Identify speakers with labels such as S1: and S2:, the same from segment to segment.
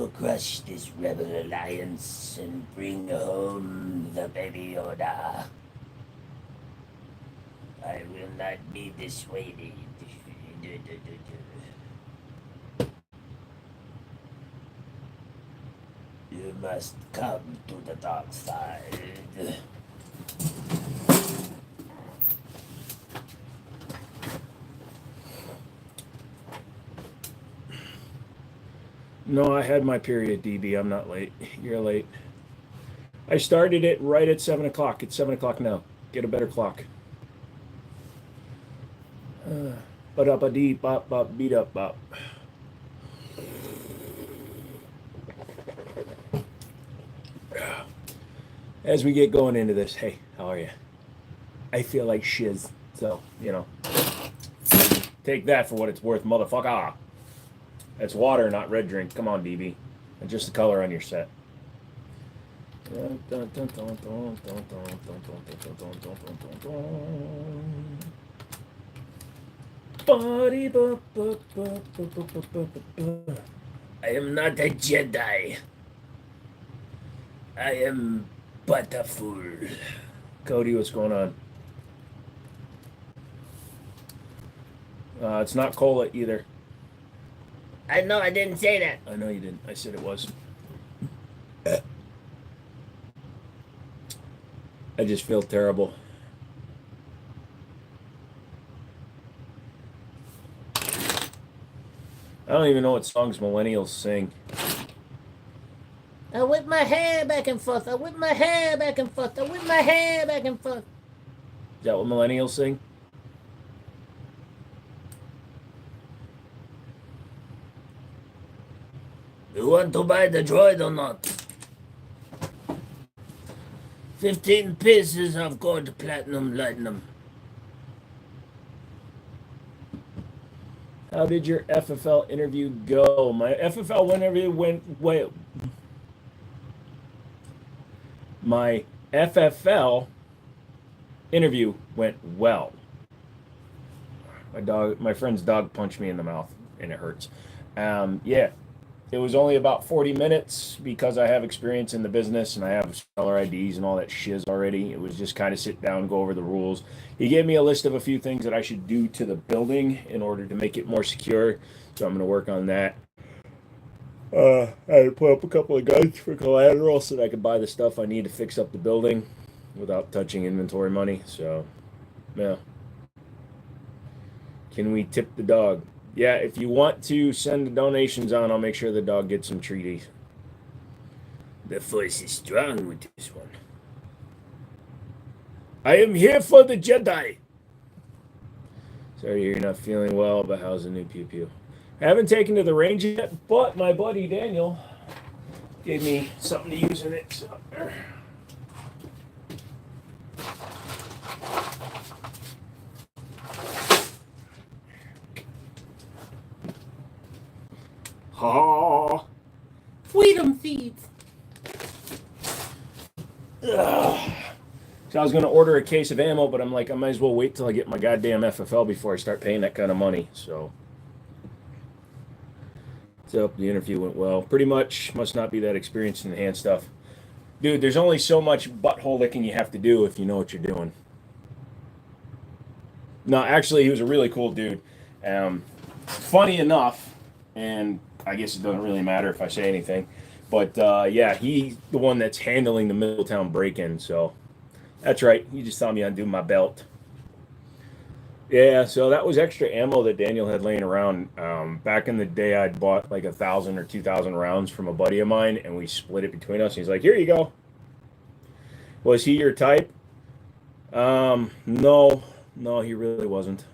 S1: will crush this rebel alliance and bring home the baby Yoda. I will not be dissuaded. You must come to the dark side.
S2: No, I had my period, DB. I'm not late. You're late. I started it right at 7 o'clock. It's 7 o'clock now. Get a better clock. Ba-da-ba-dee, bop, bop, beat up, bop. As we get going into this, hey, how are you? I feel like shiz, so, you know. Take that for what it's worth, motherfucker. That's water, not red drink. Come on, DB. Adjust the color on your set.
S1: I am not a Jedi. I am but a fool.
S2: Cody, what's going on? It's not cola either.
S1: I know I didn't say that.
S2: I know you didn't. I said it was. I just feel terrible. I don't even know what songs millennials sing.
S1: I whip my hair back and forth. I whip my hair back and forth. I whip my hair back and forth.
S2: Is that what millennials sing?
S1: You want to buy the droid or not? 15 pieces of gold, platinum, platinum.
S2: How did your FFL interview go? My FFL interview went well. My FFL interview went well. My friend's dog punched me in the mouth, and it hurts. Yeah, it was only about 40 minutes because I have experience in the business and I have seller IDs and all that shiz already. It was just kind of sit down, go over the rules. He gave me a list of a few things that I should do to the building in order to make it more secure. So I'm going to work on that. I had to put up a couple of guns for collateral so that I could buy the stuff I need to fix up the building without touching inventory money. So, yeah. Can we tip the dog? Yeah, if you want to send the donations on, I'll make sure the dog gets some treaties.
S1: The force is strong with this one.
S2: I am here for the Jedi. Sorry you're not feeling well, but how's the new pew-pew? I haven't taken to the range yet, but my buddy Daniel gave me something to use in it. So.
S1: Ha! Freedom thieves.
S2: Ugh. So I was going to order a case of ammo, but I'm like, I might as well wait till I get my goddamn FFL before I start paying that kind of money. So the interview went well. Pretty much must not be that experienced in the hand stuff. Dude, there's only so much butthole licking you have to do if you know what you're doing. No, actually, he was a really cool dude. Funny enough, and I guess it doesn't really matter if I say anything, but yeah, he's the one that's handling the Middletown break-in, so that's right. He just saw me undo my belt. Yeah, so that was extra ammo that Daniel had laying around. Back in the day, I'd bought like 1,000 or 2,000 rounds from a buddy of mine, and we split it between us. He's like, "Here you go." Was he your type? No, he really wasn't.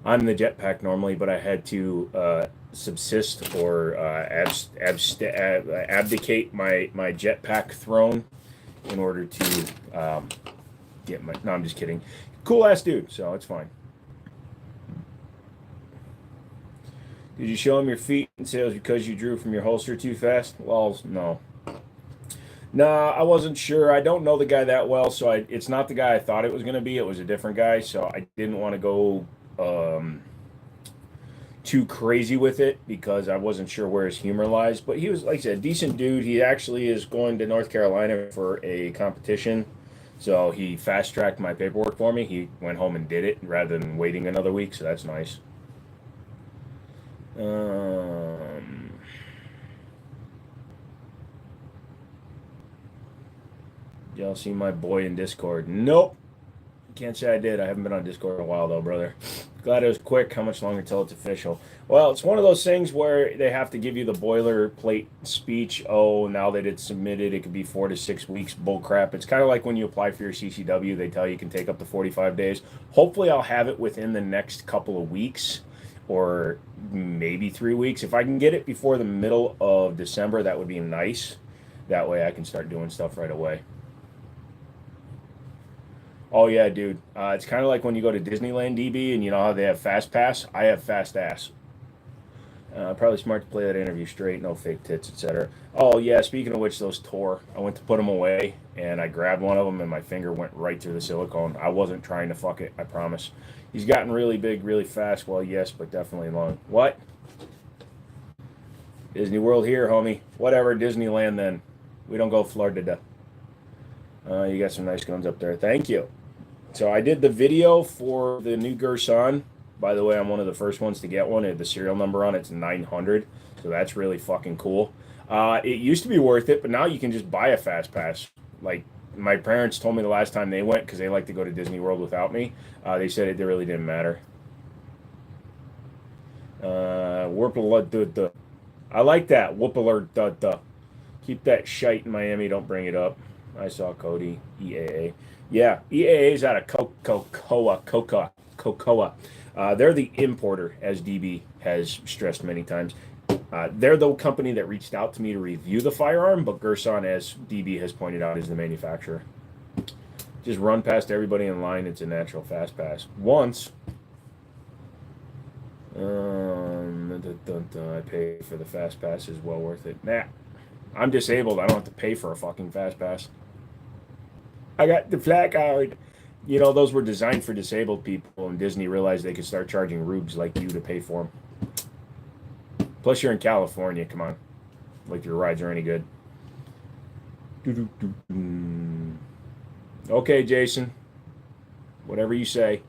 S2: I'm the jetpack normally, but I had to subsist or abdicate my jetpack throne in order to get my. No, I'm just kidding. Cool ass dude, so it's fine. Did you show him your feet and say it was because you drew from your holster too fast? Well, no. Nah, I wasn't sure. I don't know the guy that well, so it's not the guy I thought it was going to be. It was a different guy, so I didn't want to go too crazy with it because I wasn't sure where his humor lies. But he was, like I said, a decent dude. He actually is going to North Carolina for a competition. So he fast tracked my paperwork for me. He went home and did it rather than waiting another week. So that's nice. Y'all see my boy in Discord? Nope. Can't say I did. I haven't been on Discord in a while, though, brother. Glad it was quick. How much longer till it's official? Well, it's one of those things where they have to give you the boilerplate speech. Oh, now that it's submitted, it could be 4 to 6 weeks. Bull crap. It's kind of like when you apply for your CCW. They tell you it can take up to 45 days. Hopefully, I'll have it within the next couple of weeks or maybe 3 weeks. If I can get it before the middle of December, that would be nice. That way I can start doing stuff right away. Oh yeah, dude. It's kind of like when you go to Disneyland, DB, and you know how they have Fast Pass. I have Fast Ass. Probably smart to play that interview straight, no fake tits, etc. Oh yeah. Speaking of which, those tore. I went to put them away, and I grabbed one of them, and my finger went right through the silicone. I wasn't trying to fuck it. I promise. He's gotten really big, really fast. Well, yes, but definitely long. What? Disney World here, homie. Whatever. Disneyland then. We don't go Florida. You got some nice guns up there. Thank you. So I did the video for the new Girsan. By the way, I'm one of the first ones to get one. It had the serial number on it. It's 900. So that's really fucking cool. It used to be worth it, but now you can just buy a Fast Pass. Like, my parents told me the last time they went, because they like to go to Disney World without me, they said it really didn't matter. I like that. Whoop-alert. Keep that shite in Miami. Don't bring it up. I saw Cody, EAA. Yeah, EAA is out of Cocoa. They're the importer, as DB has stressed many times. They're the company that reached out to me to review the firearm, but Girsan, as DB has pointed out, is the manufacturer. Just run past everybody in line. It's a natural fast pass. Once, I pay for the fast pass is well worth it. Nah, I'm disabled. I don't have to pay for a fucking fast pass. I got the flat card. You know, those were designed for disabled people, and Disney realized they could start charging rubes like you to pay for them. Plus, you're in California. Come on. Like your rides are any good. Okay, Jason. Whatever you say.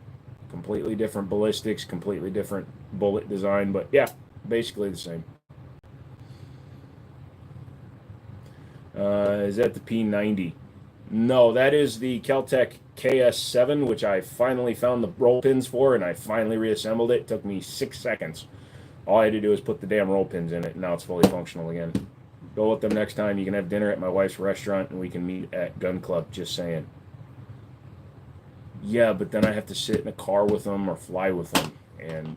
S2: Completely different ballistics, completely different bullet design, but yeah, basically the same. Is that the P90? No, that is the Keltec KS7, which I finally found the roll pins for, and I finally reassembled it. It took me 6 seconds. All I had to do was put the damn roll pins in it, and now it's fully functional again. Go with them next time. You can have dinner at my wife's restaurant, and we can meet at Gun Club, just saying. Yeah, but then I have to sit in a car with them or fly with them, and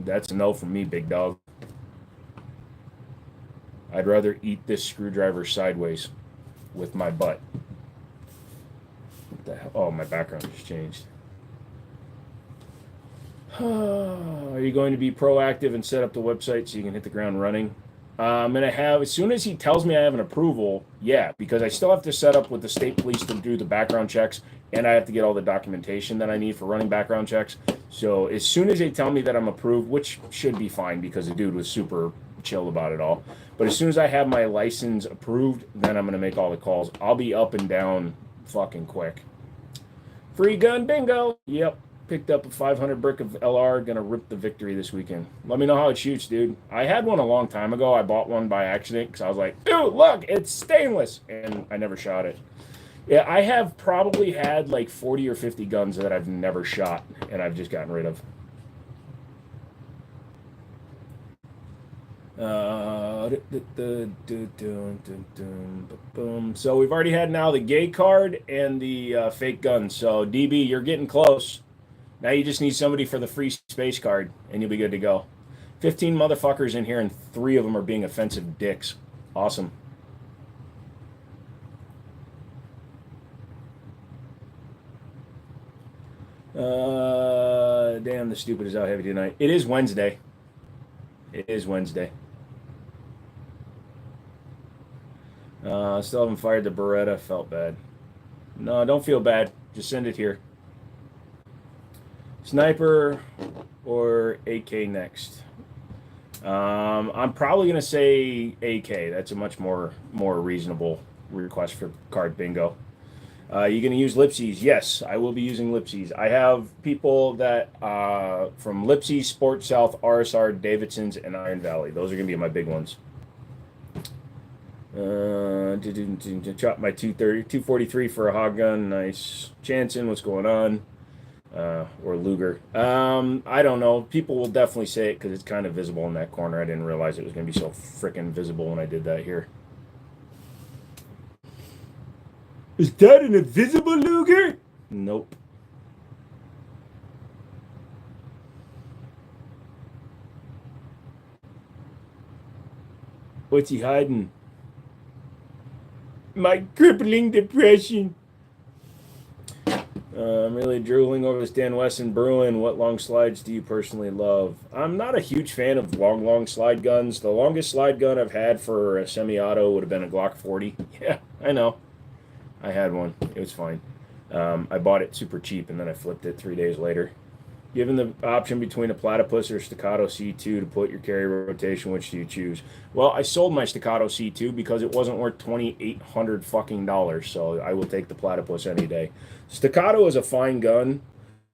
S2: that's a no from me, big dog. I'd rather eat this screwdriver sideways with my butt. What the hell? Oh, my background just changed. Are you going to be proactive and set up the website so you can hit the ground running? I'm going to have, as soon as he tells me I have an approval, yeah, because I still have to set up with the state police to do the background checks, and I have to get all the documentation that I need for running background checks. So as soon as they tell me that I'm approved, which should be fine because the dude was super chill about it all. But as soon as I have my license approved, then I'm going to make all the calls. I'll be up and down fucking quick. Free gun bingo. Yep. Picked up a 500 brick of LR. Gonna rip the victory this weekend. Let me know how it shoots, dude. I had one a long time ago. I bought one by accident because I was like, dude, look, it's stainless. And I never shot it. Yeah, I have probably had like 40 or 50 guns that I've never shot and I've just gotten rid of. So we've already had now the gay card and the fake gun. So DB, you're getting close. Now you just need somebody for the free space card, and you'll be good to go. 15 motherfuckers in here, and 3 of them are being offensive dicks. Awesome. Damn, the stupid is out heavy tonight. It is Wednesday. It is Wednesday. Still haven't fired the Beretta. Felt bad. No, don't feel bad. Just send it here. Sniper or AK next? I'm probably gonna say AK. That's a much more reasonable request for card bingo. You gonna use Lipsies? Yes, I will be using Lipsies. I have people that from Lipsies, Sport South, RSR, Davidson's, and Iron Valley. Those are gonna be my big ones. Chop my 243 for a hog gun. Nice. Jansen, what's going on? Or Luger. I don't know. People will definitely say it because it's kind of visible in that corner. I didn't realize it was going to be so freaking visible when I did that here. Is that an invisible Luger? Nope. What's he hiding? My crippling depression. I'm really drooling over this Dan Wesson Bruin. What long slides do you personally love? I'm not a huge fan of long slide guns. The longest slide gun I've had for a semi-auto would have been a Glock 40. Yeah, I know. I had one. It was fine. I bought it super cheap, and then I flipped it 3 days later. Given the option between a platypus or staccato C2 to put your carry rotation, which do you choose? Well, I sold my staccato C2 because it wasn't worth $2,800 fucking dollars, so I will take the platypus any day. Staccato is a fine gun,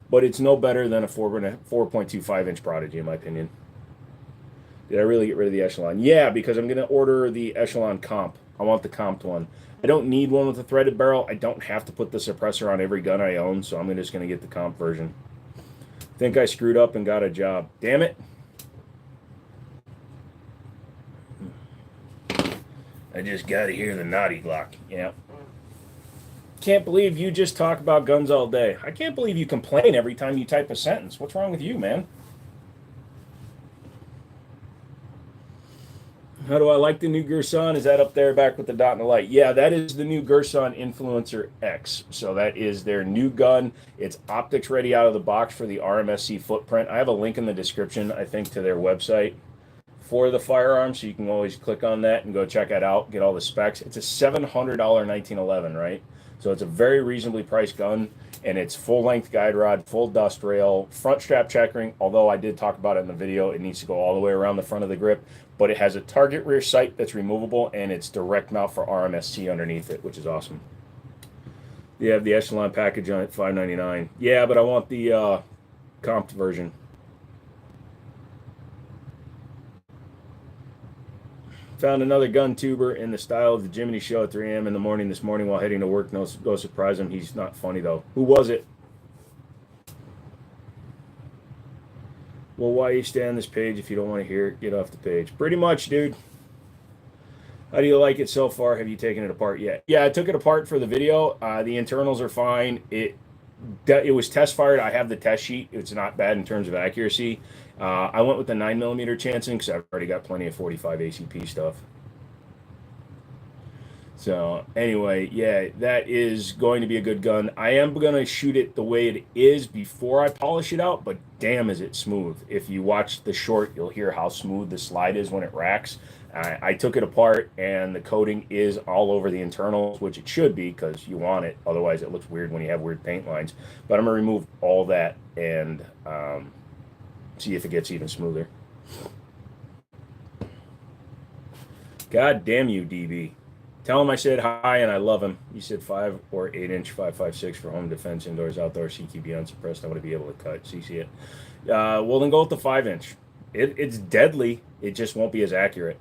S2: but it's no better than a 4.25-inch Prodigy, in my opinion. Did I really get rid of the Echelon? Yeah, because I'm going to order the Echelon Comp. I want the comped one. I don't need one with a threaded barrel. I don't have to put the suppressor on every gun I own, so I'm just going to get the comp version. Think I screwed up and got a job. Damn it. I just got to hear the naughty Glock. Yeah. Can't believe you just talk about guns all day. I can't believe you complain every time you type a sentence. What's wrong with you, man? How do I like the new Girsan? Is that up there back with the dot and the light? Yeah, that is the new Girsan Influencer X. So that is their new gun. It's optics ready out of the box for the RMSC footprint. I have a link in the description, I think, to their website for the firearm, so you can always click on that and go check it out, get all the specs. It's a $700 1911, right? So it's a very reasonably priced gun, and it's full-length guide rod, full dust rail, front strap checkering, although I did talk about it in the video. It needs to go all the way around the front of the grip, but it has a target rear sight that's removable, and it's direct mount for RMSC underneath it, which is awesome. You have the Echelon package on it, $5.99. Yeah, but I want the comped version. Found another gun tuber in the style of the Jiminy Show at 3 a.m. in the morning this morning while heading to work. No, go surprise him. He's not funny, though. Who was it? Well, why you stay on this page if you don't want to hear it? Get off the page. Pretty much, dude. How do you like it so far? Have you taken it apart yet? Yeah, I took it apart for the video. The internals are fine. It was test fired. I have the test sheet. It's not bad in terms of accuracy. I went with the 9mm chancing because I've already got plenty of 45 ACP stuff. So anyway, yeah, that is going to be a good gun. I am going to shoot it the way it is before I polish it out, but damn is it smooth. If you watch the short, you'll hear how smooth the slide is when it racks. I took it apart, and the coating is all over the internals, which it should be because you want it. Otherwise, it looks weird when you have weird paint lines. But I'm going to remove all that and see if it gets even smoother. God damn you, DB. Tell him I said hi and I love him. You said 5 or 8-inch 5.56 for home defense, indoors, outdoors, CQB unsuppressed. I want to be able to cut. So you see it. Well, then go with the 5-inch. It's deadly. It just won't be as accurate.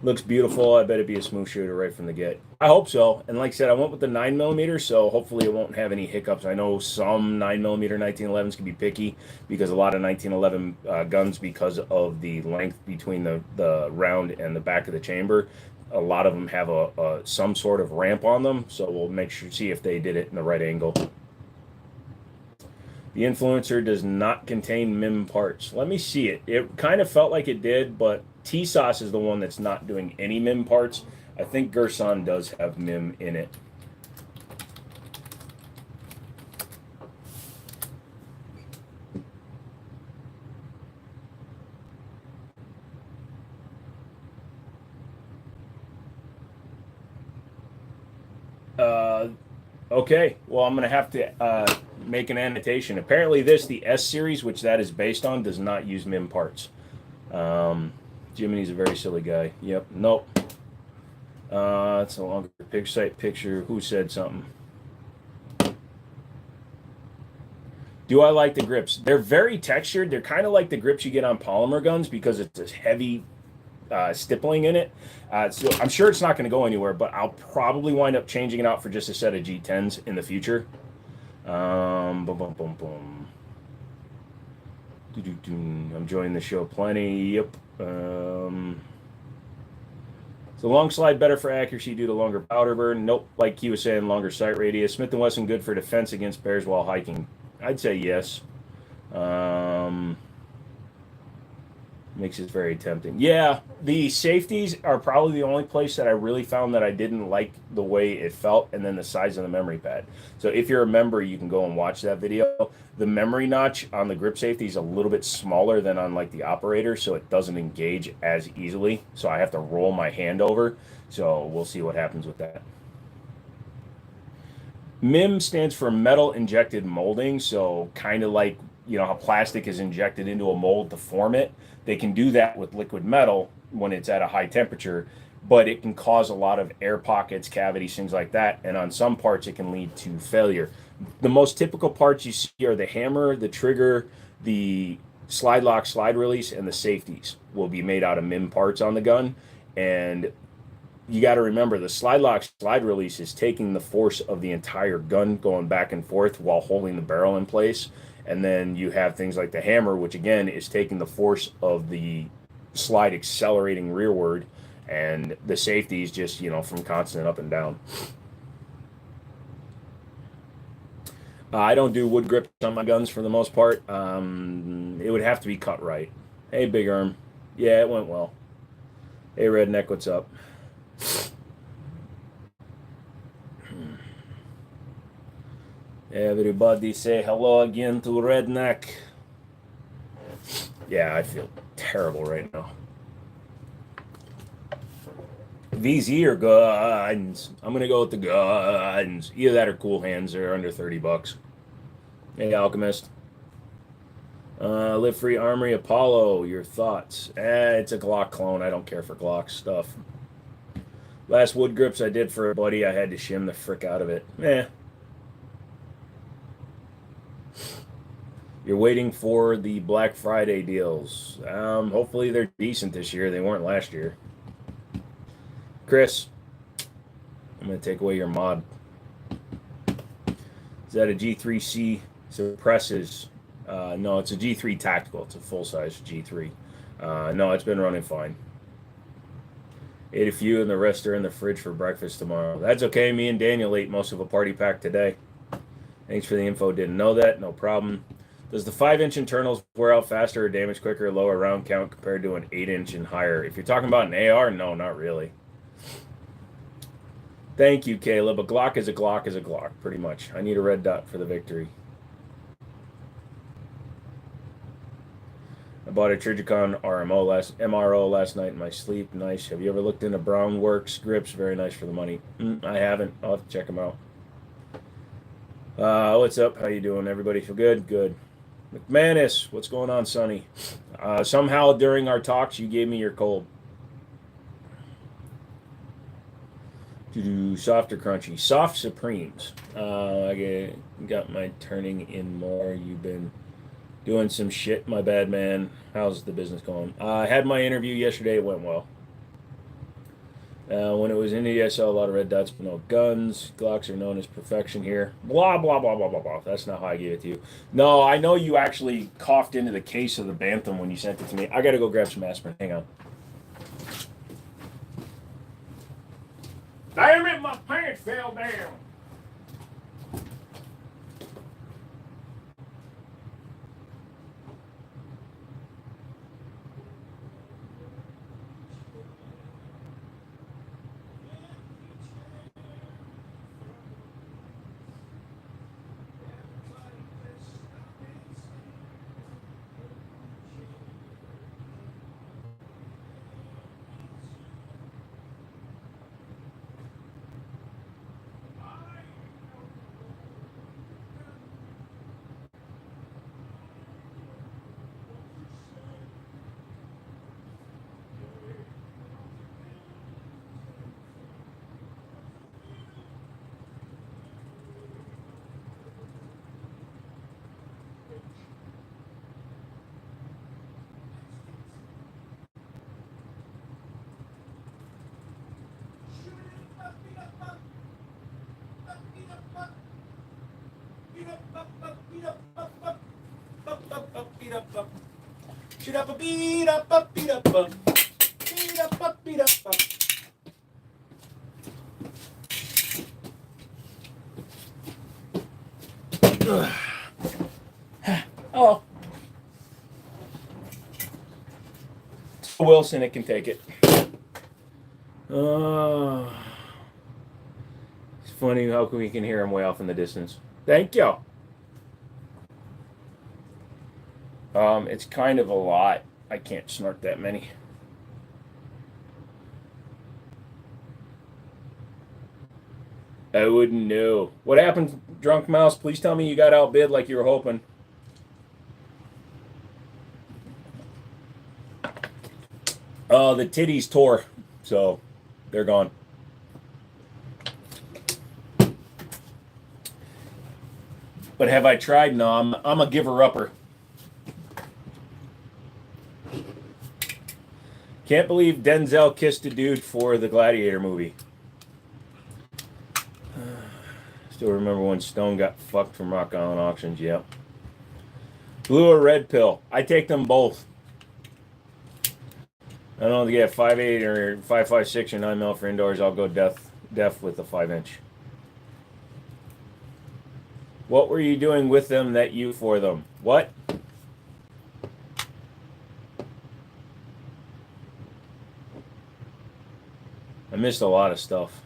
S2: Looks beautiful. I bet it'd be a smooth shooter right from the get. I hope so. And like I said, I went with the 9mm, so hopefully it won't have any hiccups. I know some 9mm 1911s can be picky because a lot of 1911 guns, because of the length between the round and the back of the chamber, a lot of them have some sort of ramp on them. So we'll make sure see if they did it in the right angle. The Influencer does not contain MIM parts. Let me see it. It kind of felt like it did, but T-Sauce is the one that's not doing any MIM parts. I think Girsan does have MIM in it. Okay. Well, I'm going to have to make an annotation. Apparently, the S series, which that is based on, does not use MIM parts. Jiminy's a very silly guy. Yep. Nope. It's a longer site picture. Who said something? Do I like the grips? They're very textured. They're kind of like the grips you get on polymer guns because it's this heavy stippling in it. So I'm sure it's not going to go anywhere, but I'll probably wind up changing it out for just a set of G10s in the future. Boom, boom, boom, boom. I'm enjoying the show plenty. Yep. So long slide better for accuracy due to longer powder burn. Nope. Like he was saying, longer sight radius. Smith & Wesson good for defense against bears while hiking. I'd say yes. Makes it very tempting. Yeah, the safeties are probably the only place that I really found that I didn't like the way it felt, and then the size of the memory pad. So if you're a member, you can go and watch that video. The memory notch on the grip safety is a little bit smaller than on like the operator, so it doesn't engage as easily. So I have to roll my hand over. So we'll see what happens with that. MIM stands for metal injected molding, so kind of like how plastic is injected into a mold to form it. They can do that with liquid metal when it's at a high temperature, but it can cause a lot of air pockets, cavities, things like that, and on some parts it can lead to failure. The most typical parts you see are the hammer, the trigger, the slide lock, slide release, and the safeties will be made out of MIM parts on the gun. And you got to remember the slide lock, slide release is taking the force of the entire gun going back and forth while holding the barrel in place. And then you have things like the hammer, which again is taking the force of the slide accelerating rearward, and the safety is just from constant up and down. I don't do wood grips on my guns for the most part. It would have to be cut right. Hey, Big Arm. Yeah, it went well. Hey, Redneck, what's up? Everybody say hello again to Redneck. Yeah, I feel terrible right now. VZ or guns? I'm gonna go with the guns. Either that or cool hands. They're under $30. Hey, Alchemist. Live Free Armory Apollo. Your thoughts? It's a Glock clone. I don't care for Glock stuff. Last wood grips I did for a buddy, I had to shim the frick out of it. You're waiting for the Black Friday deals. Hopefully they're decent this year. They weren't last year. Chris, I'm going to take away your mod. Is that a G3C suppresses? No, it's a G3 tactical. It's a full-size G3. No, it's been running fine. Ate a few and the rest are in the fridge for breakfast tomorrow. That's okay. Me and Daniel ate most of a party pack today. Thanks for the info. Didn't know that. No problem. Does the 5-inch internals wear out faster or damage quicker, lower round count compared to an 8-inch and higher? If you're talking about an AR, no, not really. Thank you, Caleb. A Glock is a Glock is a Glock, pretty much. I need a red dot for the victory. I bought a Trigicon MRO last night in my sleep. Nice. Have you ever looked into Brown Works grips? Very nice for the money. I haven't. I'll have to check them out. What's up? How you doing? Everybody feel good? Good. McManus, what's going on, Sonny? Somehow during our talks, you gave me your cold. Soft or crunchy? Soft Supremes. I got my turning in more. You've been doing some shit. My bad, man. How's the business going? I had my interview yesterday. It went well. When it was India, I saw a lot of red dots, but no guns. Glocks are known as perfection here. Blah, blah, blah, blah, blah, blah. That's not how I gave it to you. No, I know you actually coughed into the case of the Bantam when you sent it to me. I got to go grab some aspirin. Hang on. Damn it, my pants fell down. Shoot up a beat up up beat up up. Beat up up beat up up. Oh. Wilson, it can take it. It's funny how we can hear him way off in the distance. Thank you. It's kind of a lot. I can't snort that many. I wouldn't know. What happened, Drunk Mouse? Please tell me you got outbid like you were hoping. The titties tore, so they're gone. But have I tried? No, I'm a giver-upper. Can't believe Denzel kissed a dude for the Gladiator movie. Still remember when Stone got fucked from Rock Island auctions. Yep. Blue or red pill? I take them both. I don't know if they get 5.8 or 5.56 or 9 mil for indoors. I'll go def with the 5-inch. What were you doing with them that you for them? What? I missed a lot of stuff.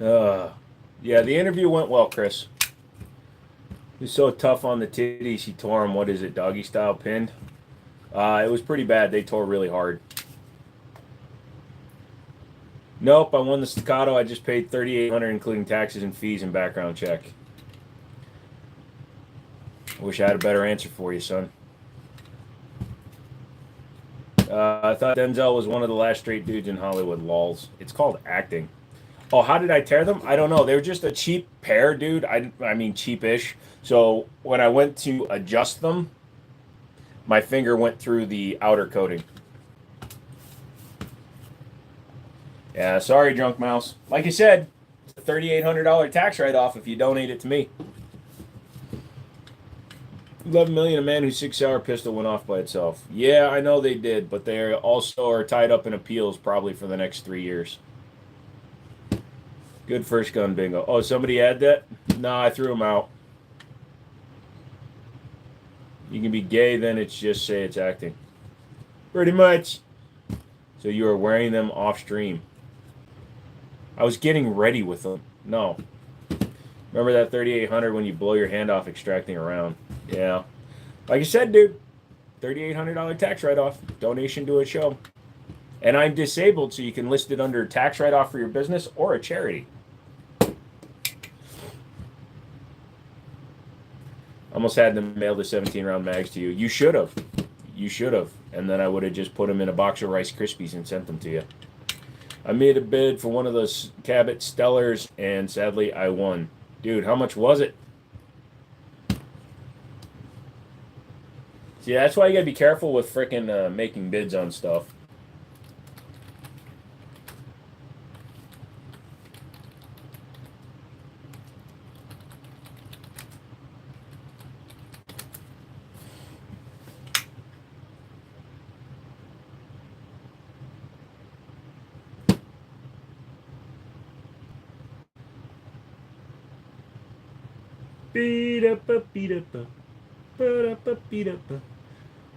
S2: Yeah, the interview went well, Chris. He was so tough on the titties, he tore them, what is it, doggy style pinned? It was pretty bad. They tore really hard. Nope, I won the staccato. I just paid $3,800 including taxes and fees and background check. I wish I had a better answer for you, son. I thought Denzel was one of the last straight dudes in Hollywood. Lols. It's called acting. Oh, how did I tear them? I don't know. They were just a cheap pair, dude. I mean, cheapish. So when I went to adjust them, my finger went through the outer coating. Yeah, sorry, Drunk Mouse. Like I said, it's a $3,800 tax write-off if you donate it to me. 11 million, a man whose 6-hour pistol went off by itself. Yeah, I know they did, but they also are tied up in appeals probably for the next 3 years. Good first gun bingo. Oh, somebody had that? Nah, I threw them out. You can be gay, then it's just say it's acting. Pretty much. So you were wearing them off stream. I was getting ready with them. No. Remember that 3,800 when you blow your hand off extracting a round? Yeah. Like I said, dude, $3,800 tax write-off. Donation to a show. And I'm disabled, so you can list it under tax write-off for your business or a charity. Almost had them mail the 17-round mags to you. You should have. You should have. And then I would have just put them in a box of Rice Krispies and sent them to you. I made a bid for one of those Cabot Stellars, and sadly, I won. Dude, how much was it? See, that's why you gotta be careful with frickin' making bids on stuff.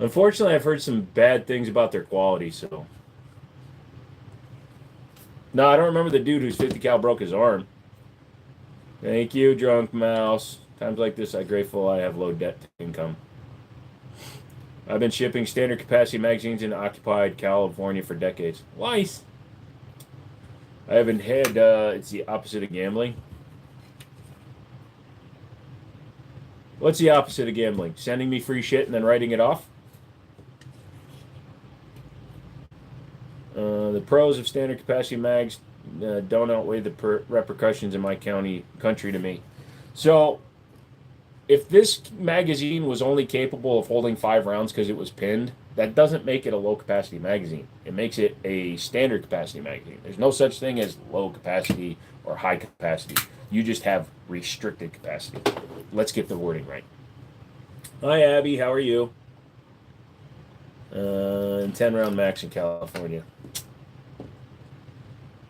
S2: Unfortunately, I've heard some bad things about their quality, so. No, I don't remember the dude whose 50 cal broke his arm. Thank you, Drunk Mouse. Times like this, I'm grateful I have low debt income. I've been shipping standard capacity magazines in occupied California for decades. Nice. I haven't had, it's the opposite of gambling. What's the opposite of gambling? Sending me free shit and then writing it off? The pros of standard capacity mags don't outweigh the repercussions in my country to me. So, if this magazine was only capable of holding 5 rounds because it was pinned, that doesn't make it a low capacity magazine. It makes it a standard capacity magazine. There's no such thing as low capacity or high capacity. You just have restricted capacity. let's get the wording right. Hi, Abby. How are you? 10-round max in California.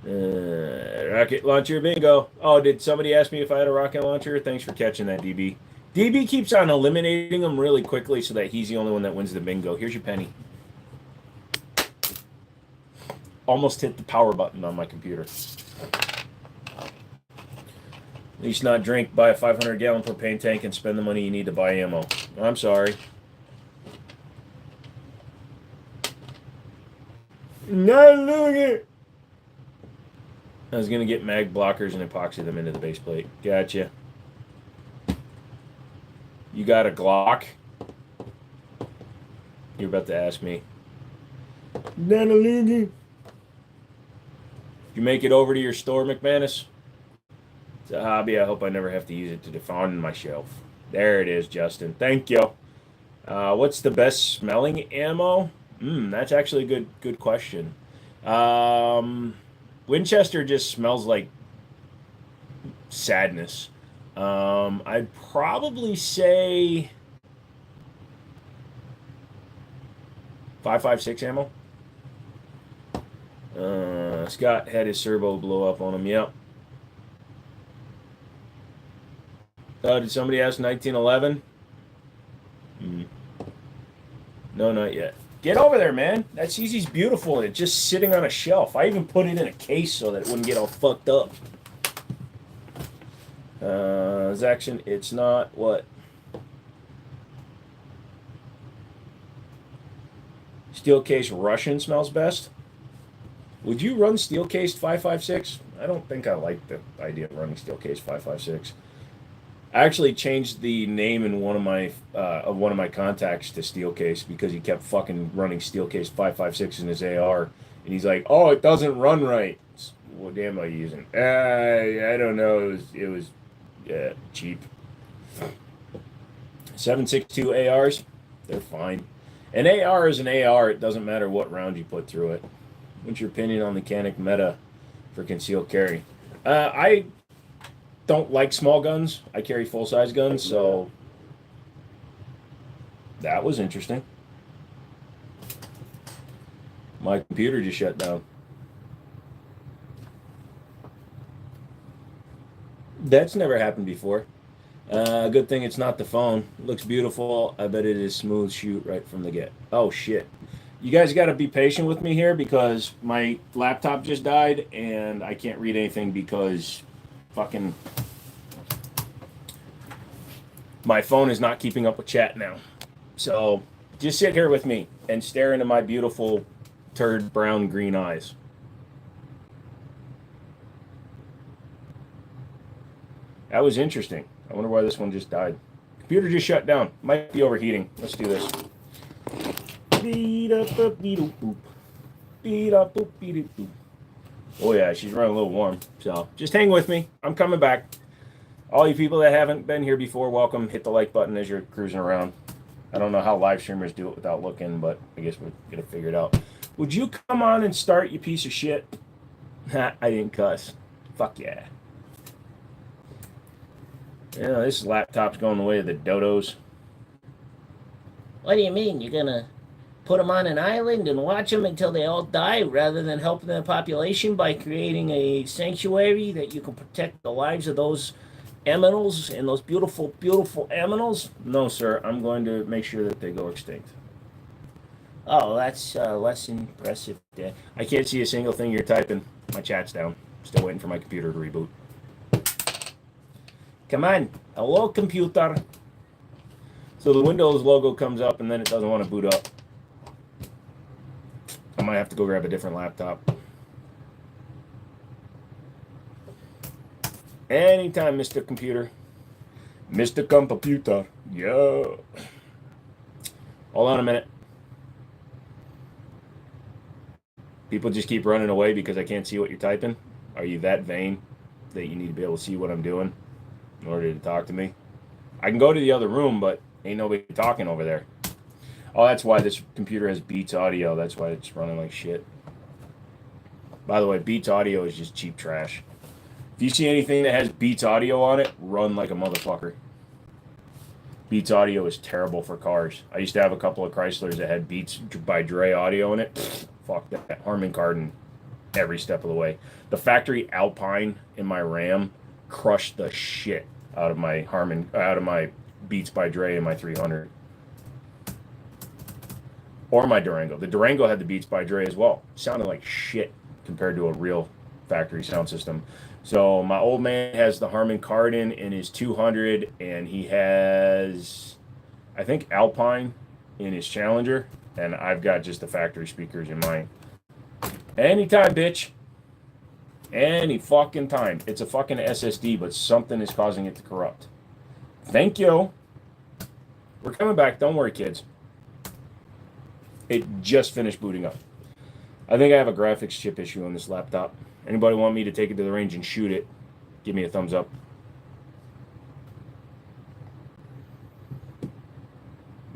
S2: Rocket launcher bingo. Oh, did somebody ask me if I had a rocket launcher? Thanks for catching that, DB. DB keeps on eliminating them really quickly so that he's the only one that wins the bingo. Here's your penny. Almost hit the power button on my computer. At least not drink, buy a 500-gallon propane tank, and spend the money you need to buy ammo. I'm sorry. Not doing it. I was going to get mag blockers and epoxy them into the base plate. Gotcha. You got a Glock? You're about to ask me. You make it over to your store, McManus? It's a hobby. I hope I never have to use it to defend my shelf. There it is, Justin. Thank you. What's the best smelling ammo? That's actually a good question. Winchester just smells like sadness. I'd probably say 5.56 ammo. Scott had his servo blow up on him. Yep. Did somebody ask 1911? No, not yet. Get over there, man. That CZ's beautiful, and it's just sitting on a shelf. I even put it in a case so that it wouldn't get all fucked up. Zaction, it's not what? Steel case Russian smells best. Would you run steel cased 5.56? I don't think I like the idea of running steel case 5.56. I actually changed the name in one of my contacts to Steelcase because he kept fucking running Steelcase 5.56 in his AR, and he's like, "Oh, it doesn't run right." What damn am I using? I don't know. It was cheap. 7.62 ARs, they're fine. An AR is an AR. It doesn't matter what round you put through it. What's your opinion on the Canic meta for concealed carry? I don't like small guns. I carry full-size guns, so that was interesting. My computer just shut down. That's never happened before. Good thing it's not the phone. It looks beautiful. I bet it is smooth shoot right from the get. Oh, shit. You guys got to be patient with me here because my laptop just died and I can't read anything because fucking my phone is not keeping up with chat now. So just sit here with me and stare into my beautiful turd brown green eyes. That was interesting. I wonder why this one just died. Computer just shut down. Might be overheating. Let's do this. Oh yeah, she's running a little warm. So just hang with me. I'm coming back. All you people that haven't been here before, welcome. Hit the like button as you're cruising around. I don't know how live streamers do it without looking, but I guess we're gonna figure it out. Would you come on and start, you piece of shit? I didn't cuss. Fuck yeah. Yeah, this laptop's going the way of the dodos.
S1: What do you mean? You're gonna put them on an island and watch them until they all die rather than helping the population by creating a sanctuary that you can protect the lives of those aminals and those beautiful, beautiful aminals?
S2: No, sir. I'm going to make sure that they go extinct.
S1: Oh, that's less impressive.
S2: I can't see a single thing you're typing. My chat's down. Still waiting for my computer to reboot.
S1: Come on. Hello, computer.
S2: So the Windows logo comes up and then it doesn't want to boot up. I might have to go grab a different laptop. Anytime, Mr. Computer. Mr. Computer. Yeah. Hold on a minute. People just keep running away because I can't see what you're typing. Are you that vain that you need to be able to see what I'm doing in order to talk to me? I can go to the other room, but ain't nobody talking over there. Oh, that's why this computer has Beats audio. That's why it's running like shit. By the way, Beats audio is just cheap trash. If you see anything that has Beats audio on it, run like a motherfucker. Beats audio is terrible for cars. I used to have a couple of Chryslers that had Beats by Dre audio in it. Fuck that. Harman Kardon every step of the way. The factory Alpine in my Ram crushed the shit out of my Beats by Dre and my 300. Or my Durango. The Durango had the Beats by Dre as well. Sounded like shit compared to a real factory sound system. So my old man has the Harman Kardon in his 200, and he has, I think, Alpine in his Challenger, and I've got just the factory speakers in mine. Anytime, bitch. Any fucking time. It's a fucking SSD, but something is causing it to corrupt. Thank you. We're coming back. Don't worry, kids. It just finished booting up. I think I have a graphics chip issue on this laptop. Anybody want me to take it to the range and shoot it? Give me a thumbs up.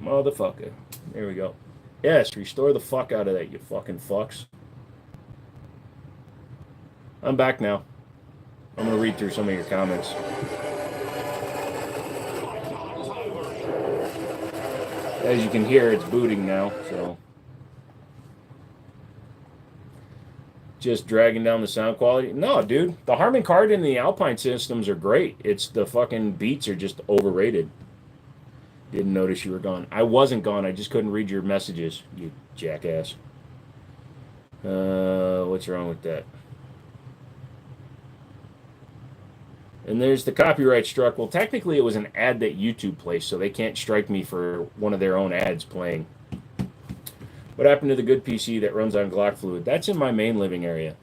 S2: Motherfucker. There we go. Yes, restore the fuck out of that, you fucking fucks. I'm back now. I'm going to read through some of your comments. As you can hear, it's booting now, so. Just dragging down the sound quality. No, dude. The Harman Kardon and the Alpine systems are great. It's the fucking Beats are just overrated. Didn't notice you were gone. I wasn't gone. I just couldn't read your messages, you jackass. What's wrong with that? And there's the copyright struck. Well, technically it was an ad that YouTube placed, so they can't strike me for one of their own ads playing. What happened to the good PC that runs on Glock Fluid? That's in my main living area.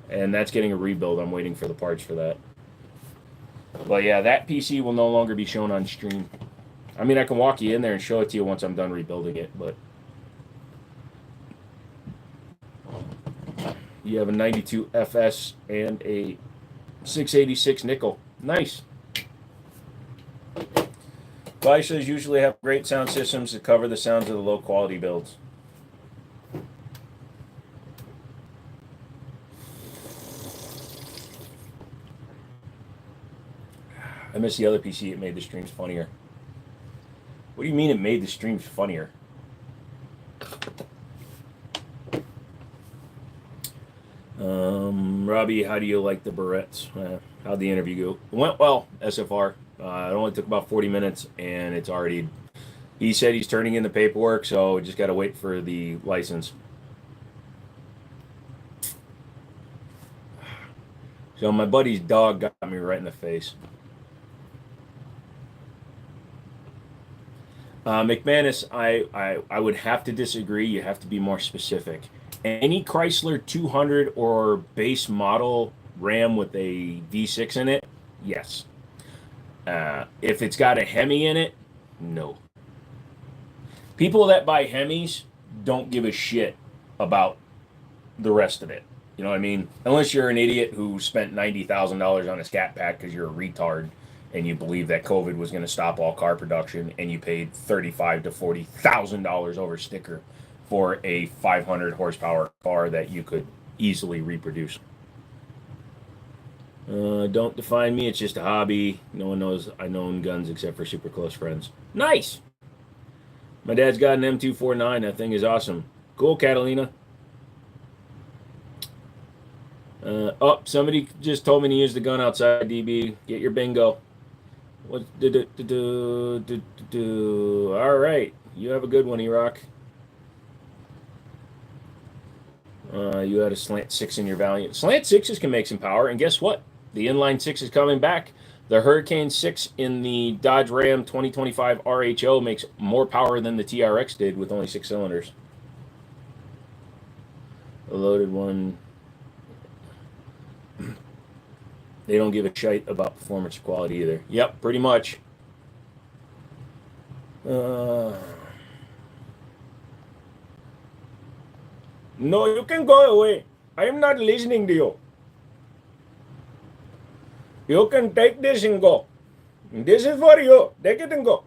S2: And that's getting a rebuild. I'm waiting for the parts for that. But yeah, that PC will no longer be shown on stream. I mean, I can walk you in there and show it to you once I'm done rebuilding it, but... You have a 92 FS and a 686 nickel. Nice. Chrysler's usually have great sound systems to cover the sounds of the low quality builds. I miss the other PC. It made the streams funnier. What do you mean it made the streams funnier? Robbie, how do you like the barrettes? How'd the interview go? It went well, SFR. It only took about 40 minutes, and it's already... He said he's turning in the paperwork, so just got to wait for the license. So my buddy's dog got me right in the face. McManus, I would have to disagree. You have to be more specific. Any Chrysler 200 or base model Ram with a V6 in it, yes. If it's got a Hemi in it, no. People that buy Hemis don't give a shit about the rest of it. You know what I mean? Unless you're an idiot who spent $90,000 on a Scat Pack because you're a retard and you believe that COVID was going to stop all car production, and you paid $35,000 to $40,000 over sticker for a 500 horsepower car that you could easily reproduce. Don't define me. It's just a hobby. No one knows I own guns except for super close friends. Nice. My dad's got an M249. That thing is awesome. Cool, Catalina. Somebody just told me to use the gun outside, DB. Get your bingo. What? All right. You have a good one, E-Rock. You had a slant 6 in your Valiant. Slant 6s can make some power, and guess what? The inline 6 is coming back. The Hurricane 6 in the Dodge Ram 2025 RHO makes more power than the TRX did with only 6 cylinders. A loaded one. They don't give a shite about performance or quality either. Yep, pretty much. No, you can go away. I am not listening to you. You can take this and go. This is for you. Take it and go.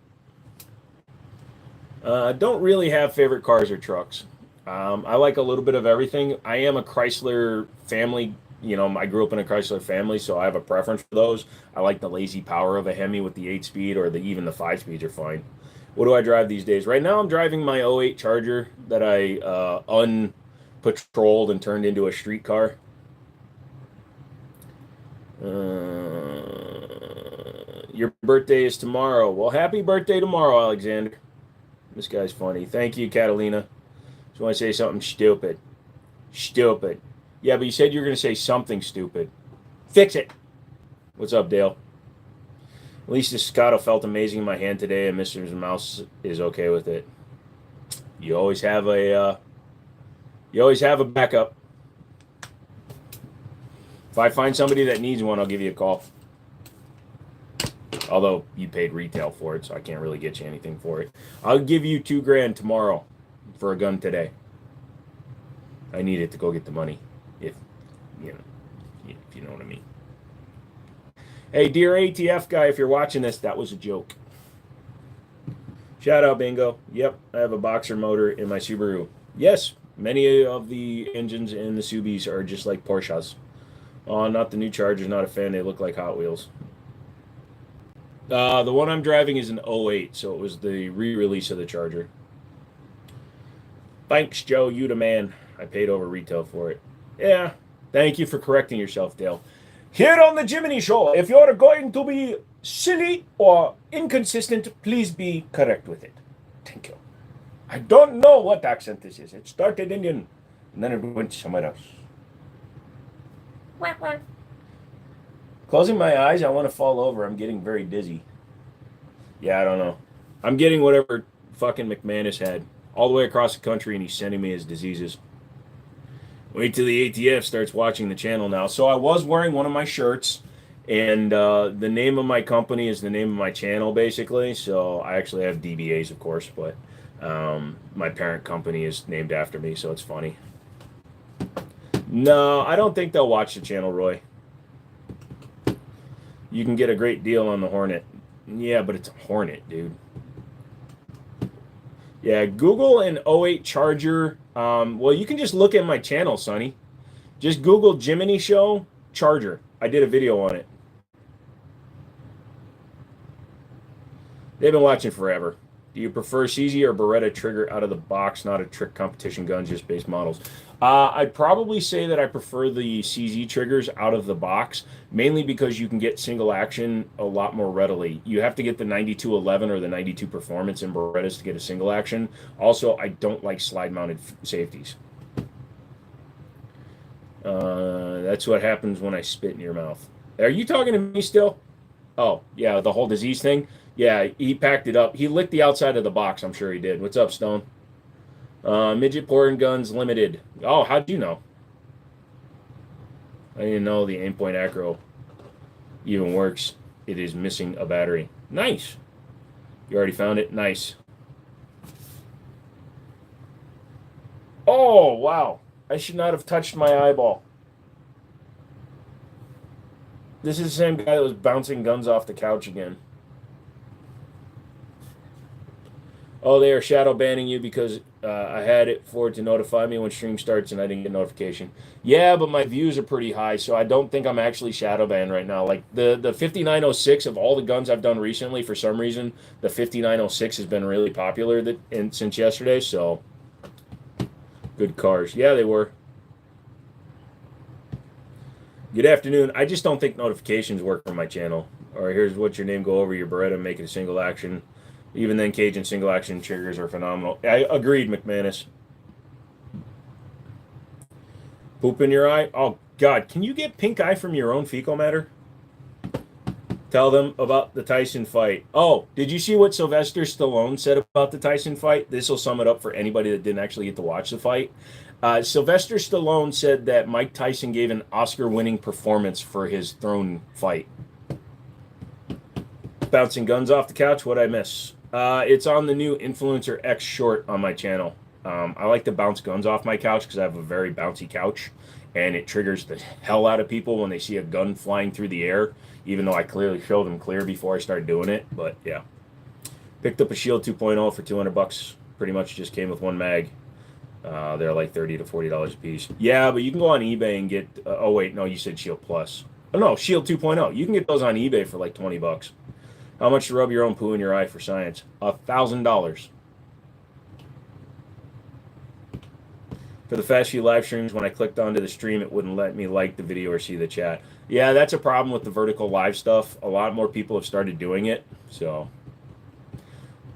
S2: Don't really have favorite cars or trucks. I like a little bit of everything. I am a Chrysler family You know, I grew up in a Chrysler family, so I have a preference for those. I like the lazy power of a Hemi with the 8-speed, or even the 5-speeds are fine. What do I drive these days? Right now, I'm driving my '08 Charger that I unpatrolled and turned into a street car. Your birthday is tomorrow. Well, happy birthday tomorrow, Alexander. This guy's funny. Thank you, Catalina. Just want to say something stupid. Stupid. Yeah, but you said you were going to say something stupid. Fix it. What's up, Dale? At least the Scotto felt amazing in my hand today, and Mr. Mouse is okay with it. You always have a backup. If I find somebody that needs one, I'll give you a call. Although you paid retail for it, so I can't really get you anything for it. I'll give you $2,000 tomorrow for a gun today. I need it to go get the money, if you know what I mean. Hey, dear ATF guy, if you're watching this, that was a joke. Shout out, Bingo. Yep, I have a boxer motor in my Subaru. Yes, many of the engines in the Subis are just like Porsches. Oh, not the new Chargers, not a fan. They look like Hot Wheels. The one I'm driving is an '08, so it was the re-release of the Charger. Thanks, Joe. You the man. I paid over retail for it. Yeah, thank you for correcting yourself, Dale. Here on the Jiminy Show, if you're going to be silly or inconsistent, please be correct with it. Thank you. I don't know what accent this is. It started Indian, and then it went somewhere else. Quack, quack. Closing my eyes, I want to fall over. I'm getting very dizzy. Yeah, I don't know. I'm getting whatever fucking McManus had all the way across the country, and he's sending me his diseases. Wait till the ATF starts watching the channel now. So I was wearing one of my shirts, and the name of my company is the name of my channel, basically. So I actually have DBAs, of course, but my parent company is named after me, so it's funny. No, I don't think they'll watch the channel, Roy. You can get a great deal on the Hornet. Yeah, but it's a Hornet, dude. Yeah, Google an '08 Charger. Well, you can just look at my channel, Sonny. Just Google Jiminy Show Charger. I did a video on it. They've been watching forever. Do you prefer CZ or Beretta trigger out of the box, not a trick competition gun, just base models? I'd probably say that I prefer the CZ triggers out of the box, mainly because you can get single action a lot more readily. You have to get the 9211 or the 92 Performance in Berettas to get a single action. Also, I don't like slide-mounted safeties. That's what happens when I spit in your mouth. Are you talking to me still? Oh, yeah, the whole disease thing? Yeah, he packed it up. He licked the outside of the box, I'm sure he did. What's up, Stone? Midget Porn Guns Limited. Oh, how'd you know? I didn't know the aim-point acro even works. It is missing a battery. Nice. You already found it? Nice. Oh, wow. I should not have touched my eyeball. This is the same guy that was bouncing guns off the couch again. Oh, they are shadow banning you because I had it for it to notify me when stream starts and I didn't get notification. Yeah, but my views are pretty high, so I don't think I'm actually shadow banned right now. Like the 5906 of all the guns I've done recently, for some reason, the 5906 has been really popular since yesterday, so good cars. Yeah, they were. Good afternoon. I just don't think notifications work for my channel. Or here's what's your name, go over your Beretta, make it a single action. Even then, Cajun single action triggers are phenomenal. I agreed, McManus. Poop in your eye? Oh, God. Can you get pink eye from your own fecal matter? Tell them about the Tyson fight. Oh, did you see what Sylvester Stallone said about the Tyson fight? This will sum it up for anybody that didn't actually get to watch the fight. Sylvester Stallone said that Mike Tyson gave an Oscar-winning performance for his throne fight. Bouncing guns off the couch, what'd I miss? It's on the new Influencer X short on my channel. I like to bounce guns off my couch because I have a very bouncy couch, and it triggers the hell out of people when they see a gun flying through the air, even though I clearly showed them clear before I started doing it. But yeah, picked up a Shield 2.0 for $200. Pretty much just came with one mag. They're like $30 to $40 a piece. Yeah, but you can go on eBay and get. Oh wait, no, you said Shield Plus. Oh no, Shield 2.0. You can get those on eBay for like $20. How much to rub your own poo in your eye for science? $1,000. For the fast few live streams, when I clicked onto the stream, it wouldn't let me like the video or see the chat. Yeah, that's a problem with the vertical live stuff. A lot more people have started doing it. So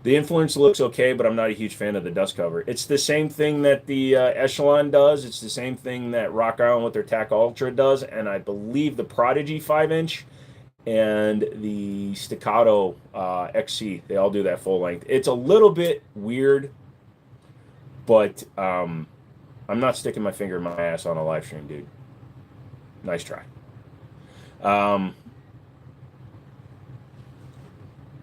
S2: the influence looks okay, but I'm not a huge fan of the dust cover. It's the same thing that the Echelon does. It's the same thing that Rock Island with their TAC Ultra does. And I believe the Prodigy 5-inch and the Staccato XC, they all do that full length. It's a little bit weird, but I'm not sticking my finger in my ass on a live stream, dude. Nice try.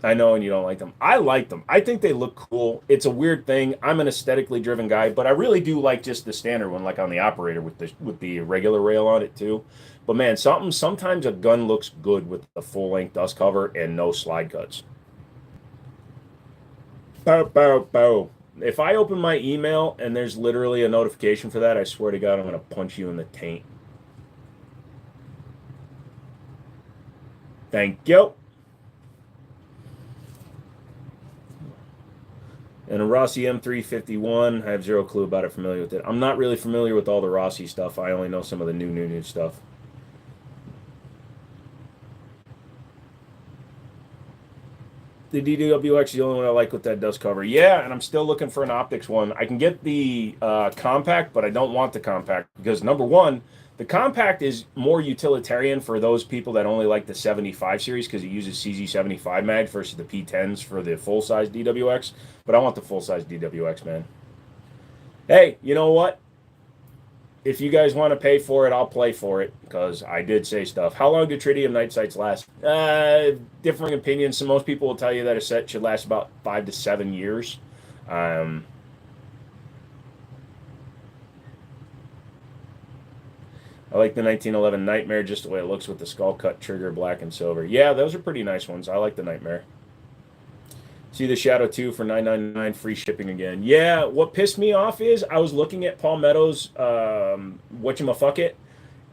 S2: I know, and you don't like them. I like them. I think they look cool. It's a weird thing. I'm an aesthetically driven guy, but I really do like just the standard one, like on the operator with the regular rail on it too. But man, sometimes a gun looks good with the full length dust cover and no slide cuts. Bow, bow, bow. If I open my email and there's literally a notification for that, I swear to God, I'm going to punch you in the taint. Thank you. And a Rossi M351, I have zero clue about it, familiar with it. I'm not really familiar with all the Rossi stuff. I only know some of the new stuff. The DWX is the only one I like with that dust cover. Yeah, and I'm still looking for an optics one. I can get the compact, but I don't want the compact because, number one, the compact is more utilitarian for those people that only like the 75 series because it uses CZ75 mag versus the P10s for the full-size DWX. But I want the full-size DWX, man. Hey, you know what? If you guys want to pay for it, I'll play for it because I did say stuff. How long do tritium night sights last? Differing opinions. So most people will tell you that a set should last about 5 to 7 years. I like the 1911 Nightmare, just the way it looks with the skull cut trigger, black and silver. Yeah, those are pretty nice ones. I like the Nightmare. See the Shadow 2 for $9.99, free shipping again. Yeah, what pissed me off is I was looking at Palmetto's whatchamaffuckit,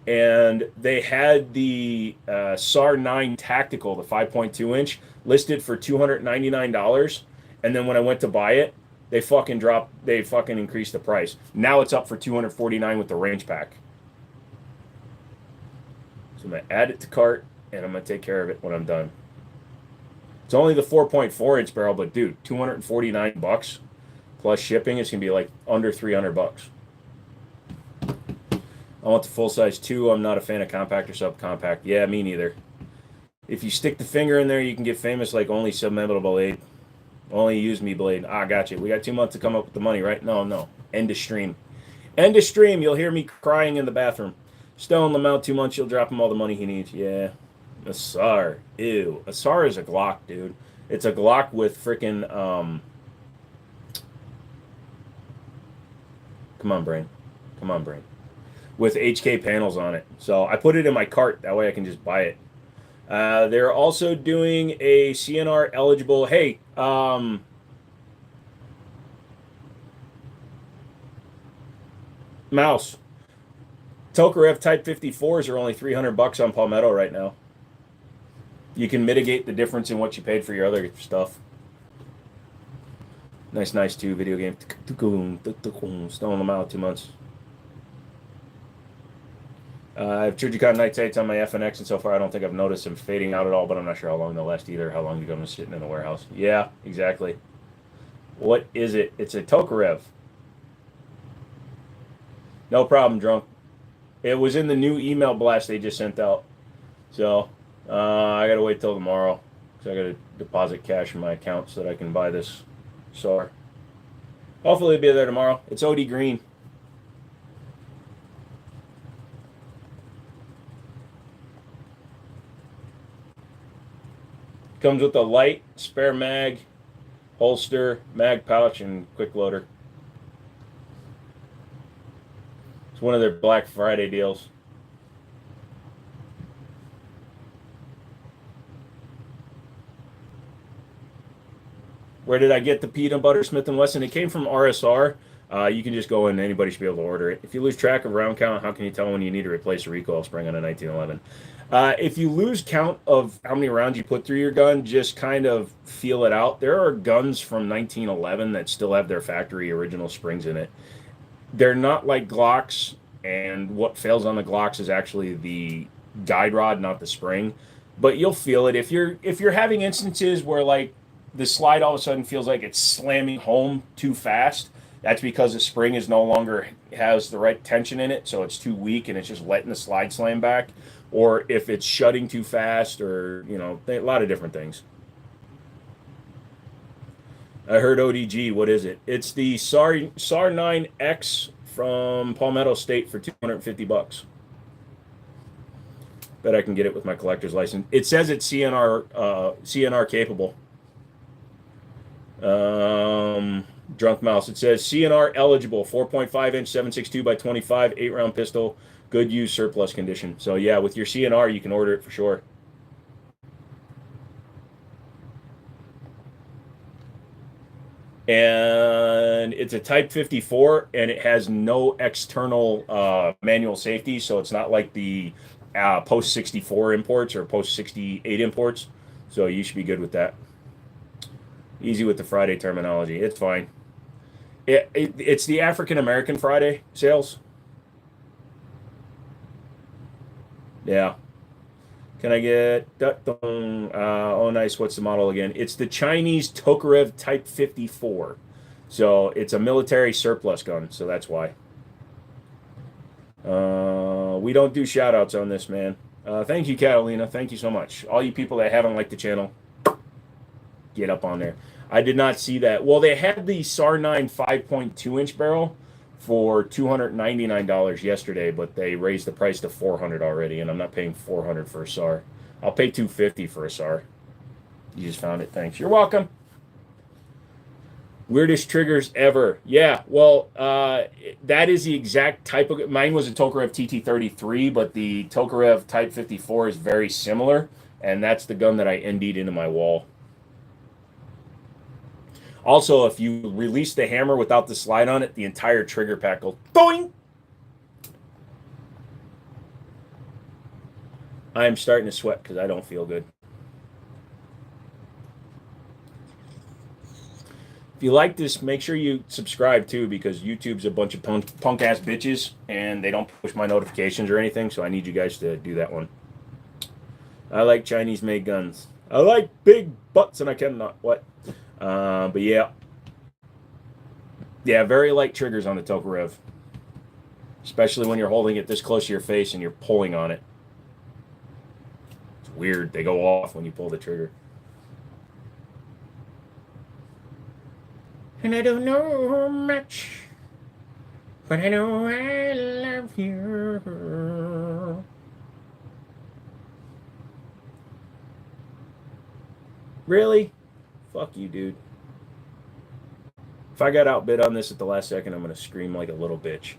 S2: and they had the SAR 9 Tactical, the 5.2 inch, listed for $299. And then when I went to buy it, they fucking increased the price. Now it's up for $249 with the range pack. So I'm going to add it to cart, and I'm going to take care of it when I'm done. It's only the 4.4 inch barrel, but dude, $249 plus shipping. It's going to be like under $300. I want the full size 2. I'm not a fan of compact or subcompact. Yeah, me neither. If you stick the finger in there, you can get famous like only submetal blade. Only use me blade. Ah, gotcha. We got 2 months to come up with the money, right? No. End of stream. End of stream. You'll hear me crying in the bathroom. Stone Lamount, 2 months, you'll drop him all the money he needs. Yeah. A SAR. Ew. A SAR is a Glock, dude. It's a Glock with freaking, come on, brain. With HK panels on it. So I put it in my cart. That way I can just buy it. They're also doing a CNR eligible. Hey, Mouse. Tokarev Type 54s are only $300 on Palmetto right now. You can mitigate the difference in what you paid for your other stuff. Nice too. Video game. Stone them out 2 months. I have Trigicon night sights on my FNX, and so far I don't think I've noticed them fading out at all, but I'm not sure how long they'll last either, how long they're going to sit in the warehouse. Yeah, exactly. What is it? It's a Tokarev. No problem, drunk. It was in the new email blast they just sent out. So, I got to wait till tomorrow. So I got to deposit cash in my account so that I can buy this SAR. Hopefully it'll be there tomorrow. It's OD green. Comes with a light, spare mag, holster, mag pouch, and quick loader. It's one of their Black Friday deals. Where did I get the peanut butter Smith & Wesson? It came from RSR. You can just go in, anybody should be able to order it. If you lose track of round count, how can you tell when you need to replace a recoil spring on a 1911? If you lose count of how many rounds you put through your gun, just kind of feel it out. There are guns from 1911 that still have their factory original springs in it. They're not like Glocks, and what fails on the Glocks is actually the guide rod, not the spring. But you'll feel it if you're having instances where like the slide all of a sudden feels like it's slamming home too fast. That's because the spring is no longer has the right tension in it, so it's too weak and it's just letting the slide slam back. Or if it's shutting too fast, or a lot of different things. I heard ODG. What is it? It's the SAR 9X from Palmetto State for $250. Bet I can get it with my collector's license. It says it's CNR capable. Drunk Mouse. It says CNR eligible, 4.5 inch, 7.62 by 25, 8-round pistol, good use, surplus condition. So yeah, with your CNR, you can order it for sure. And it's a Type 54, and it has no external manual safety, so it's not like the post 64 imports or post 68 imports. So you should be good with that. Easy with the Friday terminology. It's fine. It's the African American Friday sales. Yeah. Can I get oh nice, what's the model again? It's the Chinese Tokarev Type 54. So it's a military surplus gun, so that's why. We don't do shout outs on this, man. Thank you, Catalina. Thank you so much. All you people that haven't liked the channel, get up on there. I did not see that. Well, they had the SAR 9 5.2 inch barrel for $299 yesterday, but they raised the price to $400 already, and I'm not paying $400 for a SAR. I'll pay $250 for a SAR. You just found it. Thanks. You're welcome. Weirdest triggers ever. Yeah, well, that is the exact type of... Mine was a Tokarev TT33, but the Tokarev Type 54 is very similar, and that's the gun that I ND'd into my wall. Also, if you release the hammer without the slide on it, the entire trigger pack will boing. I'm starting to sweat because I don't feel good. If you like this, make sure you subscribe too, because YouTube's a bunch of punk ass bitches and they don't push my notifications or anything, so I need you guys to do that one. I like Chinese made guns. I like big butts and I cannot. What? But yeah, very light triggers on the Tokarev, especially when you're holding it this close to your face and you're pulling on it. It's weird. They go off when you pull the trigger. And I don't know much, but I know I love you. Really? Fuck you, dude. If I got outbid on this at the last second, I'm going to scream like a little bitch.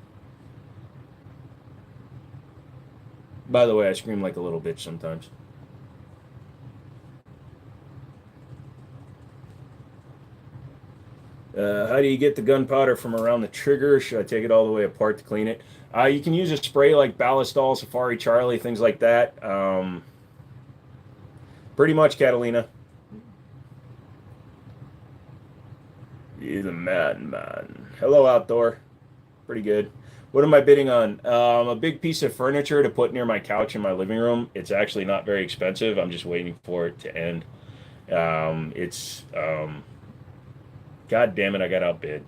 S2: By the way, I scream like a little bitch sometimes. How do you get the gunpowder from around the trigger? Should I take it all the way apart to clean it? You can use a spray like Ballistol, Safari Charlie, things like that. Pretty much, Catalina. You're the madman. Hello, Outdoor. Pretty good. What am I bidding on? A big piece of furniture to put near my couch in my living room. It's actually not very expensive. I'm just waiting for it to end. God damn it, I got outbid.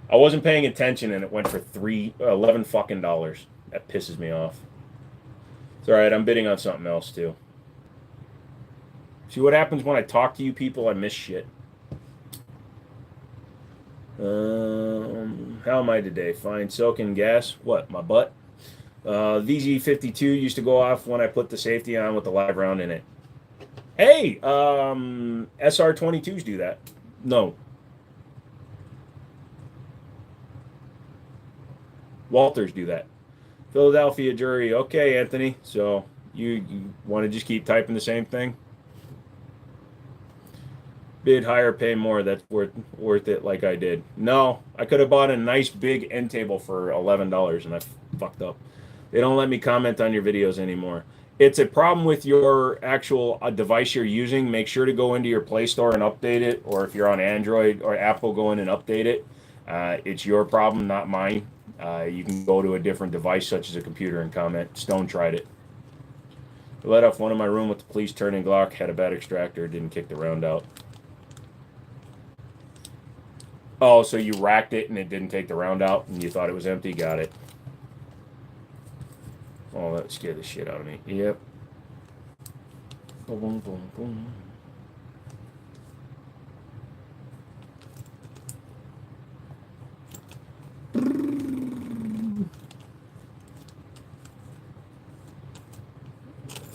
S2: I wasn't paying attention and it went for $11 fucking dollars. That pisses me off. It's alright, I'm bidding on something else too. See what happens when I talk to you people? I miss shit. How am I today? Fine. Soaking gas. What? My butt? VZ52 used to go off when I put the safety on with the live round in it. Hey, SR22s do that. No. Walters do that. Philadelphia jury. Okay, Anthony. So you want to just keep typing the same thing? Bid higher, pay more. That's worth it. Like I did. No, I could have bought a nice big end table for $11, and I fucked up. They don't let me comment on your videos anymore. It's a problem with your actual device you're using. Make sure to go into your Play Store and update it, or if you're on Android or Apple, go in and update it. It's your problem, not mine. You can go to a different device, such as a computer, and comment. Stone tried it. I let off one in my room with the police turning Glock. Had a bad extractor. Didn't kick the round out. Oh, so you racked it and it didn't take the round out, and you thought it was empty. Got it. Oh, that scared the shit out of me. Yep. Boom, boom, boom, boom.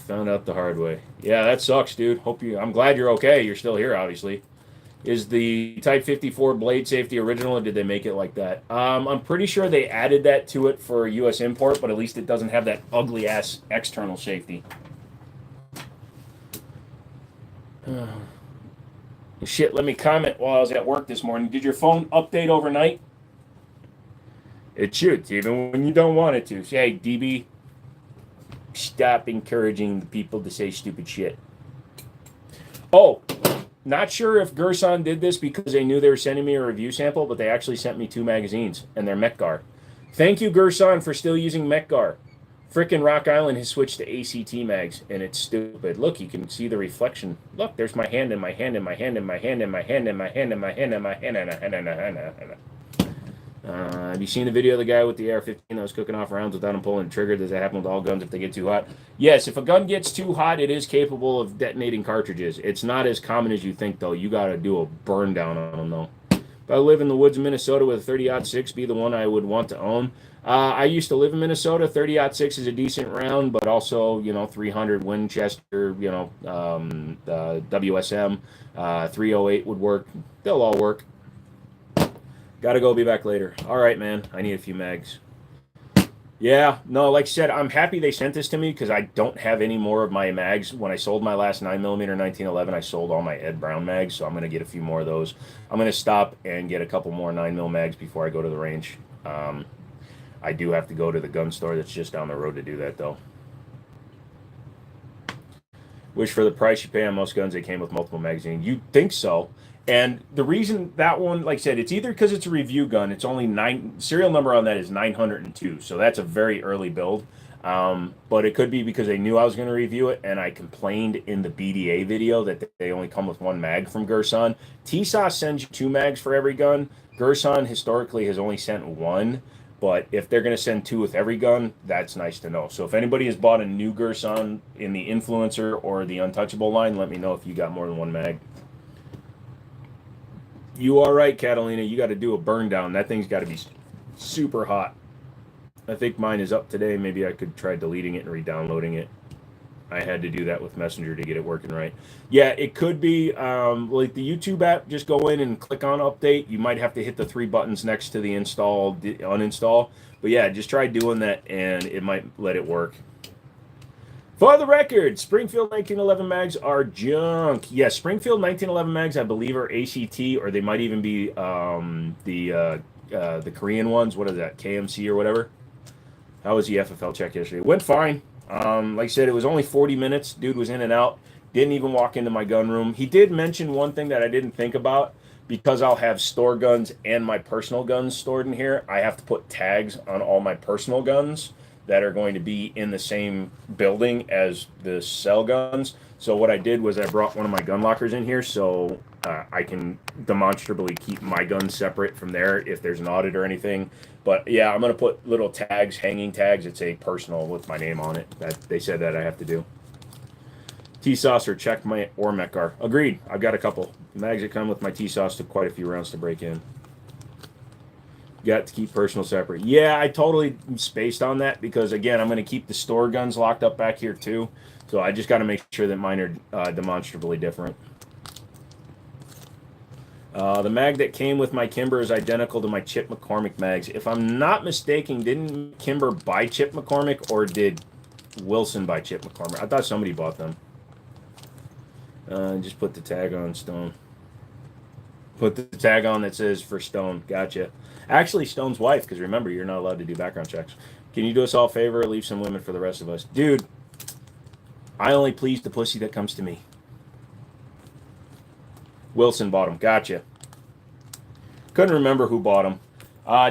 S2: Found out the hard way. Yeah, that sucks, dude. I'm glad you're okay. You're still here, obviously. Is the Type 54 blade safety original, or did they make it like that? I'm pretty sure they added that to it for U.S. import, but at least it doesn't have that ugly-ass external safety. Shit, let me comment while I was at work this morning. Did your phone update overnight? It should, even when you don't want it to. Say, hey, DB, stop encouraging the people to say stupid shit. Oh, not sure if Girsan did this because they knew they were sending me a review sample, but they actually sent me 2 magazines, and they're Metgar. Thank you, Girsan, for still using Metgar. Frickin' Rock Island has switched to ACT mags, and it's stupid. Look, you can see the reflection. Look, there's my hand and my hand and my hand and my hand and my hand and my hand and my hand and my hand and my hand and my hand. Have you seen the video of the guy with the AR-15 that was cooking off rounds without him pulling the trigger? Does that happen with all guns if they get too hot? Yes, if a gun gets too hot, it is capable of detonating cartridges. It's not as common as you think, though. You got to do a burn down on them, though. If I live in the woods of Minnesota, with a 30-06 be the one I would want to own? I used to live in Minnesota. 30-06 is a decent round, but also, 300 Winchester, WSM, 308 would work. They'll all work. Gotta go, be back later. All right, man. I need a few mags. Yeah, no, like I said, I'm happy they sent this to me because I don't have any more of my mags. When I sold my last 9mm 1911, I sold all my Ed Brown mags, so I'm going to get a few more of those. I'm going to stop and get a couple more 9mm mags before I go to the range. I do have to go to the gun store that's just down the road to do that, though. Which, for the price you pay on most guns, they came with multiple magazines. You'd think so. And the reason that one, like I said, it's either because it's a review gun. It's only serial number on that is 902. So that's a very early build. But it could be because they knew I was going to review it, and I complained in the BDA video that they only come with 1 mag from Girsan. TSOS sends you 2 mags for every gun. Girsan historically has only sent 1. But if they're going to send 2 with every gun, that's nice to know. So if anybody has bought a new Girsan in the Influencer or the Untouchable line, let me know if you got more than 1 mag. You are right, Catalina. You got to do a burn down. That thing's got to be super hot. I think mine is up today. Maybe I could try deleting it and re-downloading it. I had to do that with Messenger to get it working right. Yeah, it could be like the YouTube app. Just go in and click on update. You might have to hit the 3 buttons next to the install, uninstall. But yeah, just try doing that and it might let it work. For the record, Springfield 1911 mags are junk. Yes, Springfield 1911 mags, I believe, are ACT, or they might even be the Korean ones. What is that, KMC or whatever? How was the FFL check yesterday? It went fine. Like I said, it was only 40 minutes. Dude was in and out. Didn't even walk into my gun room. He did mention one thing that I didn't think about. Because I'll have store guns and my personal guns stored in here, I have to put tags on all my personal guns that are going to be in the same building as the cell guns. So what I did was I brought one of my gun lockers in here so I can demonstrably keep my guns separate from there if there's an audit or anything. But yeah, I'm going to put little tags, hanging tags. It's a personal with my name on it. That they said that I have to do. T-Sauce or Checkmate or Metgar. Agreed. I've got a couple. Mags that come with my T-Sauce took quite a few rounds to break in. Got to keep personal separate. Yeah, I totally spaced on that because, again, I'm going to keep the store guns locked up back here, too. So I just got to make sure that mine are demonstrably different. The mag that came with my Kimber is identical to my Chip McCormick mags. If I'm not mistaken, didn't Kimber buy Chip McCormick, or did Wilson buy Chip McCormick? I thought somebody bought them. Just put the tag on Stone. Put the tag on that says for Stone. Gotcha. Actually, Stone's wife, because remember, you're not allowed to do background checks. Can you do us all a favor? Leave some women for the rest of us. Dude, I only please the pussy that comes to me. Wilson bought them. Gotcha. Couldn't remember who bought them.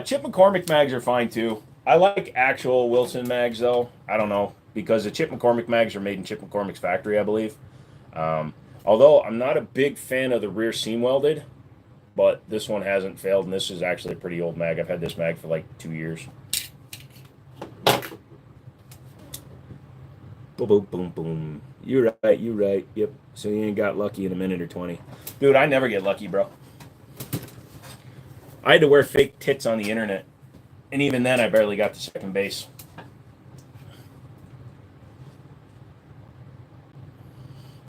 S2: Chip McCormick mags are fine, too. I like actual Wilson mags, though. I don't know, because the Chip McCormick mags are made in Chip McCormick's factory, I believe. Although I'm not a big fan of the rear seam welded, but this one hasn't failed, and this is actually a pretty old mag. I've had this mag for like 2 years. Boom, boom, boom, boom. You're right, you're right. Yep. So you ain't got lucky in a minute or 20. Dude, I never get lucky, bro. I had to wear fake tits on the internet. And even then, I barely got to second base.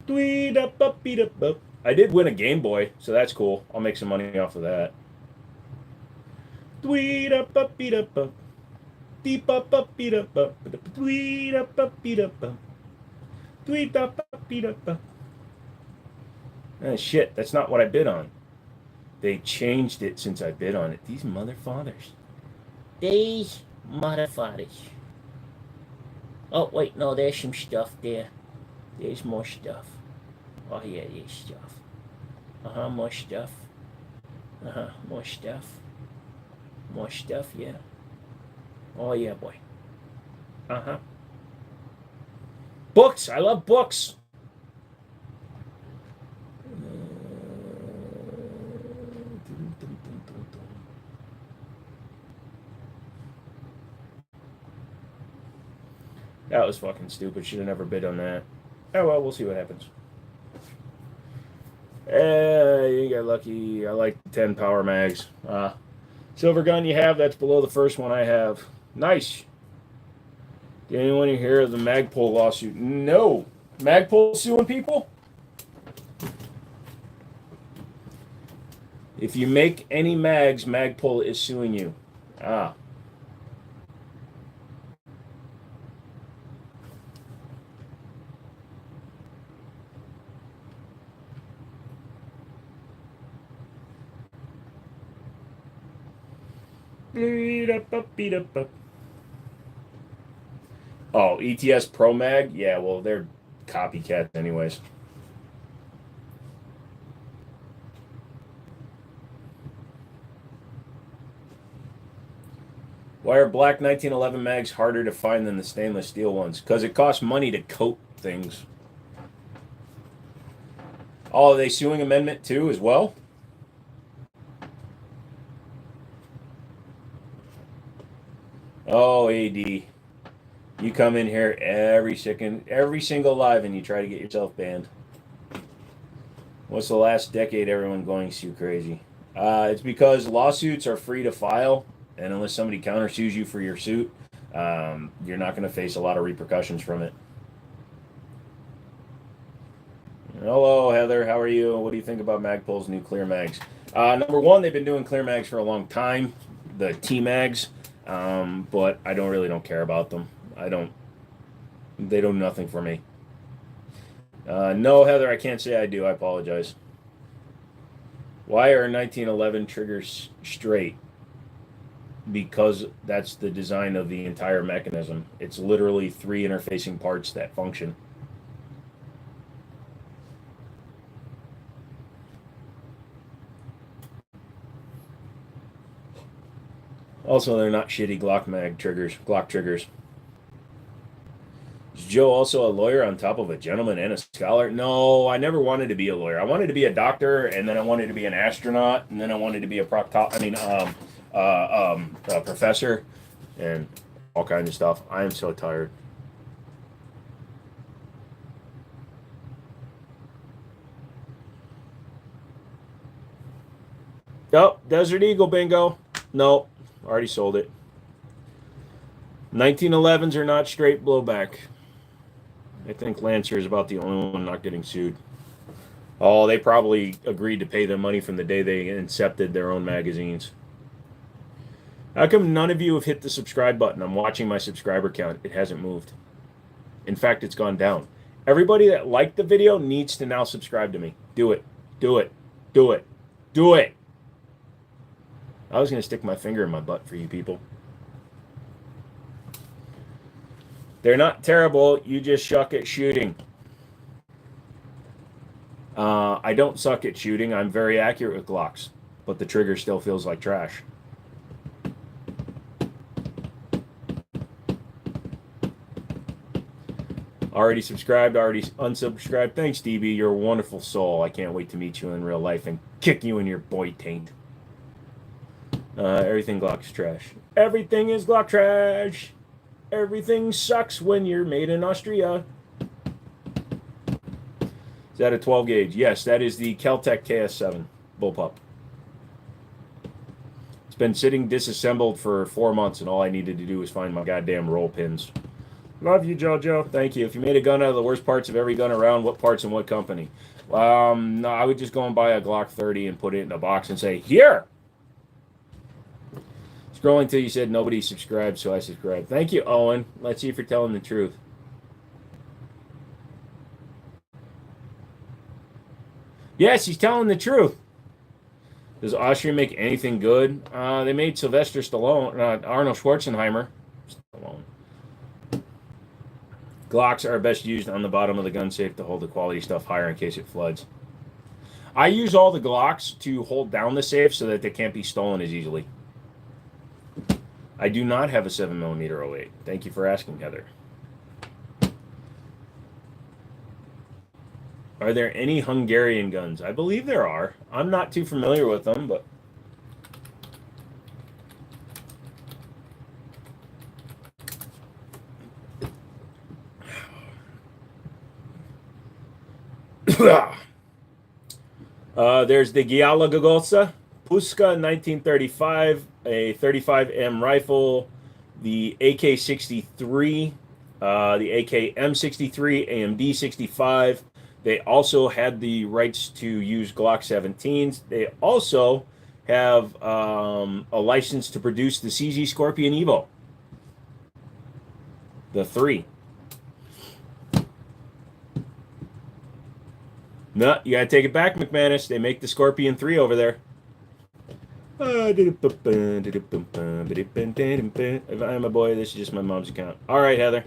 S2: Tweet up, up, beat up, up. I did win a Game Boy, so that's cool. I'll make some money off of that. Tweet up, beat up, up. Deep up, beat up, up. Tweet up, beat up, up. Tweet up, beat up, up. Ah, shit, that's not what I bid on. They changed it since I bid on it. These motherfathers.
S1: These motherfuckers. Oh, wait, no, there's some stuff there. There's more stuff. Oh, yeah, there's stuff. Uh-huh, more stuff. Uh-huh, more stuff. More stuff, yeah. Oh, yeah, boy. Uh-huh. Books! I love books! That was fucking stupid. Should have never bid on that. Oh, well, we'll see what happens. You got lucky. I like the 10 power mags. Silver gun you have, that's below the first one I have. Nice. Did anyone hear of the Magpul lawsuit? No. Magpul suing people? If you make any mags, Magpul is suing you. Ah. Beat up. Oh, ETS Pro Mag? Yeah, well, they're copycats anyways. Why are black 1911 mags harder to find than the stainless steel ones? Because it costs money to coat things. Oh, are they suing Amendment 2 as well? Oh, AD. You come in here every single live and you try to get yourself banned. What's the last decade everyone going so crazy? It's because lawsuits are free to file, and unless somebody countersues you for your suit, you're not going to face a lot of repercussions from it. Hello, Heather. How are you? What do you think about Magpul's new clear mags? Number one, they've been doing clear mags for a long time, the T mags, but I don't care about them. They do nothing for me. No, Heather, I can't say I do. I apologize. Why are 1911 triggers straight? Because that's the design of the entire mechanism. It's literally 3 interfacing parts that function. Also, they're not shitty Glock triggers. Is Joe also a lawyer on top of a gentleman and a scholar? No, I never wanted to be a lawyer. I wanted to be a doctor, and then I wanted to be an astronaut, and then I wanted to be a professor, and all kinds of stuff. I am so tired. Oh, Desert Eagle bingo. No, already sold it. 1911s are not straight blowback. I think Lancer is about the only one not getting sued. Oh, they probably agreed to pay them money from the day they incepted their own magazines. How come none of you have hit the subscribe button? I'm watching my subscriber count. It hasn't moved. In fact, it's gone down. Everybody that liked the video needs to now subscribe to me. Do it. Do it. Do it.
S2: Do it. I was going to stick my finger in my butt for you people. They're not terrible. You just suck at shooting. I don't suck at shooting. I'm very accurate with Glocks, but the trigger still feels like trash. Already subscribed, already unsubscribed. Thanks, DB. You're a wonderful soul. I can't wait to meet you in real life and kick you in your boy taint. Everything Glock's trash. Everything is Glock trash. Everything sucks when you're made in Austria. Is that a 12 gauge? Yes, that is the Keltec KS7 bullpup. It's been sitting disassembled for 4 months, and all I needed to do was find my goddamn roll pins. Love you, JoJo. Thank you. If you made a gun out of the worst parts of every gun around, what parts and what company? No, I would just go and buy a Glock 30 and put it in a box and say, here! Scrolling till you said nobody subscribed, so I subscribed. Thank you, Owen. Let's see if you're telling the truth. Yes, he's telling the truth. Does Austria make anything good? They made Sylvester Stallone, Arnold Schwarzenegger. Stallone. Glocks are best used on the bottom of the gun safe to hold the quality stuff higher in case it floods. I use all the Glocks to hold down the safe so that they can't be stolen as easily. I do not have a 7mm 08. Thank you for asking, Heather. Are there any Hungarian guns? I believe there are. I'm not too familiar with them, but... there's the Giala Puska 1935, a 35M rifle, the AK-63, the AK-M63, AMD 65. They also had the rights to use Glock 17s. They also have a license to produce the CZ Scorpion Evo. The 3. No, you gotta take it back, McManus. They make the Scorpion 3 over there. If I am a boy, this is just my mom's account. All right, Heather.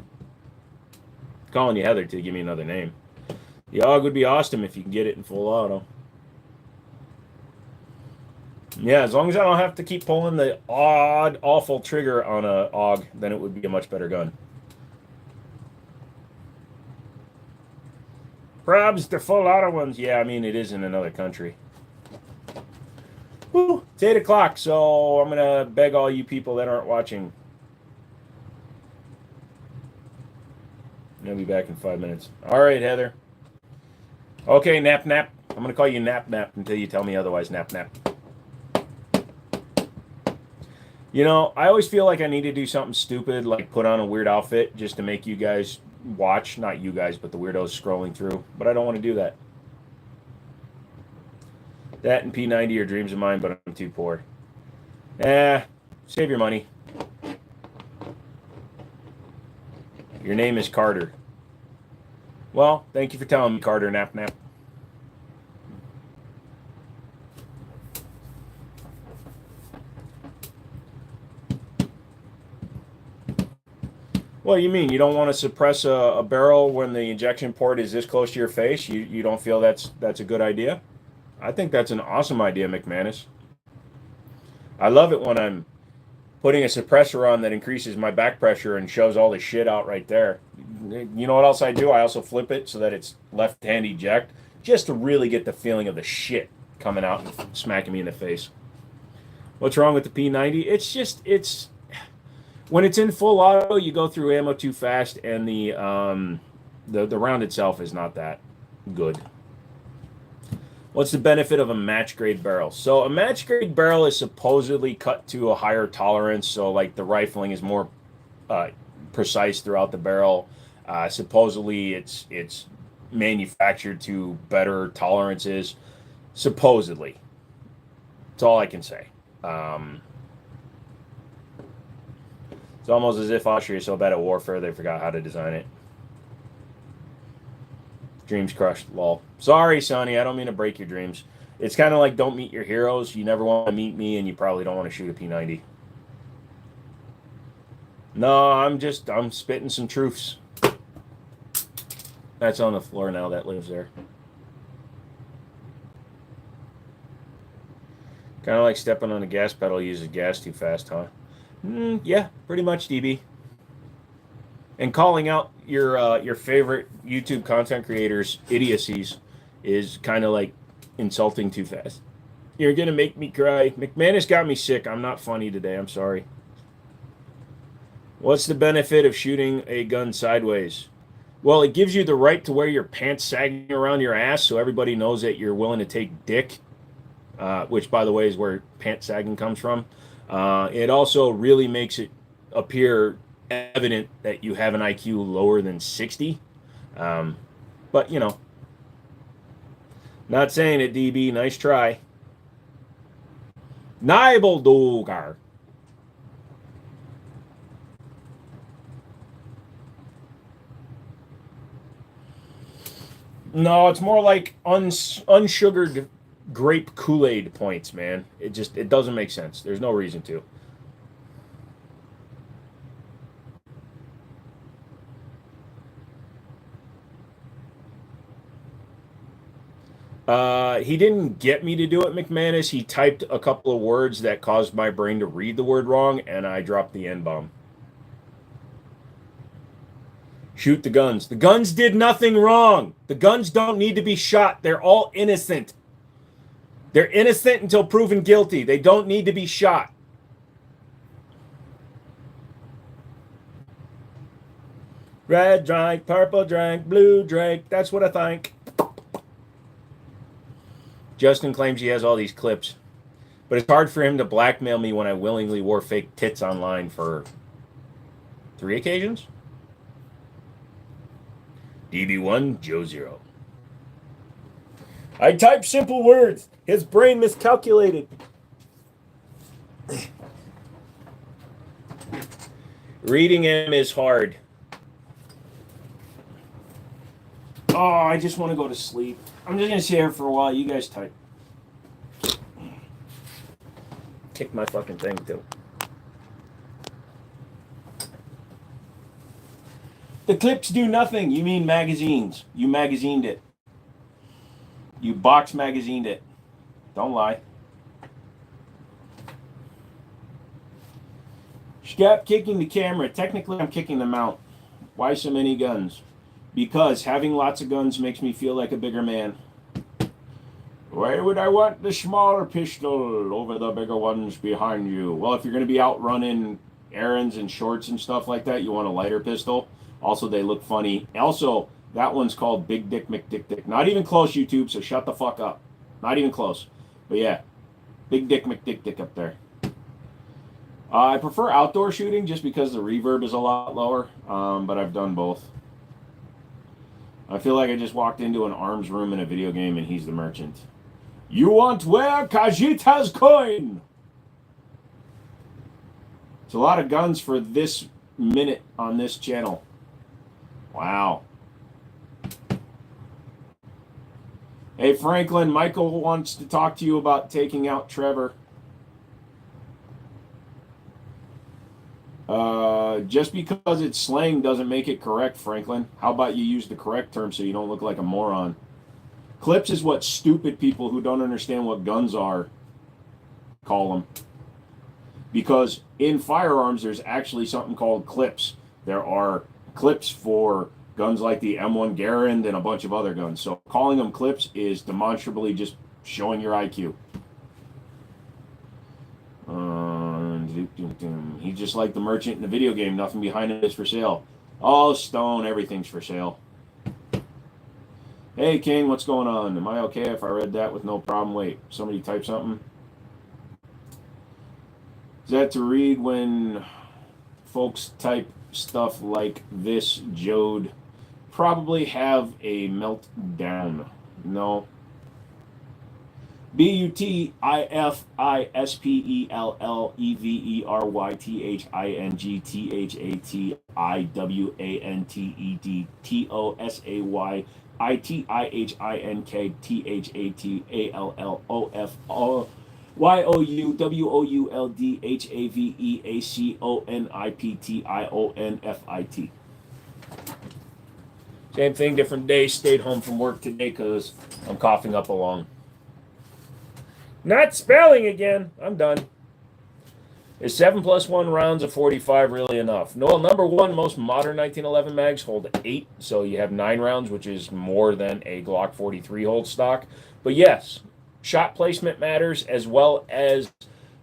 S2: Calling you Heather to give me another name. The AUG would be awesome if you can get it in full auto. Yeah, as long as I don't have to keep pulling the odd, awful trigger on a AUG, then it would be a much better gun. Probs, the full auto ones. Yeah, I mean, it is in another country. Woo, it's 8 o'clock, so I'm going to beg all you people that aren't watching. I'll be back in 5 minutes. All right, Heather. Okay, Nap Nap. I'm going to call you Nap Nap until you tell me otherwise, Nap Nap. You know, I always feel like I need to do something stupid, like put on a weird outfit just to make you guys watch. Not you guys, but the weirdos scrolling through. But I don't want to do that. That and P90 are dreams of mine, but I'm too poor. Save your money. Your name is Carter. Well, thank you for telling me, Carter Nap Nap. What do you mean? You don't want to suppress a barrel when the injection port is this close to your face? You don't feel that's a good idea? I think that's an awesome idea, McManus. I love it when I'm putting a suppressor on that increases my back pressure and shows all the shit out right there. You know what else I do? I also flip it so that it's left-hand eject, just to really get the feeling of the shit coming out and smacking me in the face. What's wrong with the P90? It's when it's in full auto, you go through ammo too fast, and the round itself is not that good. What's the benefit of a match grade barrel? So a match grade barrel is supposedly cut to a higher tolerance, so like the rifling is more precise throughout the barrel. Supposedly it's manufactured to better tolerances. Supposedly. That's all I can say. It's almost as if Austria is so bad at warfare they forgot how to design it. Dreams crushed, lol. Sorry, Sonny, I don't mean to break your dreams. It's kind of like don't meet your heroes. You never want to meet me, and you probably don't want to shoot a P90. No, I'm spitting some truths. That's on the floor now. That lives there. Kind of like stepping on a gas pedal, uses gas too fast, huh? Yeah, pretty much, DB. And calling out your favorite YouTube content creators' idiocies is kind of like insulting too fast. You're gonna make me cry. McManus got me sick. I'm not funny today. I'm sorry. What's the benefit of shooting a gun sideways? Well, it gives you the right to wear your pants sagging around your ass, so everybody knows that you're willing to take dick. Which, by the way, is where pants sagging comes from. It also really makes it appear evident that you have an IQ lower than 60. But, you know, not saying it, DB. Nice try. Nibeldogar. No, it's more like unsugared grape Kool-Aid points, man. It doesn't make sense. There's no reason to. He didn't get me to do it, McManus. He typed a couple of words that caused my brain to read the word wrong, and I dropped the N-bomb. Shoot the guns. The guns did nothing wrong. The guns don't need to be shot. They're all innocent. They're innocent until proven guilty. They don't need to be shot. Red drink, purple drink, blue drink. That's what I think. Justin claims he has all these clips, but it's hard for him to blackmail me when I willingly wore fake tits online for 3 occasions. DB1, Joe Zero. I typed simple words. His brain miscalculated. Reading him is hard. Oh, I just want to go to sleep. I'm just going to sit here for a while. You guys type. Kick my fucking thing, too. The clips do nothing. You mean magazines. You magazined it. You box magazined it. Don't lie. Stop kicking the camera. Technically, I'm kicking the mount. Why so many guns? Because having lots of guns makes me feel like a bigger man. Why would I want the smaller pistol over the bigger ones behind you? Well, if you're going to be out running errands and shorts and stuff like that, you want a lighter pistol. Also, they look funny. Also, that one's called Big Dick McDick Dick. Not even close, YouTube, so shut the fuck up. Not even close. But yeah, Big Dick McDick Dick up there. I prefer outdoor shooting just because the reverb is a lot lower, but I've done both. I feel like I just walked into an arms room in a video game and he's the merchant. You want where Kajita's coin? It's a lot of guns for this minute on this channel. Wow. Hey, Franklin, Michael wants to talk to you about taking out Trevor. Just because it's slang doesn't make it correct, Franklin. How about you use the correct term so you don't look like a moron? Clips is what stupid people who don't understand what guns are call them. Because in firearms, there's actually something called clips. There are clips for guns like the M1 Garand and a bunch of other guns. So calling them clips is demonstrably just showing your IQ. He's just like the merchant in the video game. Nothing behind it is for sale. Oh, stone, everything's for sale. Hey, King, what's going on? Am I okay if I read that with no problem? Wait, somebody type something? Is that to read when folks type stuff like this, Jode? Probably have a meltdown. No. ITIHINKTHALLOFYOUWLDHAVEACONIPTIONFIT. Same thing, different day. Stayed home from work today because I'm coughing up a lung. Not spelling again. I'm done. Is 7 plus 1 rounds of 45 really enough? No, number one, most modern 1911 mags hold 8, so you have 9 rounds, which is more than a Glock 43 holds stock. But yes, shot placement matters, as well as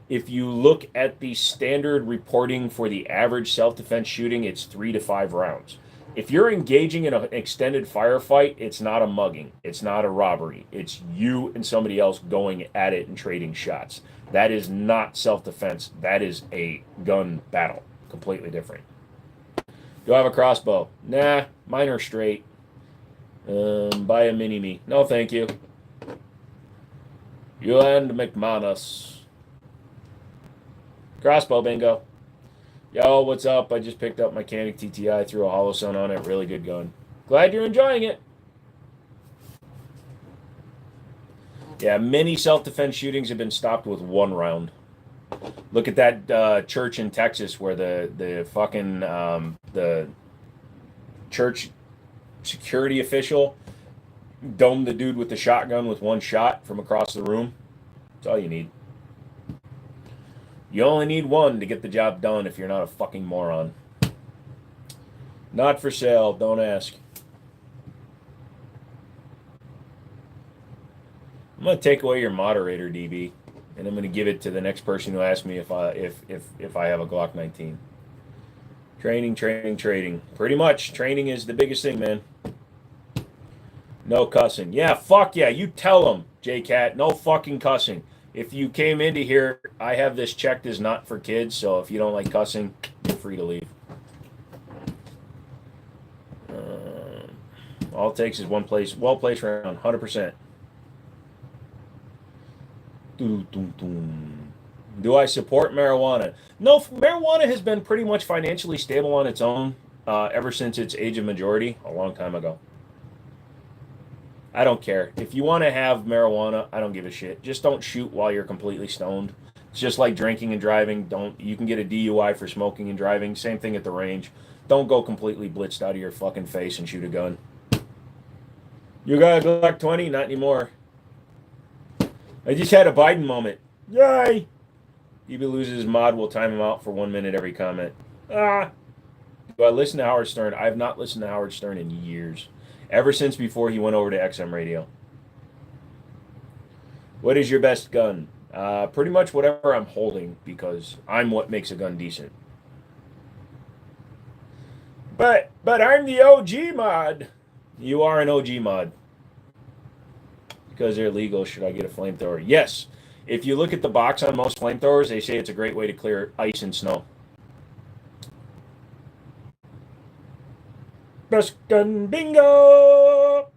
S2: if you look at the standard reporting for the average self-defense shooting, it's 3 to 5 rounds. If you're engaging in an extended firefight, it's not a mugging. It's not a robbery. It's you and somebody else going at it and trading shots. That is not self-defense. That is a gun battle. Completely different. Do I have a crossbow? Nah, mine are straight. Buy a mini-me. No, thank you. You and McManus. Crossbow bingo. Yo, what's up? I just picked up my Canik TTI, threw a hollow sun on it. Really good gun. Glad you're enjoying it. Yeah, many self-defense shootings have been stopped with 1 round. Look at that church in Texas where the fucking the church security official domed the dude with the shotgun with 1 shot from across the room. That's all you need. You only need 1 to get the job done if you're not a fucking moron. Not for sale. Don't ask. I'm gonna take away your moderator, DB, and I'm gonna give it to the next person who asks me if I have a Glock 19. Training. Pretty much, training is the biggest thing, man. No cussing. Yeah, fuck yeah. You tell them, JCat. No fucking cussing. If you came into here, I have this checked as not for kids, so if you don't like cussing, you're free to leave. All it takes is one place, well-placed round, 100%. Do I support marijuana? No, marijuana has been pretty much financially stable on its own ever since its age of majority, a long time ago. I don't care. If you want to have marijuana, I don't give a shit. Just don't shoot while you're completely stoned. It's just like drinking and driving. You can get a DUI for smoking and driving. Same thing at the range. Don't go completely blitzed out of your fucking face and shoot a gun. You got a Glock 20? Not anymore. I just had a Biden moment. Yay! If he loses his mod, we'll time him out for 1 minute every comment. Do I listen to Howard Stern? I have not listened to Howard Stern in years. Ever since before he went over to XM radio. What is your best gun? Pretty much whatever I'm holding, because I'm what makes a gun decent. But I'm the OG mod. You are an OG mod. Because they're legal, should I get a flamethrower? Yes. If you look at the box on most flamethrowers, they say it's a great way to clear ice and snow. Best gun bingo!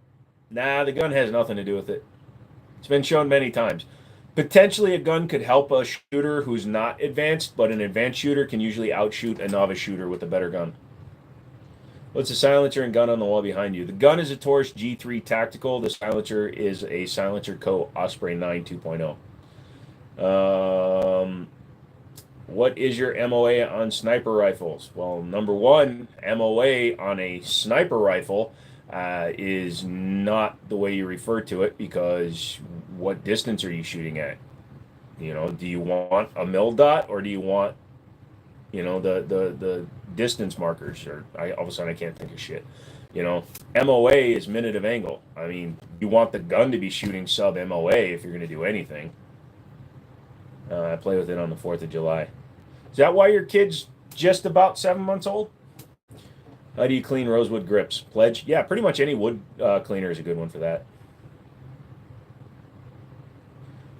S2: Nah, the gun has nothing to do with it. It's been shown many times. Potentially a gun could help a shooter who's not advanced, but an advanced shooter can usually outshoot a novice shooter with a better gun. What's the silencer and gun on the wall behind you? The gun is a Taurus G3 Tactical. The silencer is a Silencer Co. Osprey 9 2.0. What is your MOA on sniper rifles? Well, number one, MOA on a sniper rifle is not the way you refer to it, because what distance are you shooting at? You know, do you want a mil dot, or do you want, you know, the distance markers? Or all of a sudden I can't think of shit. You know, MOA is minute of angle. I mean, you want the gun to be shooting sub MOA if you're going to do anything. I play with it on the 4th of July. Is that why your kid's just about 7 months old? How do you clean rosewood grips? Pledge? Yeah, pretty much any wood cleaner is a good one for that.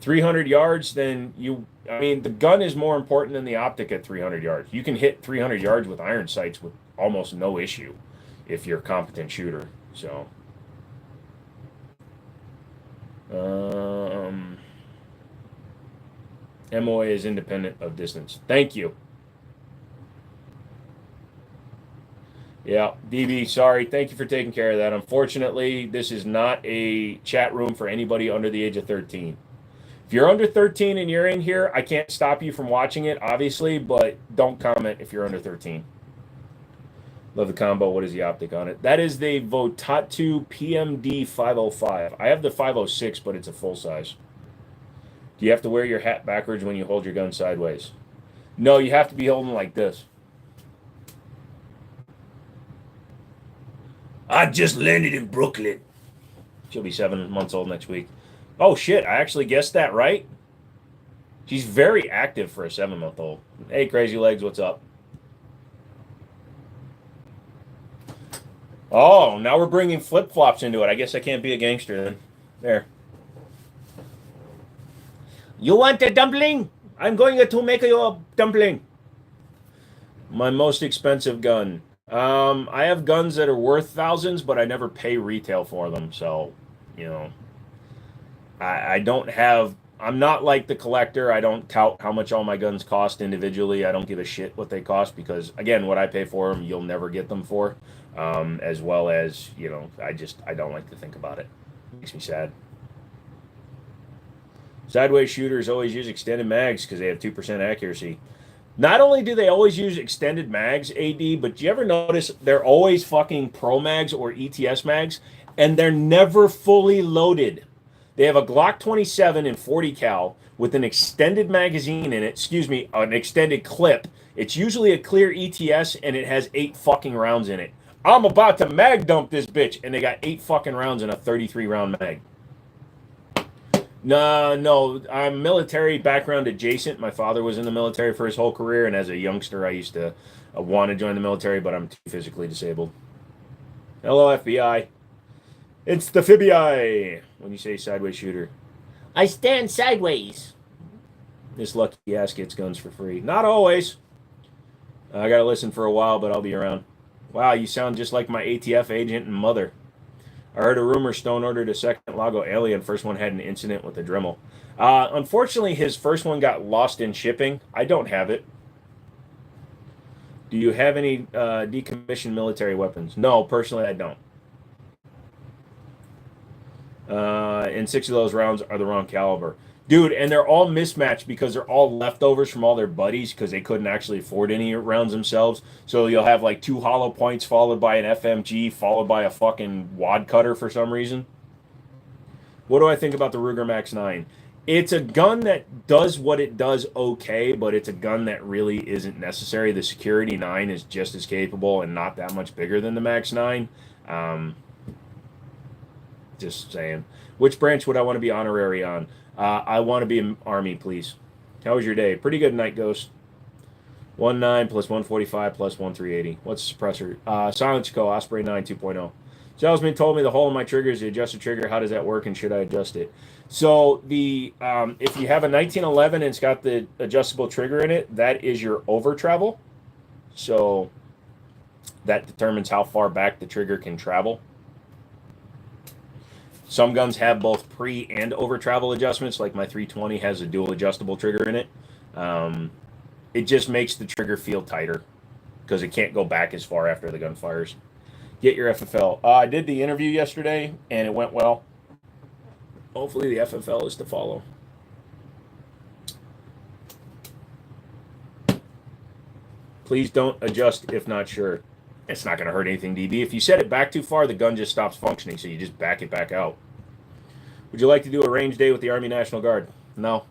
S2: 300 yards, then I mean, the gun is more important than the optic at 300 yards. You can hit 300 yards with iron sights with almost no issue if you're a competent shooter. So, MOA is independent of distance. Thank you. Yeah, DB, sorry. Thank you for taking care of that. Unfortunately, this is not a chat room for anybody under the age of 13. If you're under 13 and you're in here, I can't stop you from watching it, obviously, but don't comment if you're under 13. Love the combo. What is the optic on it? That is the Votatu PMD 505. I have the 506, but it's a full size. Do you have to wear your hat backwards when you hold your gun sideways? No, you have to be holding like this. I just landed in Brooklyn. She'll be 7 months old next week. Oh, shit. I actually guessed that right. She's very active for a 7-month-old. Hey, Crazy Legs, what's up? Oh, now we're bringing flip-flops into it. I guess I can't be a gangster then. There.
S1: You want a dumpling? I'm going to make you a dumpling.
S2: My most expensive gun. I have guns that are worth thousands, but I never pay retail for them. So, you know, I don't have. I'm not like the collector. I don't tout how much all my guns cost individually. I don't give a shit what they cost because, again, what I pay for them, you'll never get them for. As well as, you know, I don't like to think about it. It makes me sad. Sideways shooters always use extended mags because they have 2% accuracy. Not only do they always use extended mags, AD, but do you ever notice they're always fucking Pro mags or ETS mags, and they're never fully loaded. They have a Glock 27 in 40 cal with an extended magazine in it, excuse me, an extended clip. It's usually a clear ETS, and it has 8 fucking rounds in it. I'm about to mag dump this bitch, and they got 8 fucking rounds in a 33 round mag. No, I'm military background adjacent. My father was in the military for his whole career, and as a youngster, I used to want to join the military, but I'm too physically disabled. Hello, FBI. It's the FBI when you say sideways shooter.
S1: I stand sideways.
S2: This lucky ass gets guns for free. Not always. I gotta listen for a while, but I'll be around. Wow, you sound just like my ATF agent and mother. I heard a rumor Stone ordered a second Lago Alien. First one had an incident with the Dremel. Unfortunately, his first one got lost in shipping. I don't have it. Do you have any decommissioned military weapons? No, personally, I don't. And 6 of those rounds are the wrong caliber. Dude, and they're all mismatched because they're all leftovers from all their buddies because they couldn't actually afford any rounds themselves. So you'll have like 2 hollow points followed by an FMG followed by a fucking wad cutter for some reason. What do I think about the Ruger Max 9? It's a gun that does what it does okay, but it's a gun that really isn't necessary. The Security 9 is just as capable and not that much bigger than the Max 9. Just saying. Which branch would I want to be honorary on? I want to be an Army, please. How was your day? Pretty good, Night Ghost. 1.9 plus 145 plus 1.380. What's the suppressor? Silence Co. Osprey 9 2.0. Salesman told me the hole in my trigger is the adjusted trigger. How does that work, and should I adjust it? So the if you have a 1911 and it's got the adjustable trigger in it, that is your over travel. So that determines how far back the trigger can travel. Some guns have both pre and over travel adjustments, like my 320 has a dual adjustable trigger in it. It just makes the trigger feel tighter because it can't go back as far after the gun fires. Get your FFL. I did the interview yesterday and it went well. Hopefully the FFL is to follow. Please don't adjust if not sure. It's not going to hurt anything, DB. If you set it back too far, the gun just stops functioning, so you just back it back out. Would you like to do a range day with the Army National Guard? No.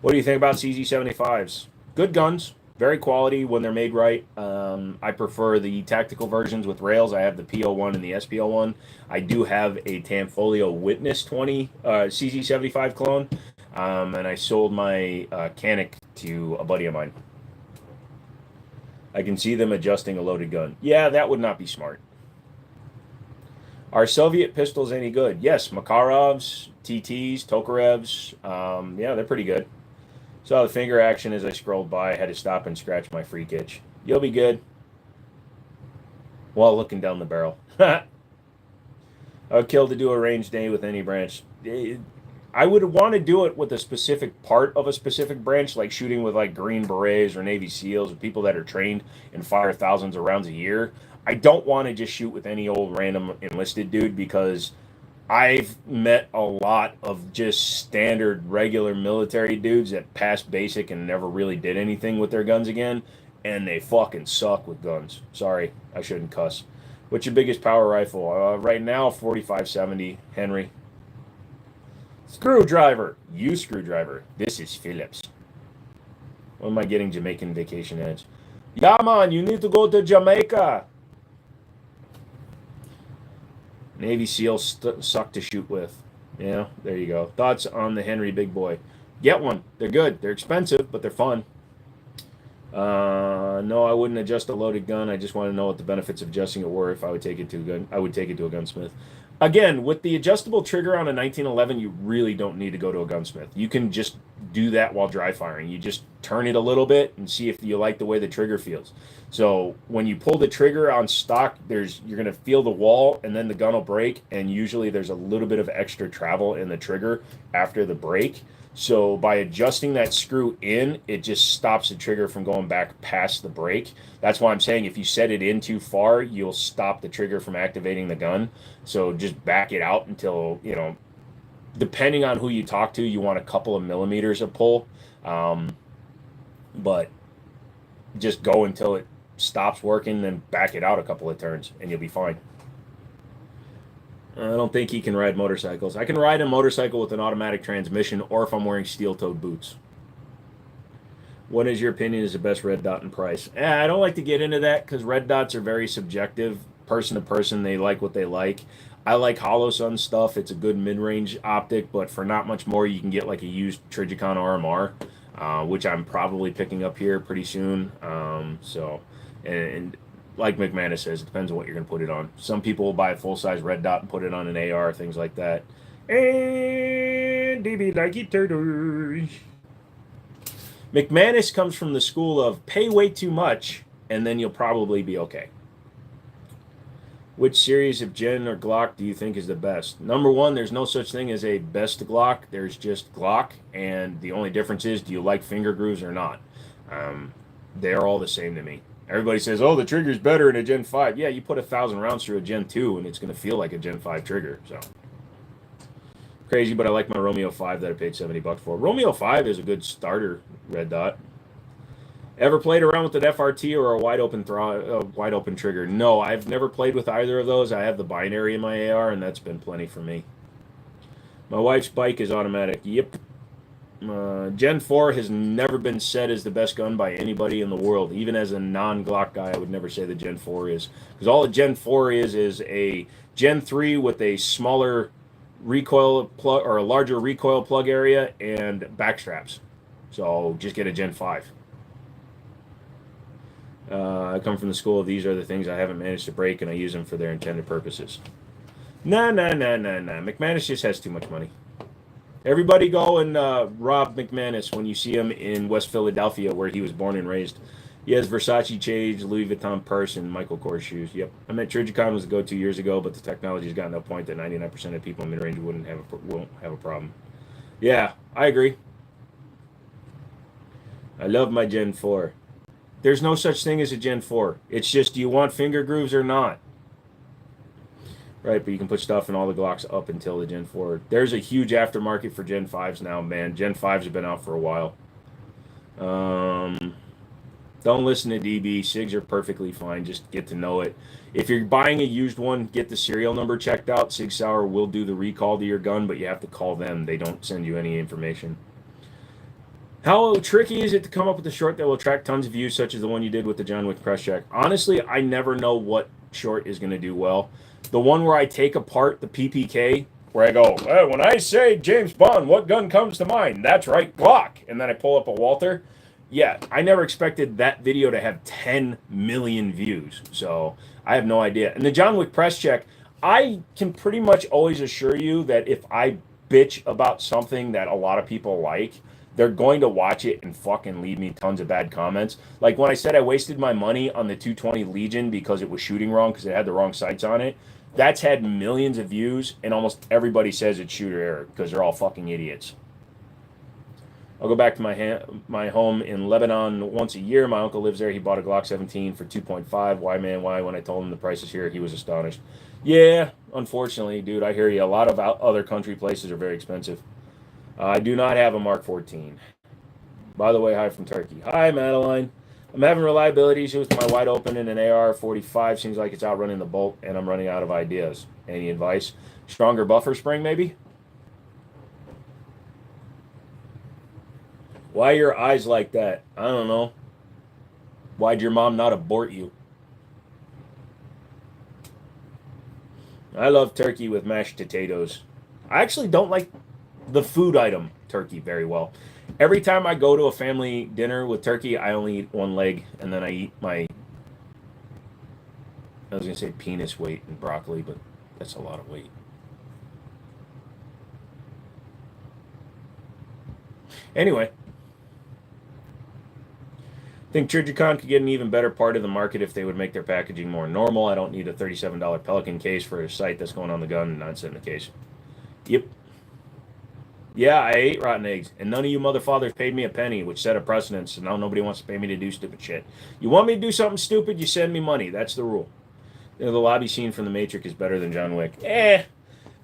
S2: What do you think about CZ75s? Good guns. Very quality when they're made right. I prefer the tactical versions with rails. I have the PO1 and the SPO1. I do have a Tanfolio Witness 20 CZ75 clone, and I sold my Canic to a buddy of mine. I can see them adjusting a loaded gun. Yeah, that would not be smart. Are Soviet pistols any good? Yes, Makarovs, TTs, Tokarevs. Yeah, they're pretty good. Saw the finger action as I scrolled by. I had to stop and scratch my freak itch. You'll be good. While looking down the barrel. I would kill to do a range day with any branch. I would want to do it with a specific part of a specific branch, like shooting with like Green Berets or Navy SEALs or people that are trained and fire thousands of rounds a year. I don't want to just shoot with any old random enlisted dude because I've met a lot of just standard regular military dudes that passed basic and never really did anything with their guns again, and they fucking suck with guns. Sorry, I shouldn't cuss. What's your biggest power rifle? Right now, 4570 Henry. Screwdriver. You screwdriver. This is Phillips. When am I getting Jamaican vacation edge? Yeah, man, you need to go to Jamaica. Navy SEALs suck to shoot with. Yeah, there you go. Thoughts on the Henry Big Boy? Get one. They're good. They're expensive, but they're fun. No, I wouldn't adjust a loaded gun. I just want to know what the benefits of adjusting it were. If I would take it to a gun, I would take it to a gunsmith. Again, with the adjustable trigger on a 1911, you really don't need to go to a gunsmith. You can just do that while dry firing. You just turn it a little bit and see if you like the way the trigger feels. So when you pull the trigger on stock, you're going to feel the wall, and then the gun will break, and usually there's a little bit of extra travel in the trigger after the break. So by adjusting that screw in, it just stops the trigger from going back past the break. That's why I'm saying if you set it in too far, you'll stop the trigger from activating the gun. So just back it out until, depending on who you talk to, you want a couple of millimeters of pull. But just go until it stops working, then back it out a couple of turns, and you'll be fine. I don't think he can ride motorcycles. I can ride a motorcycle with an automatic transmission or if I'm wearing steel-toed boots. What is your opinion is the best red dot in price? I don't like to get into that because red dots are very subjective. Person to person, they like what they like. I like Hollow Sun stuff. It's a good mid-range optic, but for not much more, you can get like a used Trijicon RMR, which I'm probably picking up here pretty soon. And like McManus says, it depends on what you're going to put it on. Some people will buy a full-size red dot and put it on an AR, things like that. And DB like it turtles. McManus comes from the school of pay way too much, and then you'll probably be okay. Which series of Gen or Glock do you think is the best? Number one, there's no such thing as a best Glock. There's just Glock, and the only difference is, do you like finger grooves or not? They're all the same to me. Everybody says, oh, the trigger's better in a Gen 5. Yeah, you put 1,000 rounds through a Gen 2, and it's going to feel like a Gen 5 trigger. So crazy, but I like my Romeo 5 that I paid $70 for. Romeo 5 is a good starter red dot. Ever played around with an FRT or a wide open trigger? No, I've never played with either of those. I have the binary in my AR, and that's been plenty for me. My wife's bike is automatic. Yep. Gen 4 has never been said as the best gun by anybody in the world. Even as a non-Glock guy, I would never say the Gen 4 is. Because all a Gen 4 is a Gen 3 with a smaller recoil plug or a larger recoil plug area and back straps. So just get a Gen 5. I come from the school of these are the things I haven't managed to break and I use them for their intended purposes. Nah. McManus just has too much money. Everybody go and rob McManus when you see him in West Philadelphia where he was born and raised. He has Versace chains, Louis Vuitton purse, and Michael Kors shoes. Yep. I meant Trijicon was the go-to years ago, but the technology's gotten to a point that 99% of people in mid-range won't have a problem. Yeah, I agree. I love my Gen 4. There's no such thing as a Gen 4. It's just, do you want finger grooves or not? Right, but you can put stuff in all the Glocks up until the Gen 4. There's a huge aftermarket for Gen 5s now, man. Gen 5s have been out for a while. Don't listen to DB. SIGs are perfectly fine. Just get to know it. If you're buying a used one, get the serial number checked out. Sig Sauer will do the recall to your gun, but you have to call them. They don't send you any information. How tricky is it to come up with a short that will attract tons of views, such as the one you did with the John Wick press check? Honestly, I never know what short is going to do well. The one where I take apart the PPK, where I go, hey, when I say James Bond, what gun comes to mind? That's right, Glock. And then I pull up a Walther. Yeah, I never expected that video to have 10 million views. So I have no idea. And the John Wick press check, I can pretty much always assure you that if I bitch about something that a lot of people like, they're going to watch it and fucking leave me tons of bad comments. Like when I said I wasted my money on the 220 Legion because it was shooting wrong because it had the wrong sights on it. That's had millions of views, and almost everybody says it's shooter error because they're all fucking idiots. I'll go back to my home in Lebanon once a year. My uncle lives there. He bought a Glock 17 for 2.5. Why, man? Why? When I told him the price is here, he was astonished. Yeah, unfortunately, dude, I hear you. A lot of other country places are very expensive. I do not have a Mark 14. By the way, hi from Turkey. Hi, Madeline. I'm having reliability issues with my wide open and an AR-45. Seems like it's outrunning the bolt, and I'm running out of ideas. Any advice? Stronger buffer spring, maybe? Why are your eyes like that? I don't know. Why'd your mom not abort you? I love turkey with mashed potatoes. I actually don't like the food item turkey very well. Every time I go to a family dinner with turkey, I only eat one leg, and then I eat my, I was going to say penis weight in broccoli, but that's a lot of weight. Anyway, I think Trijicon could get an even better part of the market if they would make their packaging more normal. I don't need a $37 Pelican case for a sight that's going on the gun and not sitting in the case. Yep. Yeah, I ate rotten eggs, and none of you motherfathers paid me a penny, which set a precedence, and now nobody wants to pay me to do stupid shit. You want me to do something stupid, you send me money. That's the rule. You know, the lobby scene from The Matrix is better than John Wick.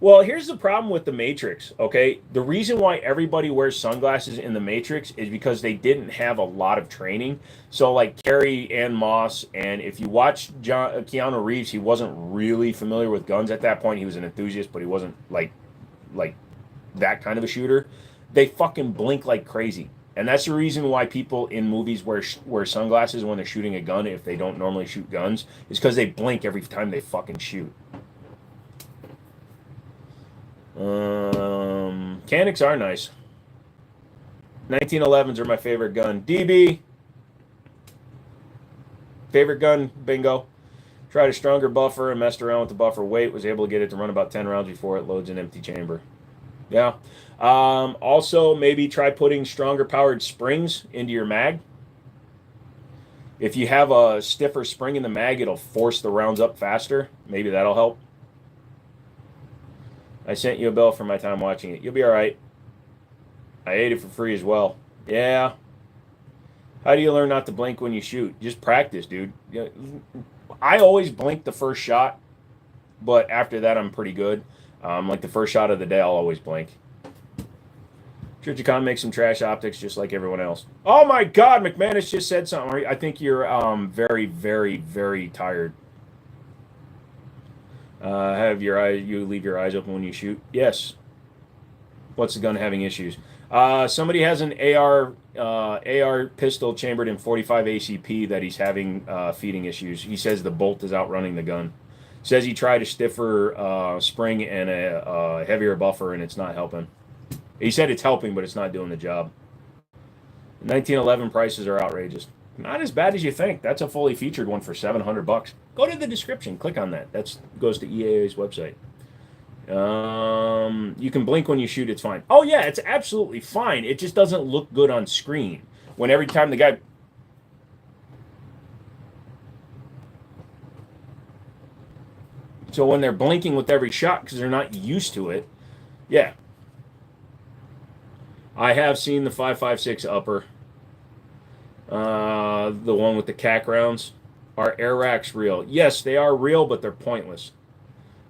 S2: Well, here's the problem with The Matrix, okay? The reason why everybody wears sunglasses in The Matrix is because they didn't have a lot of training. So, like Carrie Ann Moss, and if you watch Keanu Reeves, he wasn't really familiar with guns at that point. He was an enthusiast, but he wasn't like that kind of a shooter. They fucking blink like crazy. And that's the reason why people in movies wear sunglasses when they're shooting a gun if they don't normally shoot guns, is because they blink every time they fucking shoot. Canics are nice. 1911s are my favorite gun. DB. Favorite gun, bingo. Tried a stronger buffer and messed around with the buffer weight. Was able to get it to run about 10 rounds before it loads an empty chamber. Yeah. Also, maybe try putting stronger powered springs into your mag. If you have a stiffer spring in the mag, it'll force the rounds up faster. Maybe that'll help. I sent you a bill for my time watching it. You'll be all right. I ate it for free as well. Yeah. How do you learn not to blink when you shoot? Just practice, dude. I always blink the first shot, but after that, I'm pretty good. Like the first shot of the day, I'll always blink. Trijicon makes some trash optics just like everyone else. Oh my God, McManus just said something. I think you're very, very, very tired. Have your eye? You leave your eyes open when you shoot? Yes. What's the gun having issues? Somebody has an AR pistol chambered in 45 ACP that he's having feeding issues. He says the bolt is outrunning the gun. Says he tried a stiffer spring and a heavier buffer, and it's not helping. He said it's helping, but it's not doing the job. 1911 prices are outrageous. Not as bad as you think. That's a fully featured one for $700. Go to the description. Click on that. That goes to EAA's website. You can blink when you shoot. It's fine. Oh, yeah, it's absolutely fine. It just doesn't look good on screen. When every time the guy... So when they're blinking with every shot because they're not used to it, yeah. I have seen the 5.56 upper. The one with the CAC rounds. Are air racks real? Yes, they are real, but they're pointless.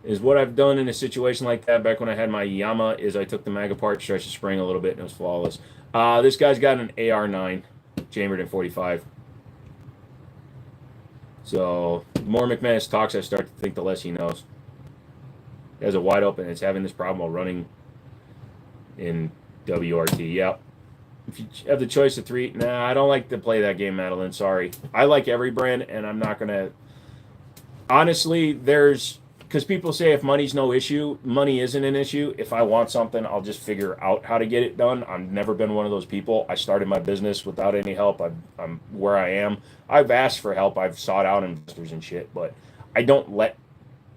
S2: Is what I've done in a situation like that back when I had my Yama is I took the mag apart, stretched the spring a little bit, and it was flawless. This guy's got an AR-9 chambered in 45. So the more McManus talks, I start to think the less he knows. He has a wide open. It's having this problem while running in WRT. Yep. If you have the choice of three, nah, I don't like to play that game, Madeline. Sorry. I like every brand, and I'm not going to... Honestly, because people say if money's no issue, money isn't an issue. If I want something, I'll just figure out how to get it done. I've never been one of those people. I started my business without any help. I'm where I am. I've asked for help. I've sought out investors and shit, but I don't let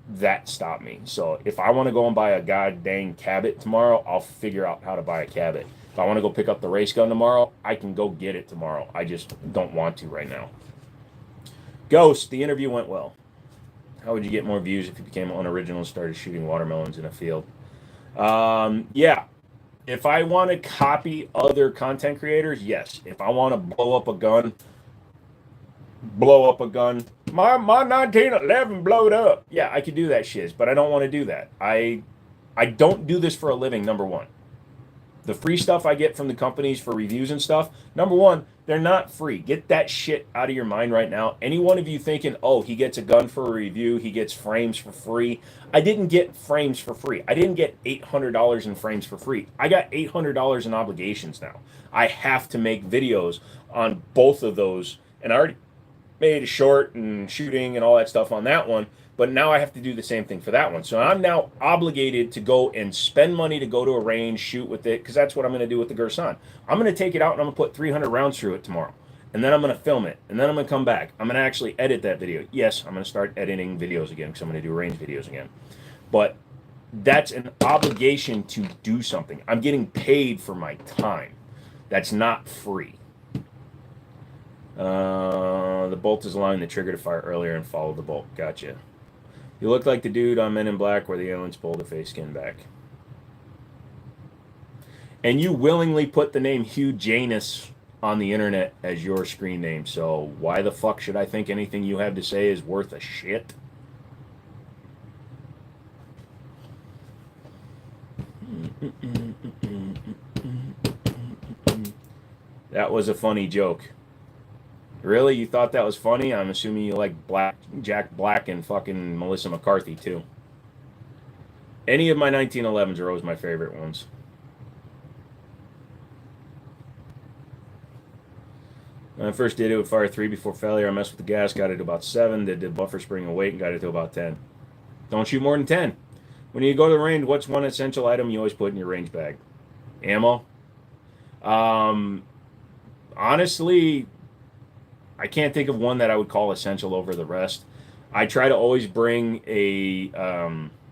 S2: that stop me. So if I want to go and buy a god dang Cabot tomorrow, I'll figure out how to buy a Cabot. If I want to go pick up the race gun tomorrow, I can go get it tomorrow. I just don't want to right now. Ghost, the interview went well. How would you get more views if you became unoriginal and started shooting watermelons in a field? Yeah. If I want to copy other content creators, yes. If I want to blow up a gun, My 1911 blowed up. Yeah, I could do that shiz, but I don't want to do that. I don't do this for a living, number one. The free stuff I get from the companies for reviews and stuff, number one, they're not free. Get that shit out of your mind right now. Any one of you thinking, oh, he gets a gun for a review, he gets frames for free. I didn't get frames for free. I didn't get $800 in frames for free. I got $800 in obligations now. I have to make videos on both of those, and I already made a short and shooting and all that stuff on that one, but now I have to do the same thing for that one. So I'm now obligated to go and spend money to go to a range, shoot with it, because that's what I'm going to do with the Girsan. I'm going to take it out and I'm going to put 300 rounds through it tomorrow. And then I'm going to film it. And then I'm going to come back. I'm going to actually edit that video. Yes, I'm going to start editing videos again because I'm going to do range videos again. But that's an obligation to do something. I'm getting paid for my time. That's not free. The bolt is allowing the trigger to fire earlier and follow the bolt. Gotcha. You look like the dude on Men in Black where the aliens pulled the face skin back. And you willingly put the name Hugh Janus on the internet as your screen name. So why the fuck should I think anything you have to say is worth a shit? That was a funny joke. Really? You thought that was funny? I'm assuming you like Jack Black and fucking Melissa McCarthy too. Any of my 1911s are always my favorite ones. When I first did it with Fire 3 before failure, I messed with the gas, got it to about 7, did the buffer spring and weight, and got it to about 10. Don't shoot more than 10. When you go to the range, what's one essential item you always put in your range bag? Ammo? Honestly, I can't think of one that I would call essential over the rest. I try to always bring a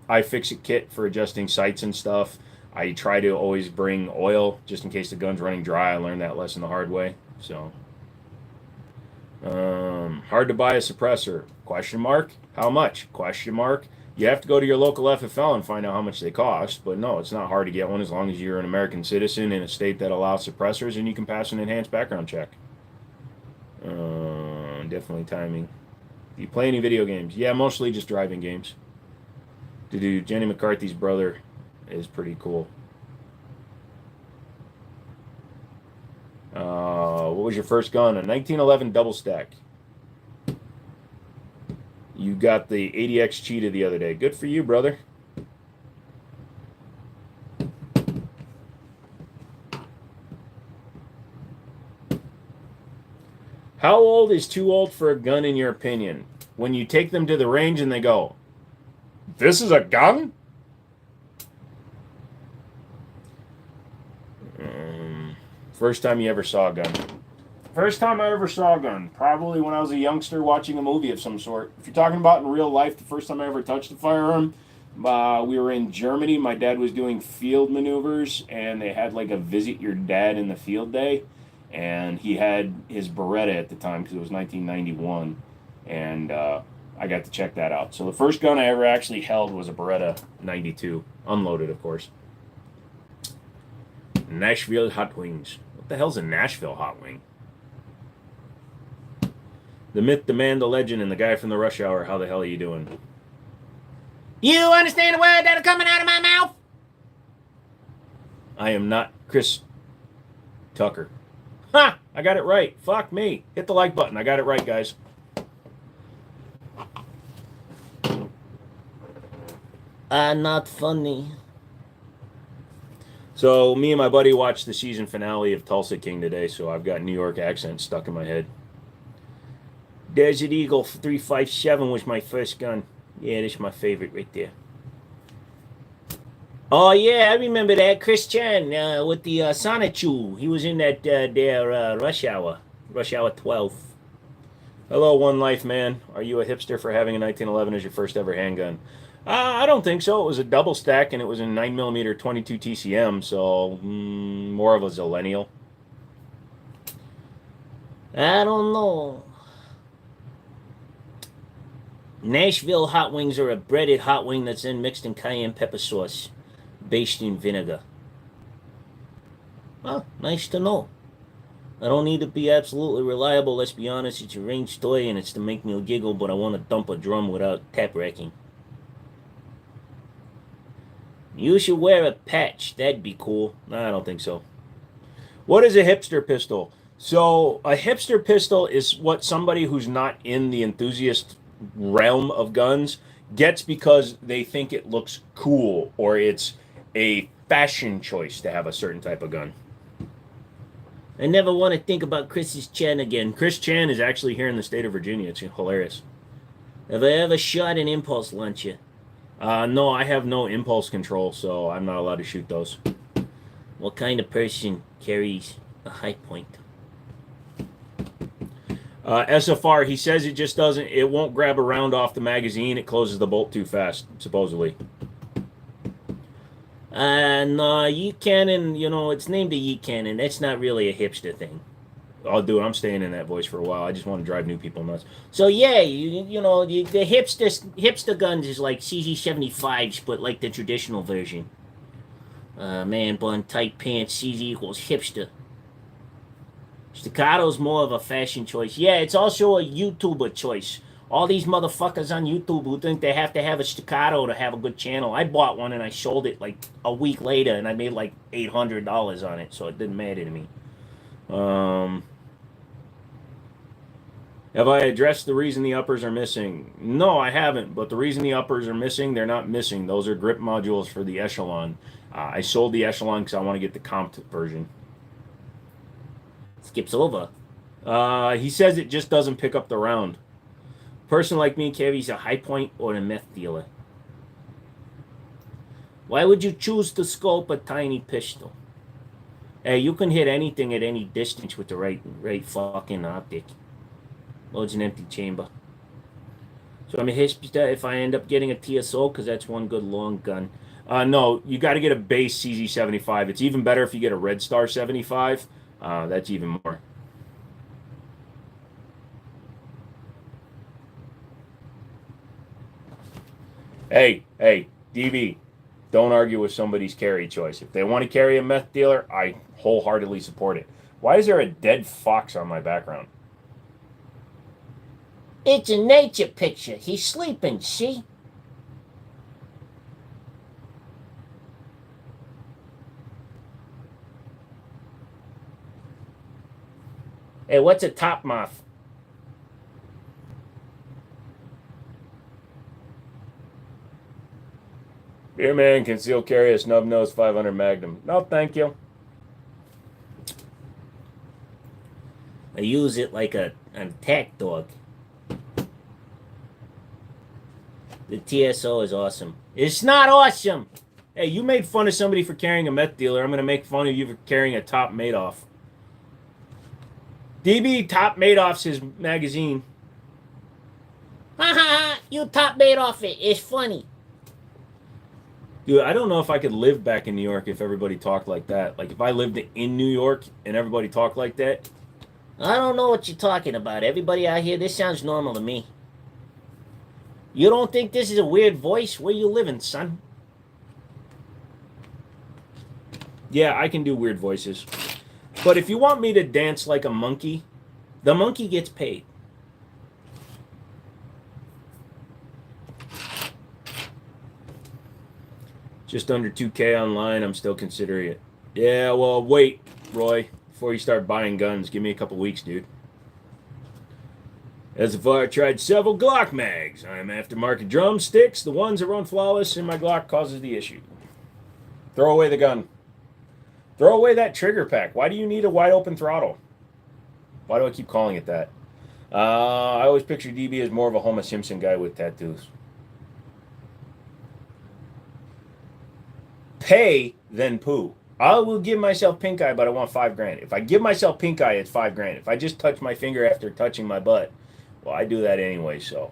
S2: iFixit kit for adjusting sights and stuff. I try to always bring oil just in case the gun's running dry. I learned that lesson the hard way. So, hard to buy a suppressor? Question mark. How much? Question mark. You have to go to your local FFL and find out how much they cost. But no, it's not hard to get one as long as you're an American citizen in a state that allows suppressors and you can pass an enhanced background check. Definitely timing. Do you play any video games? Yeah, mostly just driving games. Dude, Jenny McCarthy's brother is pretty cool. What was your first gun? A 1911 double stack. You got the 80X Cheetah the other day. Good for you, brother. How old is too old for a gun in your opinion? When you take them to the range and they go, "This is a gun?" First time you ever saw a gun? First time I ever saw a gun, probably when I was a youngster watching a movie of some sort. If you're talking about in real life, the first time I ever touched a firearm, we were in Germany. My dad was doing field maneuvers, and they had like a visit your dad in the field day. And he had his Beretta at the time because it was 1991. And I got to check that out. So the first gun I ever actually held was a Beretta 92. Unloaded, of course. Nashville Hot Wings. What the hell's a Nashville Hot Wing? The myth, the man, the legend, and the guy from the Rush Hour. How the hell are you doing? You understand the words that are coming out of my mouth? I am not Chris Tucker. Ha! I got it right. Fuck me. Hit the like button. I got it right, guys.
S1: Not funny.
S2: So me and my buddy watched the season finale of Tulsa King today, so I've got New York accent stuck in my head. Desert Eagle 357 was my first gun. Yeah, that's my favorite right there. Oh, yeah, I remember that. Chris Chan with the Sonichu. He was in that Rush Hour. Rush Hour 12. Hello, One Life Man. Are you a hipster for having a 1911 as your first ever handgun? I don't think so. It was a double stack, and it was a 9mm 22 TCM, so more of a zillennial.
S1: I don't know. Nashville hot wings are a breaded hot wing that's then mixed in cayenne pepper sauce, based in vinegar. Well, nice to know. I don't need to be absolutely reliable, let's be honest. It's a range toy and it's to make me giggle, but I want to dump a drum without tap racking. You should wear a patch. That'd be cool. No, I don't think so.
S2: What is a hipster pistol? So a hipster pistol is what somebody who's not in the enthusiast realm of guns gets because they think it looks cool or it's a fashion choice to have a certain type of gun.
S1: I never want to think about Chris's Chan again.
S2: Chris Chan is actually here in the state of Virginia. It's hilarious.
S1: Have I ever shot an impulse launcher?
S2: No, I have no impulse control, so I'm not allowed to shoot those.
S1: What kind of person carries a high point?
S2: SFR, he says it just doesn't, it won't grab a round off the magazine. It closes the bolt too fast, supposedly.
S1: No, yeet cannon, it's named a yeet cannon. That's not really a hipster thing.
S2: Oh, dude, I'm staying in that voice for a while. I just want to drive new people nuts.
S1: So yeah, the hipster guns is like CZ75s, but like the traditional version. Man bun, tight pants, CZ equals hipster. Staccato's more of a fashion choice. Yeah, it's also a YouTuber choice. All these motherfuckers on YouTube who think they have to have a staccato to have a good channel. I bought one and I sold it like a week later and I made like $800 on it, so it didn't matter to me.
S2: Have I addressed the reason the uppers are missing? No, I haven't, but the reason the uppers are missing, they're not missing. Those are grip modules for the Echelon. I sold the Echelon because I want to get the comped version.
S1: Skips over.
S2: He says it just doesn't pick up the round. Person like me carries a high point or a meth dealer.
S1: Why would you choose to scope a tiny pistol? Hey, you can hit anything at any distance with the right fucking optic. Loads an empty chamber. So I'm a hipster if I end up getting a TSO because that's one good long gun.
S2: No, you got to get a base CZ75. It's even better if you get a Red Star 75. That's even more. Hey, DB, don't argue with somebody's carry choice. If they want to carry a meth dealer, I wholeheartedly support it. Why is there a dead fox on my background?
S1: It's a nature picture. He's sleeping, see? Hey, what's a top moth?
S2: Beer man can still carry a snub nose 500 Magnum. No, thank you.
S1: I use it like an attack dog. The TSO is awesome. It's not awesome.
S2: Hey, you made fun of somebody for carrying a meth dealer. I'm going to make fun of you for carrying a top Madoff. DB top Madoff's his magazine.
S1: Ha ha ha! You top Madoff it. It's funny.
S2: Dude, I don't know if I could live back in New York if everybody talked like that. Like, if I lived in New York and everybody talked like that.
S1: I don't know what you're talking about. Everybody out here, this sounds normal to me. You don't think this is a weird voice? Where you living, son?
S2: Yeah, I can do weird voices. But if you want me to dance like a monkey, the monkey gets paid. Just under 2K online, I'm still considering it. Yeah, well, wait, Roy, before you start buying guns. Give me a couple weeks, dude. As if I tried several Glock mags. I'm aftermarket drumsticks. The ones that run flawless, and my Glock causes the issue. Throw away the gun. Throw away that trigger pack. Why do you need a wide open throttle? Why do I keep calling it that? I always picture DB as more of a Homer Simpson guy with tattoos. Pay, then poo. I will give myself pink eye, but I want $5,000. If I give myself pink eye, it's $5,000. If I just touch my finger after touching my butt, well, I do that anyway, so.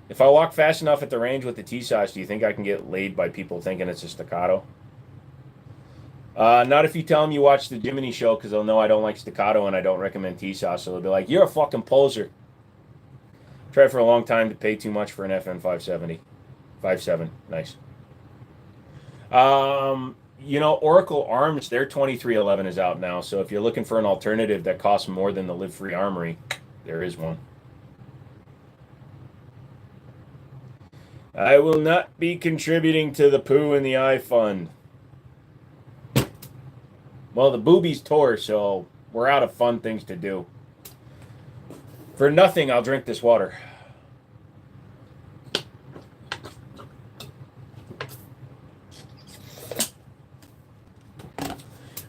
S2: If I walk fast enough at the range with the T-Sauce, do you think I can get laid by people thinking it's a staccato? Not if you tell them you watch the Jiminy Show, because they'll know I don't like staccato and I don't recommend T-Sauce, so they'll be like, you're a fucking poser. Tried for a long time to pay too much for an FN 570. 5.7, nice. Oracle Arms, their 2311 is out now. So if you're looking for an alternative that costs more than the Live Free Armory, there is one. I will not be contributing to the Poo in the Eye Fund. Well, the boobies tore, so we're out of fun things to do. For nothing, I'll drink this water.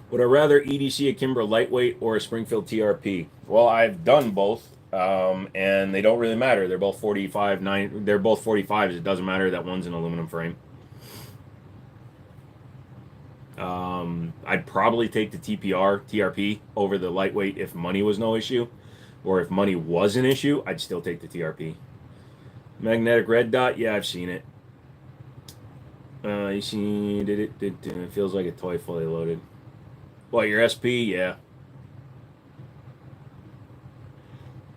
S2: Would I rather EDC a Kimbra lightweight or a Springfield TRP? Well, I've done both, and they don't really matter. They're both 45, they're both 45s. It doesn't matter that one's an aluminum frame. I'd probably take the TRP over the lightweight if money was no issue, or if money was an issue, I'd still take the TRP. Magnetic red dot, yeah, I've seen it. You seen it? It feels like a toy fully loaded. What, your SP? Yeah.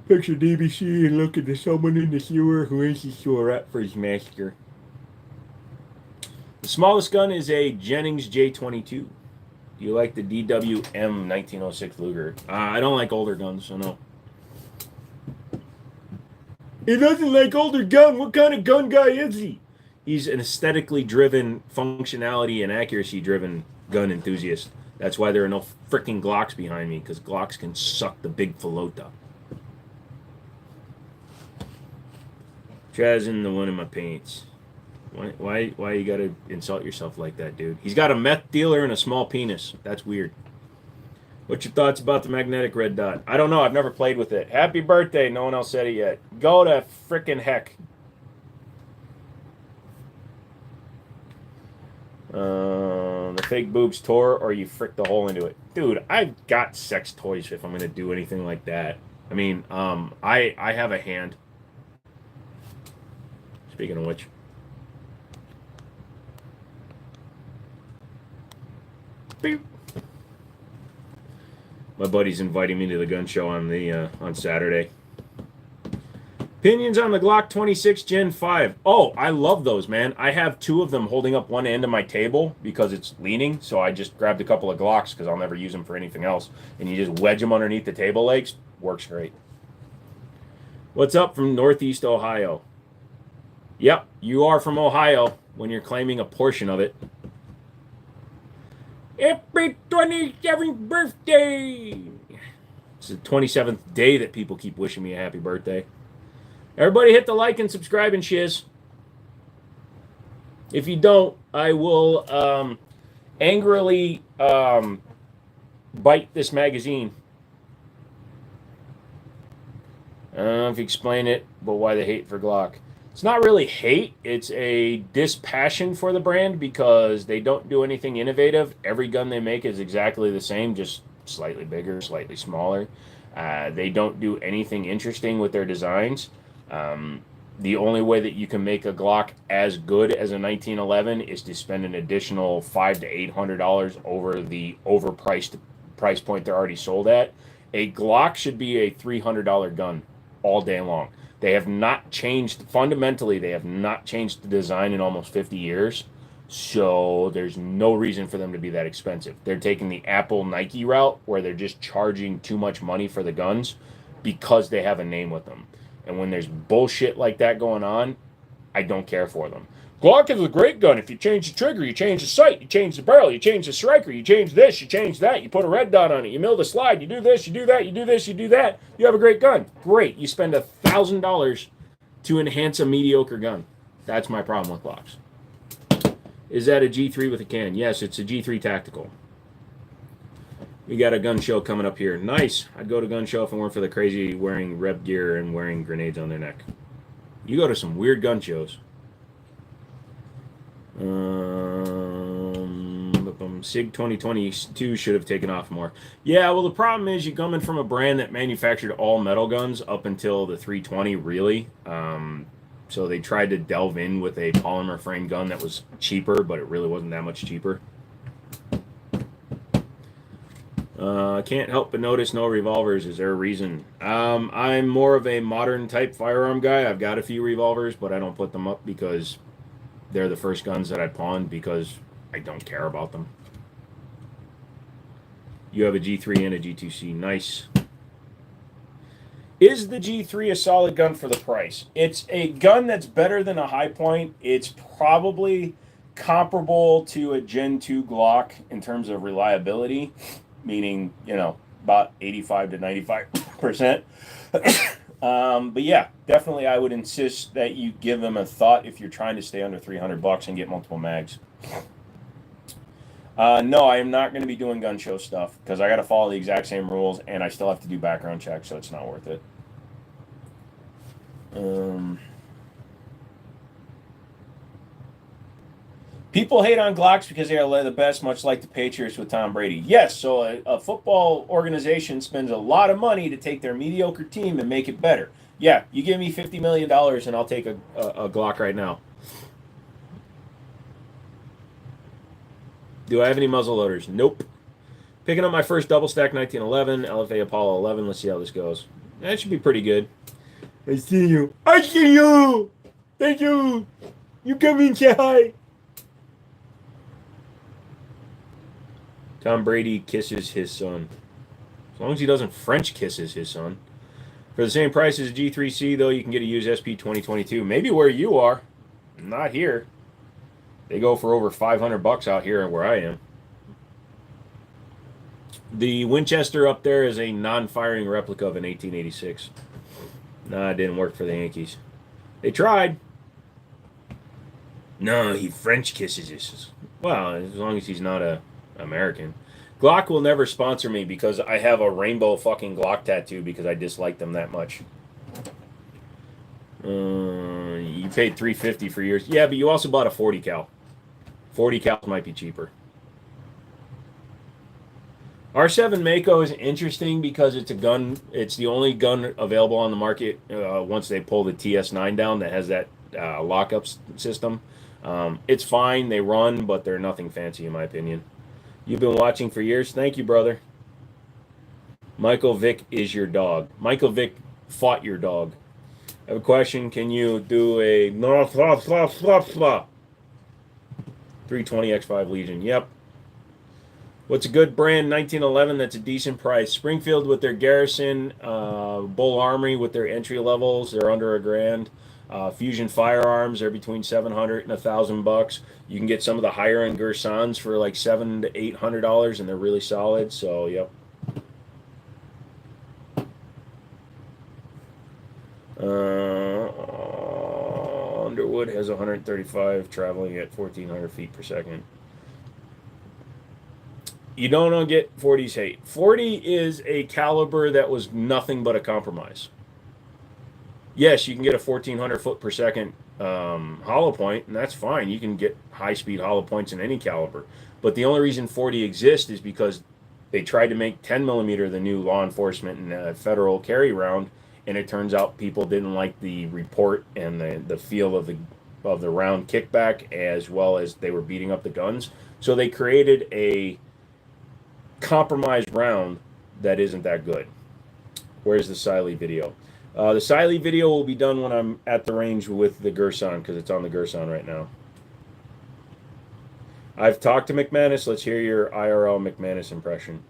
S2: Picture DBC and look at someone in the sewer who is the sewer rat for his master. The smallest gun is a Jennings J22. Do you like the DWM 1906 Luger? I don't like older guns, so no. He doesn't like older gun. What kind of gun guy is he? He's an aesthetically driven, functionality and accuracy driven gun enthusiast. That's why there are no freaking Glocks behind me, because Glocks can suck the big falota. Chaz in the one in my paints. Why you gotta insult yourself like that, dude? He's got a meth dealer and a small penis. That's weird. What's your thoughts about the magnetic red dot? I don't know. I've never played with it. Happy birthday. No one else said it yet. Go to frickin' heck. The fake boobs tore, or you fricked the hole into it. Dude, I've got sex toys if I'm going to do anything like that. I mean, I have a hand. Speaking of which. Beep. My buddy's inviting me to the gun show on Saturday. Opinions on the Glock 26 Gen 5. Oh, I love those, man. I have two of them holding up one end of my table because it's leaning, so I just grabbed a couple of Glocks because I'll never use them for anything else. And you just wedge them underneath the table legs. Works great. What's up from Northeast Ohio? Yep, you are from Ohio when you're claiming a portion of it. Happy 27th birthday! It's the 27th day that people keep wishing me a happy birthday. Everybody hit the like and subscribe and shiz. If you don't, I will angrily bite this magazine. I don't know if you explain it, but why the hate for Glock? It's not really hate. It's a dispassion for the brand because they don't do anything innovative. Every gun they make is exactly the same, just slightly bigger, slightly smaller. They don't do anything interesting with their designs. The only way that you can make a Glock as good as a 1911 is to spend an additional $500 to $800 over the overpriced price point they're already sold at. A Glock should be a $300 gun all day long. They have not changed, fundamentally, they have not changed the design in almost 50 years. So there's no reason for them to be that expensive. They're taking the Apple Nike route where they're just charging too much money for the guns because they have a name with them. And when there's bullshit like that going on, I don't care for them. Glock is a great gun. If you change the trigger, you change the sight, you change the barrel, you change the striker, you change this, you change that, you put a red dot on it, you mill the slide, you do this, you do that, you do this, you do that, you have a great gun. Great. You spend $1,000 to enhance a mediocre gun. That's my problem with Glocks. Is that a G3 with a cannon? Yes, it's a G3 tactical. We got a gun show coming up here. Nice. I'd go to gun show if it weren't for the crazy wearing rep gear and wearing grenades on their neck. You go to some weird gun shows. SIG 2022 should have taken off more. Yeah, well, the problem is you're coming from a brand that manufactured all metal guns up until the 320, really. So they tried to delve in with a polymer frame gun that was cheaper, but it really wasn't that much cheaper. Can't help but notice no revolvers. Is there a reason? I'm more of a modern type firearm guy. I've got a few revolvers, but I don't put them up because they're the first guns that I pawned because I don't care about them. You have a G3 and a G2C. Nice. Is the G3 a solid gun for the price? It's a gun that's better than a High Point. It's probably comparable to a Gen 2 Glock in terms of reliability, meaning, about 85 to 95%. But yeah, definitely I would insist that you give them a thought if you're trying to stay under $300 and get multiple mags. No, I am not going to be doing gun show stuff because I got to follow the exact same rules and I still have to do background checks, so it's not worth it. People hate on Glocks because they are the best, much like the Patriots with Tom Brady. Yes, so a football organization spends a lot of money to take their mediocre team and make it better. Yeah, you give me $50 million and I'll take a Glock right now. Do I have any muzzle loaders? Nope. Picking up my first double stack 1911, LFA Apollo 11. Let's see how this goes. That should be pretty good. I see you. I see you. Thank you. You come in, say hi. Tom Brady kisses his son. As long as he doesn't French kisses his son. For the same price as a G3C, though, you can get a used SP 2022. Maybe where you are. Not here. They go for over $500 out here where I am. The Winchester up there is a non-firing replica of an 1886. Nah, it didn't work for the Yankees. They tried. No, he French kisses his. Well, as long as he's not a American. Glock will never sponsor me because I have a rainbow fucking Glock tattoo because I dislike them that much. You paid $350 for yours. Yeah, but you also bought a 40 cal. 40 cals might be cheaper. R7 Mako is interesting because it's a gun. It's the only gun available on the market once they pull the TS9 down that has that lockup system. It's fine. They run, but they're nothing fancy in my opinion. You've been watching for years. Thank you, brother. Michael Vick is your dog. Michael Vick fought your dog. I have a question. Can you do a 320X5 Legion? Yep. What's a good brand? 1911. That's a decent price. Springfield with their Girsan, Bull Armory with their entry levels. They're under $1,000. Fusion firearms are between $700 and $1,000. You can get some of the higher end Girsans for like $700 to $800, and they're really solid. So, yep. Underwood has 135 traveling at 1,400 feet per second. You don't get 40's hate. 40 is a caliber that was nothing but a compromise. Yes, you can get a 1,400 foot per second hollow point, and that's fine. You can get high-speed hollow points in any caliber. But the only reason 40 exists is because they tried to make 10 millimeter the new law enforcement and federal carry round, and it turns out people didn't like the report and the feel of the round kickback, as well as they were beating up the guns. So they created a compromised round that isn't that good. Where's the Siley video? The Siley video will be done when I'm at the range with the Girsan because it's on the Girsan right now. I've talked to McManus. Let's hear your IRL McManus impression.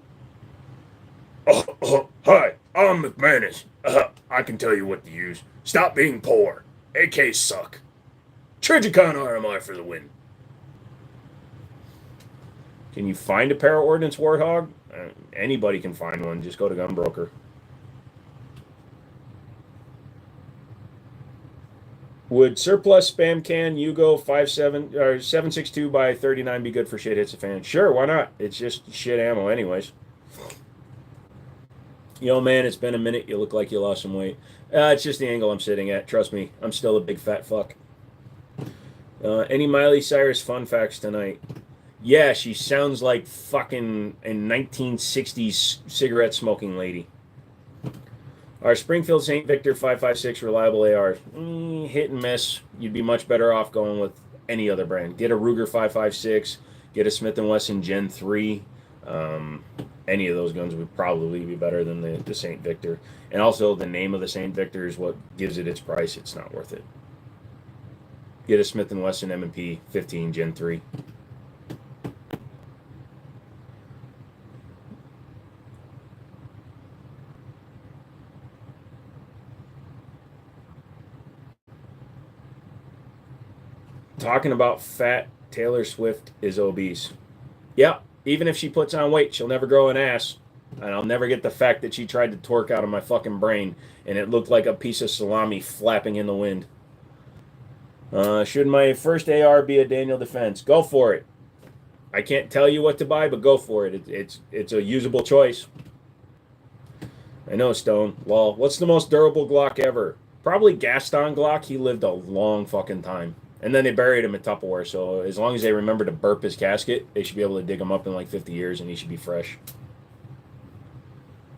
S2: Hi, I'm McManus. I can tell you what to use. Stop being poor. AKs suck. Trigicon RMI for the win. Can you find a para ordnance Warthog? Anybody can find one. Just go to Gunbroker. Would surplus spam can Yugo 57 or 762 by 39 be good for shit hits a fan? Sure, why not? It's just shit ammo anyways. Yo, man, it's been a minute. You look like you lost some weight. It's just the angle I'm sitting at. Trust me, I'm still a big fat fuck. Any Miley Cyrus fun facts tonight? Yeah, she sounds like fucking a 1960s cigarette smoking lady. Our Springfield St. Victor 5.56 reliable AR, hit and miss. You'd be much better off going with any other brand. Get a Ruger 5.56. Get a Smith & Wesson Gen 3. any of those guns would probably be better than the St. Victor. And also, the name of the St. Victor is what gives it its price. It's not worth it. Get a Smith & Wesson M&P 15 Gen 3. Talking about fat, Taylor Swift is obese. Yeah, even if she puts on weight, she'll never grow an ass. And I'll never get the fact that she tried to twerk out of my fucking brain and it looked like a piece of salami flapping in the wind. Should my first AR be a Daniel Defense? Go for it. I can't tell you what to buy, but go for it. It's a usable choice. I know, Stone. Well, what's the most durable Glock ever? Probably Gaston Glock. He lived a long fucking time. And then they buried him in Tupperware, so as long as they remember to burp his casket, they should be able to dig him up in like 50 years and he should be fresh.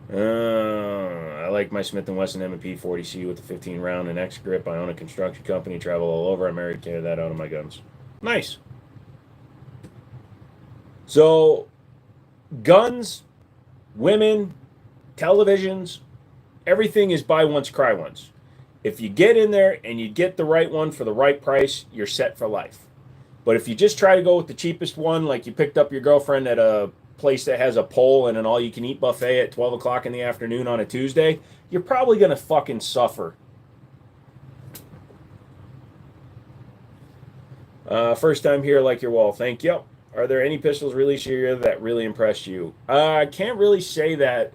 S2: I like my Smith & Wesson M&P 40C with the 15 round and X grip. I own a construction company, travel all over. I'm married, carry that out of my guns. Nice. So, guns, women, televisions, everything is buy once, cry once. If you get in there and you get the right one for the right price, you're set for life. But if you just try to go with the cheapest one, like you picked up your girlfriend at a place that has a pole and an all-you-can-eat buffet at 12 o'clock in the afternoon on a Tuesday, you're probably going to fucking suffer. First time here, like your wall. Thank you. Are there any pistols released here that really impressed you? I can't really say that.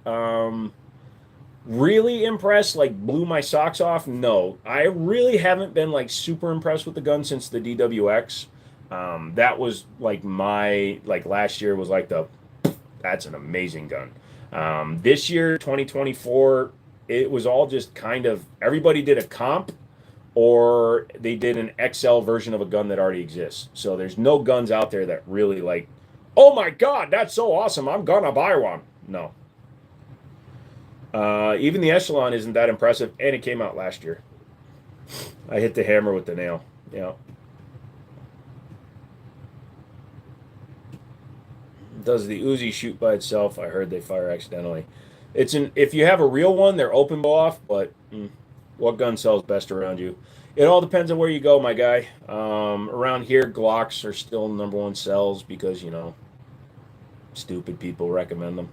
S2: Really impressed, like blew my socks off? No. I really haven't been like super impressed with the gun since the DWX. That was like last year was like that's an amazing gun. This year, 2024, it was all just kind of, everybody did a comp or they did an XL version of a gun that already exists. So there's no guns out there that really like, oh my God, that's so awesome, I'm gonna buy one. No. Even the Echelon isn't that impressive, and it came out last year. I hit the hammer with the nail. Yeah. Does the Uzi shoot by itself? I heard they fire accidentally. If you have a real one, they're open bow off, but what gun sells best around you? It all depends on where you go, my guy. Around here, Glocks are still number one sells because, stupid people recommend them.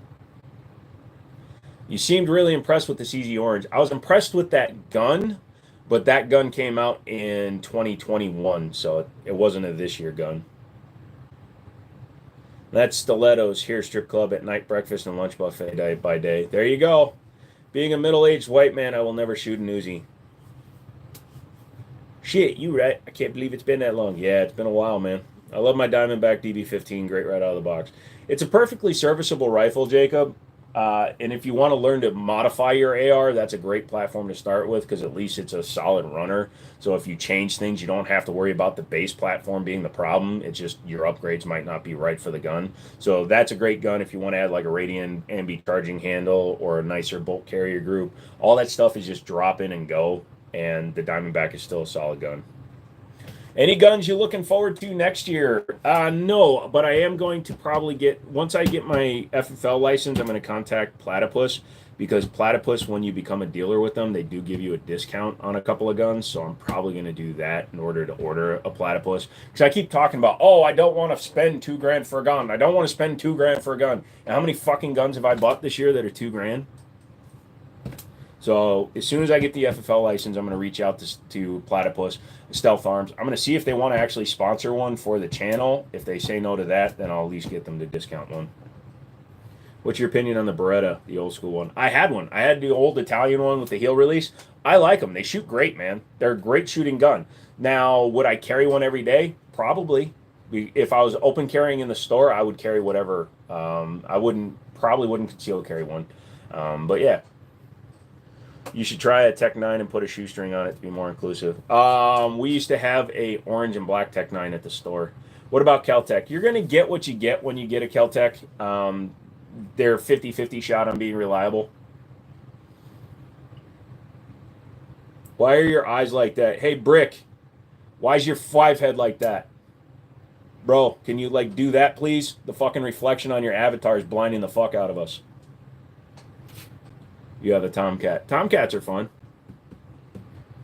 S2: You seemed really impressed with the CZ Orange. I was impressed with that gun, but that gun came out in 2021, so it wasn't a this year gun. That's stilettos here, strip club at night, breakfast and lunch buffet day by day. There you go. Being a middle-aged white man, I will never shoot an Uzi. Shit, you right. I can't believe it's been that long. Yeah, it's been a while, man. I love my Diamondback DB15, great right out of the box. It's a perfectly serviceable rifle, Jacob. And if you want to learn to modify your AR, that's a great platform to start with because at least it's a solid runner. So if you change things, you don't have to worry about the base platform being the problem. It's just your upgrades might not be right for the gun. So that's a great gun if you want to add like a Radian ambi charging handle or a nicer bolt carrier group. All that stuff is just drop in and go, and the Diamondback is still a solid gun. Any guns you looking forward to next year? No, but I am going to probably once I get my FFL license, I'm going to contact Platypus because Platypus, when you become a dealer with them, they do give you a discount on a couple of guns. So I'm probably going to do that in order to order a Platypus. Because I keep talking about, I don't want to spend $2,000 for a gun. I don't want to spend $2,000 for a gun. And how many fucking guns have I bought this year that are $2,000? So as soon as I get the FFL license, I'm going to reach out to Platypus, Stealth Arms. I'm going to see if they want to actually sponsor one for the channel. If they say no to that, then I'll at least get them to discount one. What's your opinion on the Beretta, the old school one? I had one. I had the old Italian one with the heel release. I like them. They shoot great, man. They're a great shooting gun. Now, would I carry one every day? Probably. If I was open carrying in the store, I would carry whatever. I probably wouldn't conceal carry one. But yeah. You should try a Tech 9 and put a shoestring on it to be more inclusive. We used to have a orange and black Tech 9 at the store. What about Kel-Tec? You're going to get what you get when you get a Kel-Tec. They're 50-50 shot on being reliable. Why are your eyes like that? Hey, Brick, why is your 5 head like that? Bro, can you like do that, please? The fucking reflection on your avatar is blinding the fuck out of us. You have a tomcat. Tomcats are fun.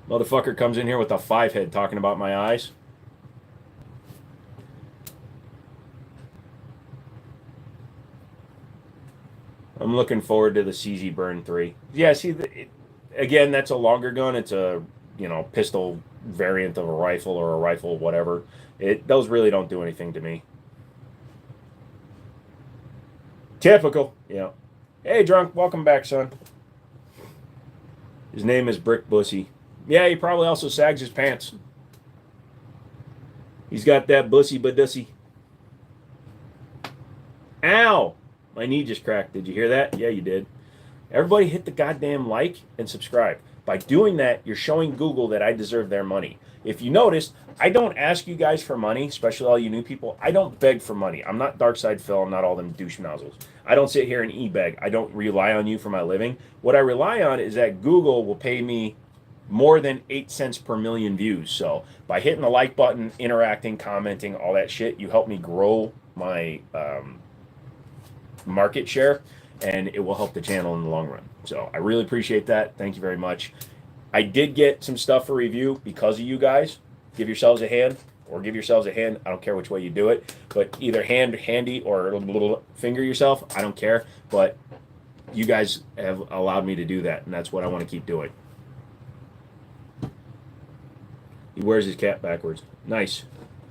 S2: Motherfucker comes in here with a 5-head talking about my eyes. I'm looking forward to the CZ Burn 3. Yeah, see, again, that's a longer gun. It's a, pistol variant of a rifle or a rifle, whatever. Those really don't do anything to me. Typical, yeah. Hey, Drunk, welcome back, son. His name is Brick Bussy. Yeah, he probably also sags his pants. He's got that bussy badussy. Ow! My knee just cracked. Did you hear that? Yeah, you did. Everybody hit the goddamn like and subscribe. By doing that, you're showing Google that I deserve their money. If you noticed, I don't ask you guys for money, especially all you new people. I don't beg for money. I'm not Darkside Phil. I'm not all them douche nozzles. I don't sit here and e-beg. I don't rely on you for my living. What I rely on is that Google will pay me more than 8 cents per million views. So by hitting the like button, interacting, commenting, all that shit, you help me grow my market share, and it will help the channel in the long run. So I really appreciate that. Thank you very much. I did get some stuff for review because of you guys. Give yourselves a hand, or give yourselves a hand. I don't care which way you do it, but either handy or a little finger yourself. I don't care, but you guys have allowed me to do that, and that's what I want to keep doing. He wears his cap backwards. Nice.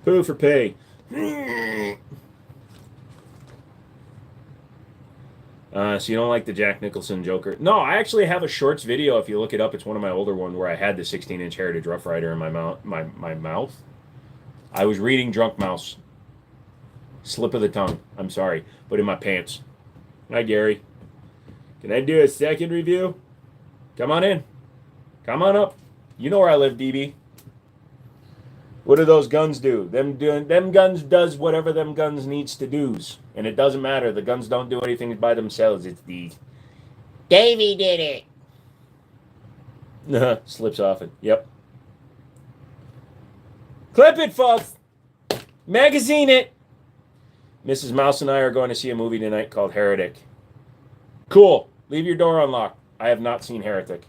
S2: Poo for pay. So you don't like the Jack Nicholson Joker? No, I actually have a shorts video. If you look it up, it's one of my older ones where I had the 16-inch Heritage Rough Rider in my mouth. I was reading Drunk Mouse. Slip of the tongue. I'm sorry, but in my pants. Hi, Gary. Can I do a second review? Come on in. Come on up. You know where I live, DB. What do those guns do? Them guns does whatever them guns needs to do's. And it doesn't matter. The guns don't do anything by themselves. It's the
S1: Davey did
S2: it. Slips off it. Yep. Clip it, folks. Magazine it. Mrs. Mouse and I are going to see a movie tonight called Heretic. Cool. Leave your door unlocked. I have not seen Heretic.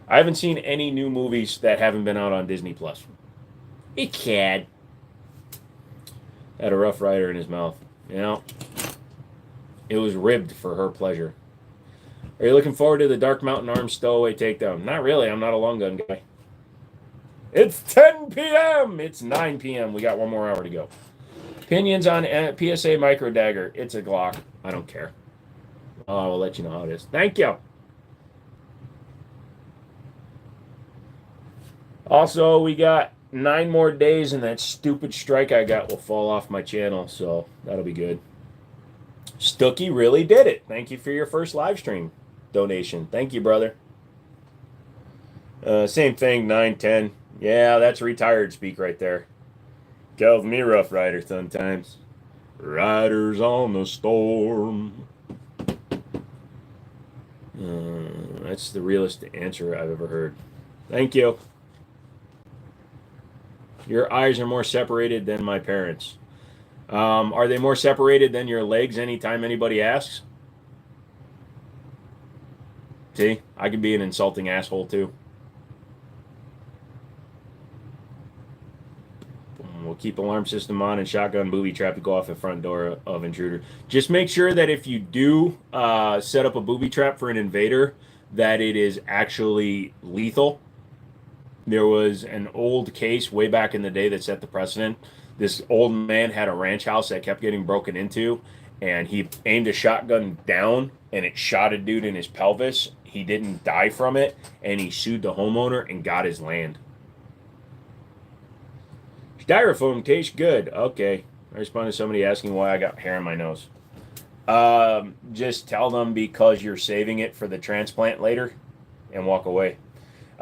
S2: I haven't seen any new movies that haven't been out on Disney Plus. He had a Rough Rider in his mouth. It was ribbed for her pleasure. Are you looking forward to the Dark Mountain Arms stowaway takedown? Not really. I'm not a long gun guy. It's 10 p.m. It's 9 p.m. We got one more hour to go. Opinions on PSA Micro Dagger. It's a Glock. I don't care. I'll let you know how it is. Thank you. Also, we got 9 more days and that stupid strike I got will fall off my channel, so that'll be good. Stooky really did it. Thank you for your first live stream donation. Thank you, brother. Same thing, 9-10. Yeah, that's retired speak right there. Calls me Rough Rider sometimes. Riders on the storm. That's the realest answer I've ever heard. Thank you. Your eyes are more separated than my parents. Are they more separated than your legs anytime anybody asks? See, I can be an insulting asshole too. We'll keep alarm system on and shotgun booby trap to go off the front door of intruder. Just make sure that if you do set up a booby trap for an invader, that it is actually lethal. There was an old case way back in the day that set the precedent. This old man had a ranch house that kept getting broken into, and he aimed a shotgun down, and it shot a dude in his pelvis. He didn't die from it, and he sued the homeowner and got his land. Styrofoam tastes good. Okay. I responded to somebody asking why I got hair in my nose. Just tell them because you're saving it for the transplant later and walk away.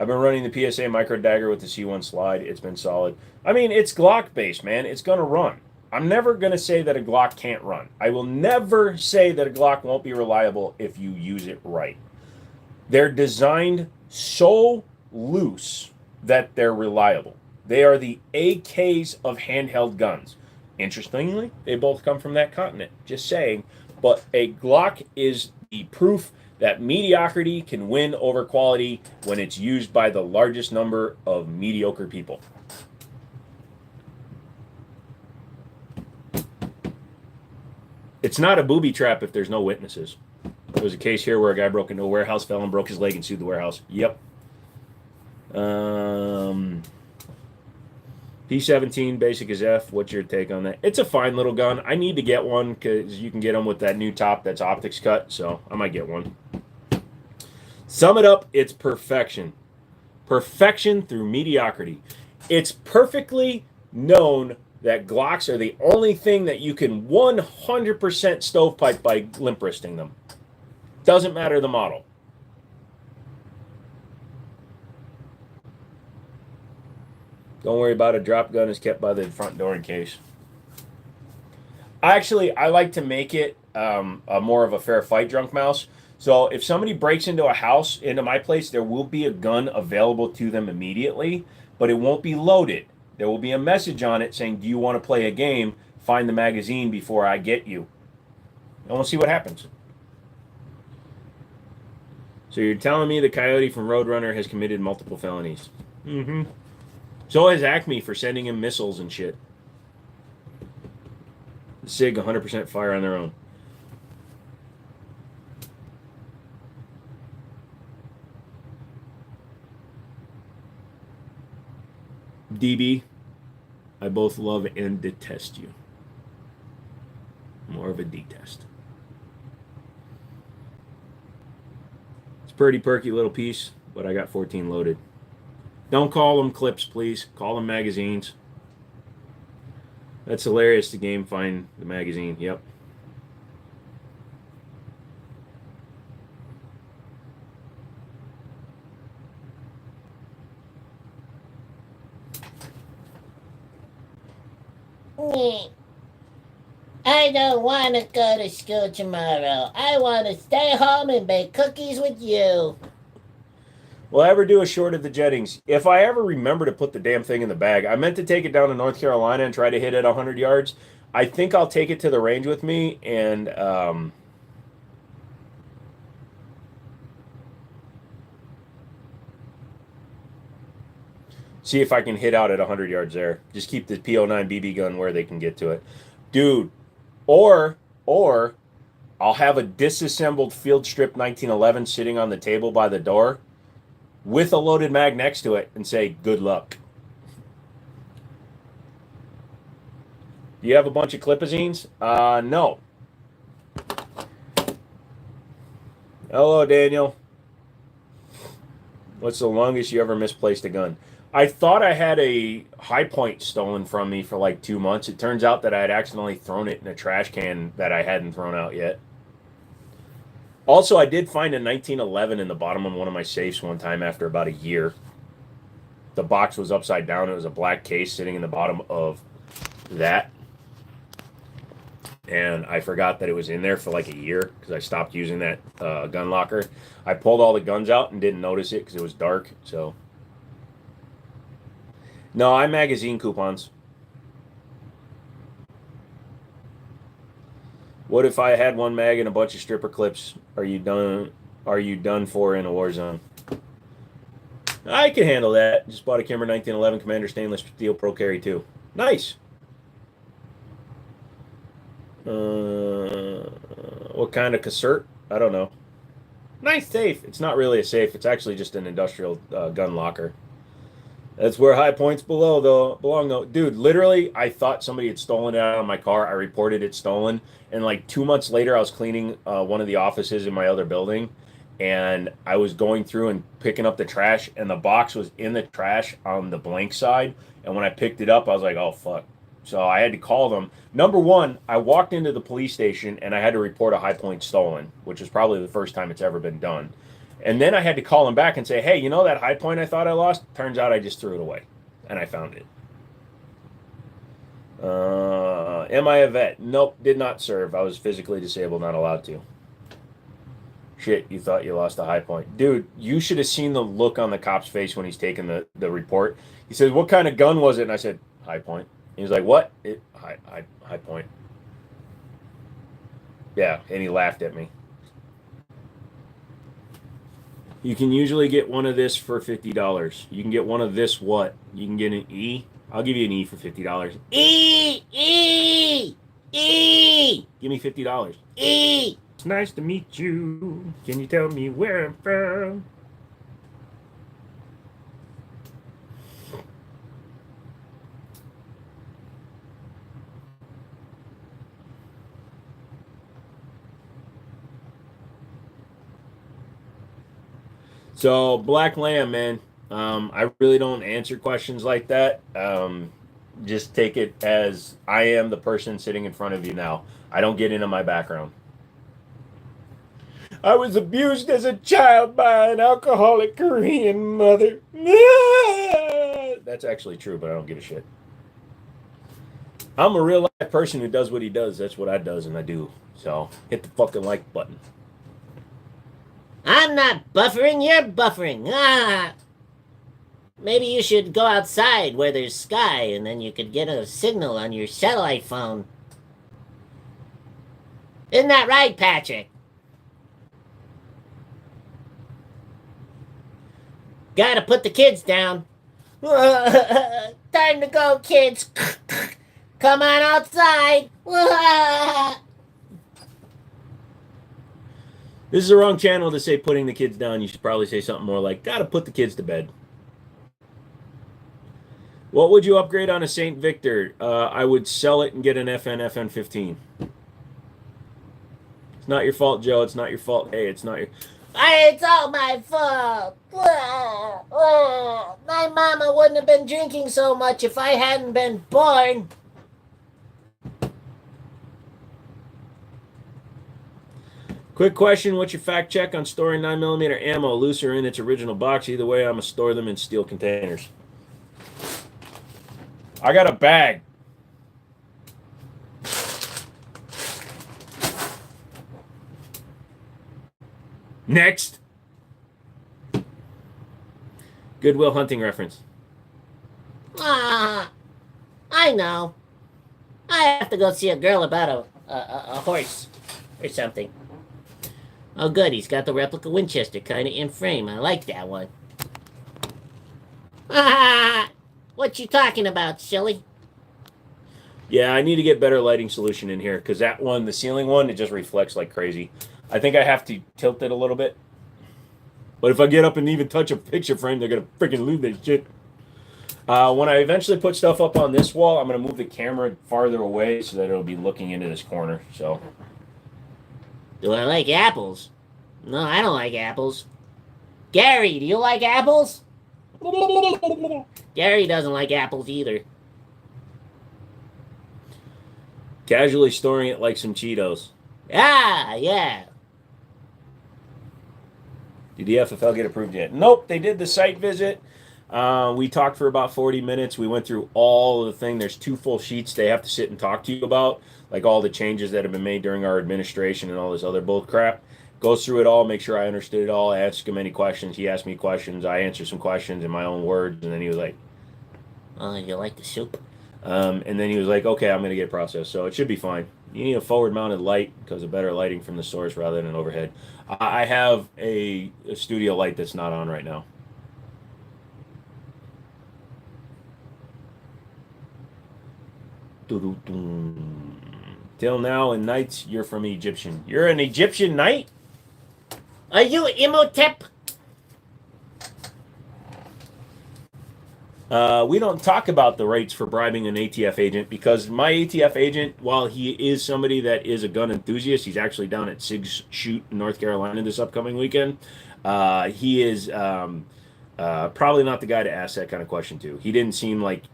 S2: I've been running the PSA Micro Dagger with the C1 slide. It's been solid. I mean, it's Glock based, man. It's going to run. I'm never going to say that a Glock can't run. I will never say that a Glock won't be reliable if you use it right. They're designed so loose that they're reliable. They are the AKs of handheld guns. Interestingly, they both come from that continent. Just saying. But a Glock is the proof that mediocrity can win over quality when it's used by the largest number of mediocre people. It's not a booby trap if there's no witnesses. There was a case here where a guy broke into a warehouse, fell and broke his leg and sued the warehouse. Yep. P17, basic as F. What's your take on that? It's a fine little gun. I need to get one because you can get them with that new top that's optics cut, so I might get one. Sum it up, it's perfection. Perfection through mediocrity. It's perfectly known that Glocks are the only thing that you can 100% stovepipe by limp wristing them. Doesn't matter the model. Don't worry about it. Drop gun is kept by the front door in case. I like to make it a more of a fair fight drunk mouse. So if somebody breaks into a house, into my place, there will be a gun available to them immediately, but it won't be loaded. There will be a message on it saying, do you want to play a game? Find the magazine before I get you. And we'll see what happens. So you're telling me the coyote from Roadrunner has committed multiple felonies? Mm-hmm. So has Acme for sending him missiles and shit. SIG 100% fire on their own. DB, I both love and detest you. More of a detest. It's a pretty perky little piece, but I got 14 loaded. Don't call them clips, please. Call them magazines. That's hilarious to game find the magazine. Yep.
S1: I don't want to go to school tomorrow. I want to stay home and bake cookies with you.
S2: Will I ever do a short of the Jettings? If I ever remember to put the damn thing in the bag. I meant to take it down to North Carolina and try to hit it 100 yards. I think I'll take it to the range with me and see if I can hit out at 100 yards there. Just keep the P09 BB gun where they can get to it. Dude, or I'll have a disassembled field strip 1911 sitting on the table by the door with a loaded mag next to it and say, good luck. Do you have a bunch of clipazines? No. Hello, Daniel. What's the longest you ever misplaced a gun? I thought I had a high point stolen from me for like 2 months. It turns out that I had accidentally thrown it in a trash can that I hadn't thrown out yet. Also, I did find a 1911 in the bottom of one of my safes one time after about a year. The box was upside down. It was a black case sitting in the bottom of that. And I forgot that it was in there for like a year because I stopped using that gun locker. I pulled all the guns out and didn't notice it because it was dark. So, no, I magazine coupons. What if I had one mag and a bunch of stripper clips? Are you done? Are you done for in a war zone? I can handle that. Just bought a Kimmer 1911 Commander Stainless Steel Pro Carry 2. Nice. What kind of cassette? I don't know. Nice safe. It's not really a safe. It's actually just an industrial gun locker. That's where high points belong though. Dude, literally, I thought somebody had stolen it out of my car. I reported it stolen. And like 2 months later, I was cleaning one of the offices in my other building. And I was going through and picking up the trash. And the box was in the trash on the blank side. And when I picked it up, I was like, oh, fuck. So I had to call them. Number one, I walked into the police station and I had to report a high point stolen, which is probably the first time it's ever been done. And then I had to call them back and say, hey, you know that high point I thought I lost? Turns out I just threw it away. And I found it. Am I a vet? Nope, did not serve. I was physically disabled, not allowed to. Shit, you thought you lost a high point. Dude, you should have seen the look on the cop's face when he's taking the report. He says, what kind of gun was it? And I said, high point. He's like, what? High point. Yeah, and he laughed at me. You can usually get one of this for $50. You can get one of this what? You can get an E. I'll give you an E for $50.
S1: E.
S2: Give me $50.
S1: E.
S2: It's nice to meet you. Can you tell me where I'm from? So, Black Lamb, man. I really don't answer questions like that. Just take it as I am the person sitting in front of you now. I don't get into my background. I was abused as a child by an alcoholic Korean mother. That's actually true, but I don't give a shit. I'm a real life person who does what he does. That's what I does and I do. So hit the fucking like button.
S1: I'm not buffering, you're buffering. Ah. Maybe you should go outside where there's sky and then you could get a signal on your satellite phone. Isn't that right, Patrick? Gotta put the kids down. Time to go, kids. Come on outside.
S2: This is the wrong channel to say putting the kids down. You should probably say something more like, gotta put the kids to bed. What would you upgrade on a St. Victor? I would sell it and get an FN-15. It's not your fault, Joe. It's not your fault. Hey, it's not your...
S1: It's all my fault. My mama wouldn't have been drinking so much if I hadn't been born.
S2: Quick question, what's your fact check on storing 9mm ammo loose or in its original box? Either way, I'm going to store them in steel containers. I got a bag. Next. Goodwill Hunting reference.
S1: I know. I have to go see a girl about a horse or something. Oh, good. He's got the replica Winchester kind of in frame. I like that one. What you talking about, silly?
S2: Yeah, I need to get better lighting solution in here because that one, the ceiling one, it just reflects like crazy. I think I have to tilt it a little bit. But if I get up and even touch a picture frame, they're going to freaking lose that shit. When I eventually put stuff up on this wall, I'm going to move the camera farther away so that it'll be looking into this corner. So,
S1: Do I like apples? No, I don't like apples. Gary, do you like apples? Gary doesn't like apples either.
S2: Casually storing it like some Cheetos.
S1: Ah, yeah.
S2: Did the FFL get approved yet? Nope, they did the site visit. We talked for about 40 minutes. We went through all of the thing. There's 2 full sheets they have to sit and talk to you about, like all the changes that have been made during our administration and all this other bull crap. Goes through it all, make sure I understood it all, ask him any questions. He asked me questions. I answered some questions in my own words, and then he was like,
S1: Oh, you like the soup?
S2: and then he was like, okay, I'm going to get processed. So it should be fine. You need a forward-mounted light because of better lighting from the source rather than an overhead. I have a studio light that's not on right now. Till now in nights, you're from Egyptian. You're an Egyptian knight?
S1: Are you Imhotep?
S2: We don't talk about the rates for bribing an ATF agent because my ATF agent, while he is somebody that is a gun enthusiast, he's actually down at Sig's Shoot in North Carolina this upcoming weekend. He is probably not the guy to ask that kind of question to. He didn't seem like...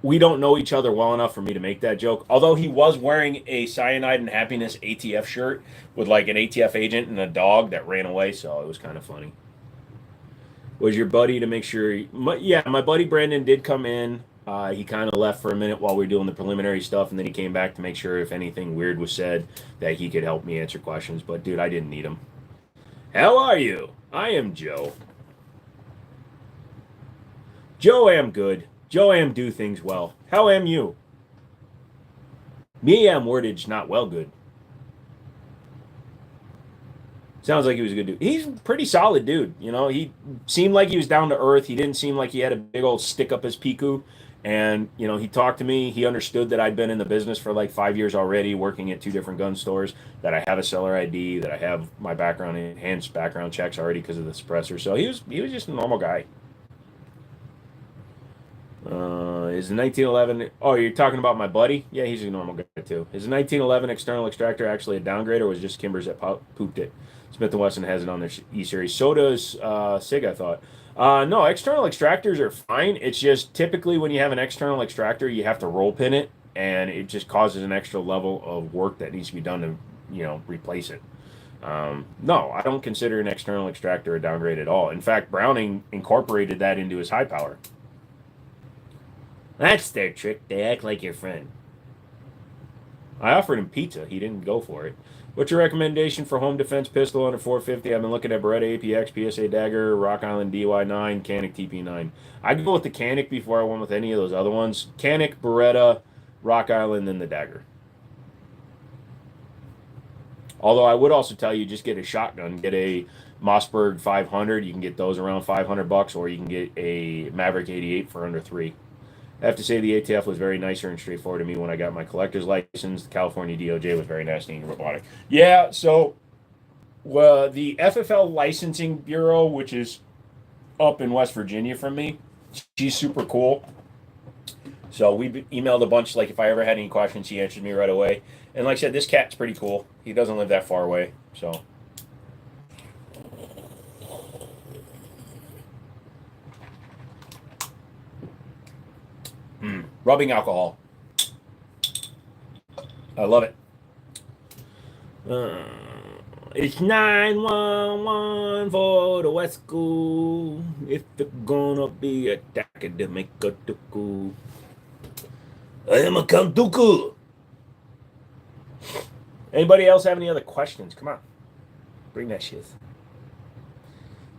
S2: We don't know each other well enough for me to make that joke. Although he was wearing a Cyanide and Happiness ATF shirt with like an ATF agent and a dog that ran away, so it was kind of funny. Was your buddy to make sure... Yeah, my buddy Brandon did come in. He kind of left for a minute while we were doing the preliminary stuff, and then he came back to make sure if anything weird was said that he could help me answer questions. But, dude, I didn't need him. How are you? I am Joe. Joe am good. Joe am do things well. How am you? MEAM wordage not well good. Sounds like he was a good dude. He's a pretty solid dude. You know, he seemed like he was down to earth. He didn't seem like he had a big old stick up his piku. And, you know, he talked to me. He understood that I'd been in the business for like 5 years already, working at 2 different gun stores, that I have a seller ID, that I have my background enhanced background checks already because of the suppressor. So he was just a normal guy. Is the 1911? Oh, you're talking about my buddy? Yeah, he's a normal guy too. Is the 1911 external extractor actually a downgrade, or was it just Kimbers that pooped it? Smith & Wesson has it on their E series. So does Sig, I thought. No, external extractors are fine. It's just typically when you have an external extractor, you have to roll pin it, and it just causes an extra level of work that needs to be done to, replace it. No, I don't consider an external extractor a downgrade at all. In fact, Browning incorporated that into his high power.
S1: That's their trick. They act like your friend.
S2: I offered him pizza. He didn't go for it. What's your recommendation for home defense pistol under 450? I've been looking at Beretta APX, PSA Dagger, Rock Island DY9, Canic TP9. I'd go with the Canic before I went with any of those other ones. Canic, Beretta, Rock Island, then the Dagger. Although I would also tell you, just get a shotgun. Get a Mossberg 500. You can get those around $500, or you can get a Maverick 88 for under $3. I have to say the ATF was very nicer and straightforward to me when I got my collector's license. The California DOJ was very nasty and robotic. Yeah, so the FFL Licensing Bureau, which is up in West Virginia from me, she's super cool. So we emailed a bunch, like if I ever had any questions, she answered me right away. And like I said, this cat's pretty cool. He doesn't live that far away, so... Rubbing alcohol. I love it. It's 911 for the West School. If they're gonna be attacked, they make a tuku. I am a Kantuku. Anybody else have any other questions? Come on. Bring that shit.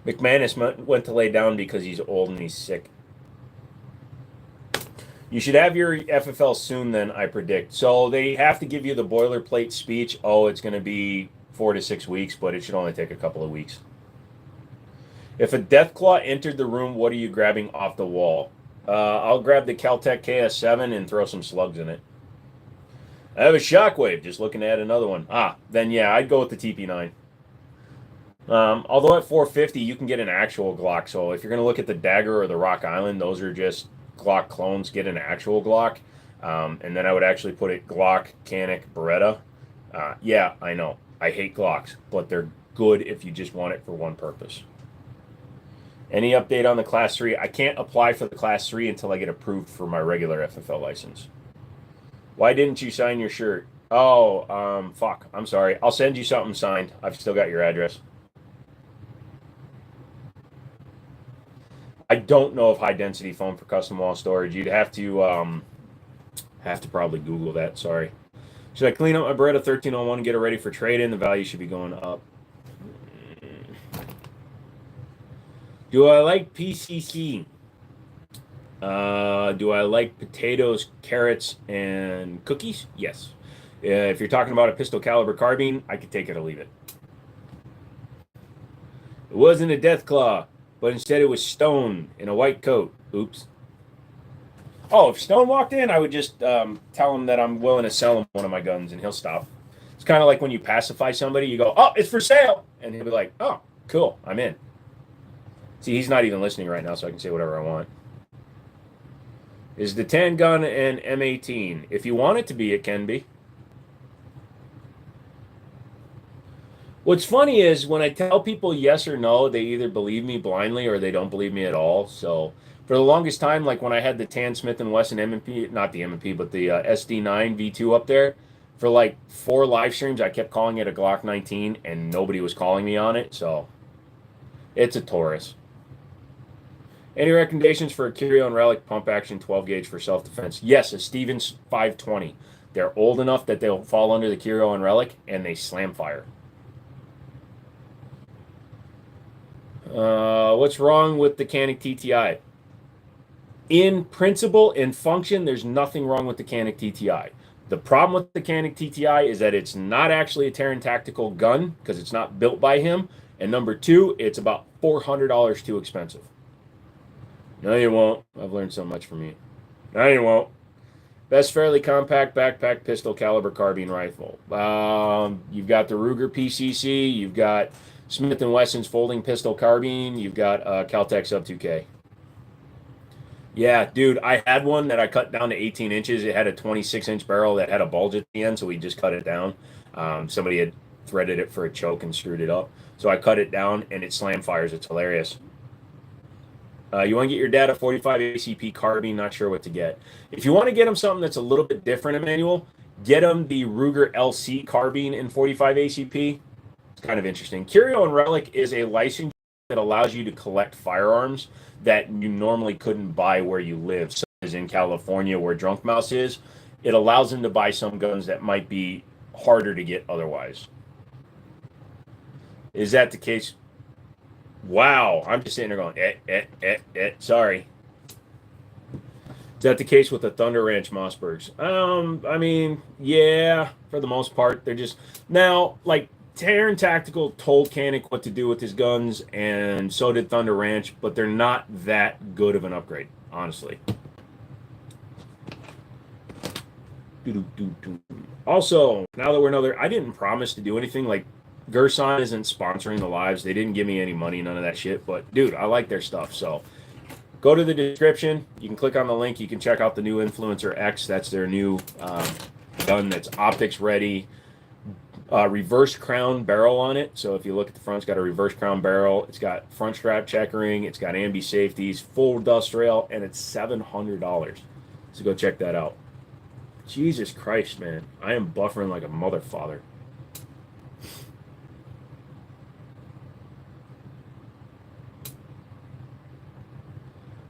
S2: McManus went to lay down because he's old and he's sick. You should have your FFL soon then, I predict. So they have to give you the boilerplate speech. Oh, it's going to be 4 to 6 weeks, but it should only take a couple of weeks. If a Deathclaw entered the room, what are you grabbing off the wall? I'll grab the Caltech KS7 and throw some slugs in it. I have a Shockwave, just looking at another one. Then yeah, I'd go with the TP9. Although at 450, you can get an actual Glock. So if you're going to look at the Dagger or the Rock Island, those are just Glock clones. Get an actual Glock. And then I would actually put it Glock, Canic, Beretta. Yeah, I know. I hate Glocks, but they're good if you just want it for one purpose. Any update on the Class 3? I can't apply for the Class 3 until I get approved for my regular FFL license. Why didn't you sign your shirt? Oh, fuck. I'm sorry. I'll send you something signed. I've still got your address. I don't know of high density foam for custom wall storage. You'd have to probably Google that. Sorry. Should I clean up my Beretta 1301 and get it ready for trade-in? The value should be going up. Do I like PCC? Do I like potatoes, carrots, and cookies? Yes. If you're talking about a pistol caliber carbine, I could take it or leave it. It wasn't a Deathclaw, but instead it was Stone in a white coat. Oops. Oh, if Stone walked in, I would just tell him that I'm willing to sell him one of my guns, and he'll stop. It's kind of like when you pacify somebody, you go, "Oh, it's for sale," and he'll be like, "Oh, cool, I'm in." See, he's not even listening right now, so I can say whatever I want. Is the 10 gun an M18? If you want it to be, it can be. What's funny is when I tell people yes or no, they either believe me blindly or they don't believe me at all. So for the longest time, like when I had the Tan Smith & Wesson M&P, not the M&P, but the SD9 V2 up there, for like 4 live streams, I kept calling it a Glock 19, and nobody was calling me on it. So it's a Taurus. Any recommendations for a Curio and Relic pump action 12 gauge for self-defense? Yes, a Stevens 520. They're old enough that they'll fall under the Curio and Relic, and they slam fire. What's wrong with the Canic TTI? In principle, in function, there's nothing wrong with the Canic TTI. The problem with the Canik TTI is that it's not actually a Terran Tactical gun because it's not built by him. And number two, it's about $400 too expensive. No, you won't. I've learned so much from you. No, you won't. Best fairly compact backpack pistol caliber carbine rifle. You've got the Ruger PCC. You've got Smith & Wesson's folding pistol carbine. You've got Caltech Sub 2K. Yeah, dude, I had one that I cut down to 18 inches. It had a 26-inch barrel that had a bulge at the end, so we just cut it down. Somebody had threaded it for a choke and screwed it up. So I cut it down, and it slam fires. It's hilarious. You want to get your dad a 45 ACP carbine, not sure what to get. If you want to get him something that's a little bit different, Emmanuel, get him the Ruger LC carbine in 45 ACP. It's kind of interesting. Curio and Relic is a license that allows you to collect firearms that you normally couldn't buy where you live, such as in California where Drunk Mouse is. It allows them to buy some guns that might be harder to get otherwise. Is that the case? Wow, I'm just sitting there going, sorry. Is that the case with the Thunder Ranch Mossbergs? I mean, yeah, for the most part. They're just, now, like, Terran Tactical told Canik what to do with his guns, and so did Thunder Ranch, but they're not that good of an upgrade, honestly. Also, now that we're another, I didn't promise to do anything, like, Girsan isn't sponsoring the lives. They didn't give me any money, none of that shit. But, dude, I like their stuff. So, go to the description. You can click on the link. You can check out the new Influencer X. That's their new gun that's optics ready. Reverse crown barrel on it. So, if you look at the front, it's got a reverse crown barrel. It's got front strap checkering. It's got ambi safeties, full dust rail, and it's $700. So, go check that out. Jesus Christ, man. I am buffering like a mother father.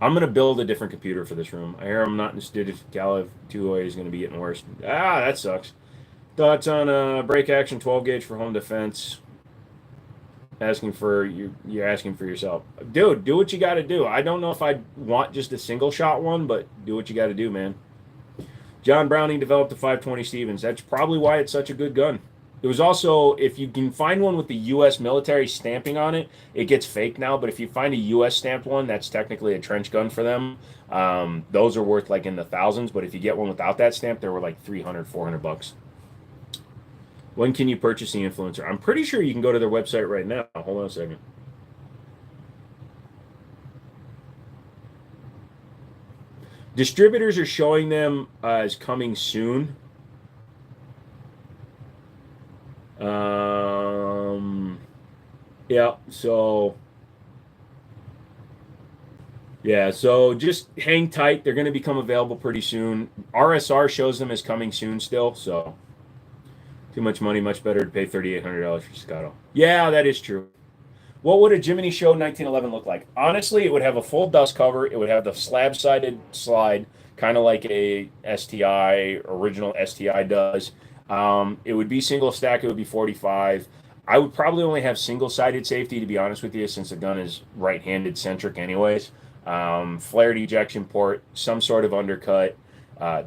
S2: I'm going to build a different computer for this room. I hear I'm not in studio. Calif 208 is going to be getting worse. Ah, that sucks. Thoughts on break action 12 gauge for home defense? Asking for you're asking for yourself. Dude, do what you got to do. I don't know if I want just a single shot one, but do what you got to do, man. John Browning developed the 520 Stevens. That's probably why it's such a good gun. It was also, if you can find one with the U.S. military stamping on it, it gets fake now. But if you find a U.S. stamped one, that's technically a trench gun for them. Those are worth like in the thousands. But if you get one without that stamp, they were like $300, $400. When can you purchase the Influencer? I'm pretty sure you can go to their website right now. Hold on a second. Distributors are showing them as coming soon. Yeah, so just hang tight. They're going to become available pretty soon. RSR shows them as coming soon still, so too much money, much better to pay $3,800 for Scotto. Yeah, that is true. What would a Jiminy Show 1911 look like? Honestly, it would have a full dust cover. It would have the slab-sided slide, kind of like a STI, original STI does. It would be single stack. It would be 45. I would probably only have single-sided safety, to be honest with you, since the gun is right-handed centric anyways. Flared ejection port, some sort of undercut.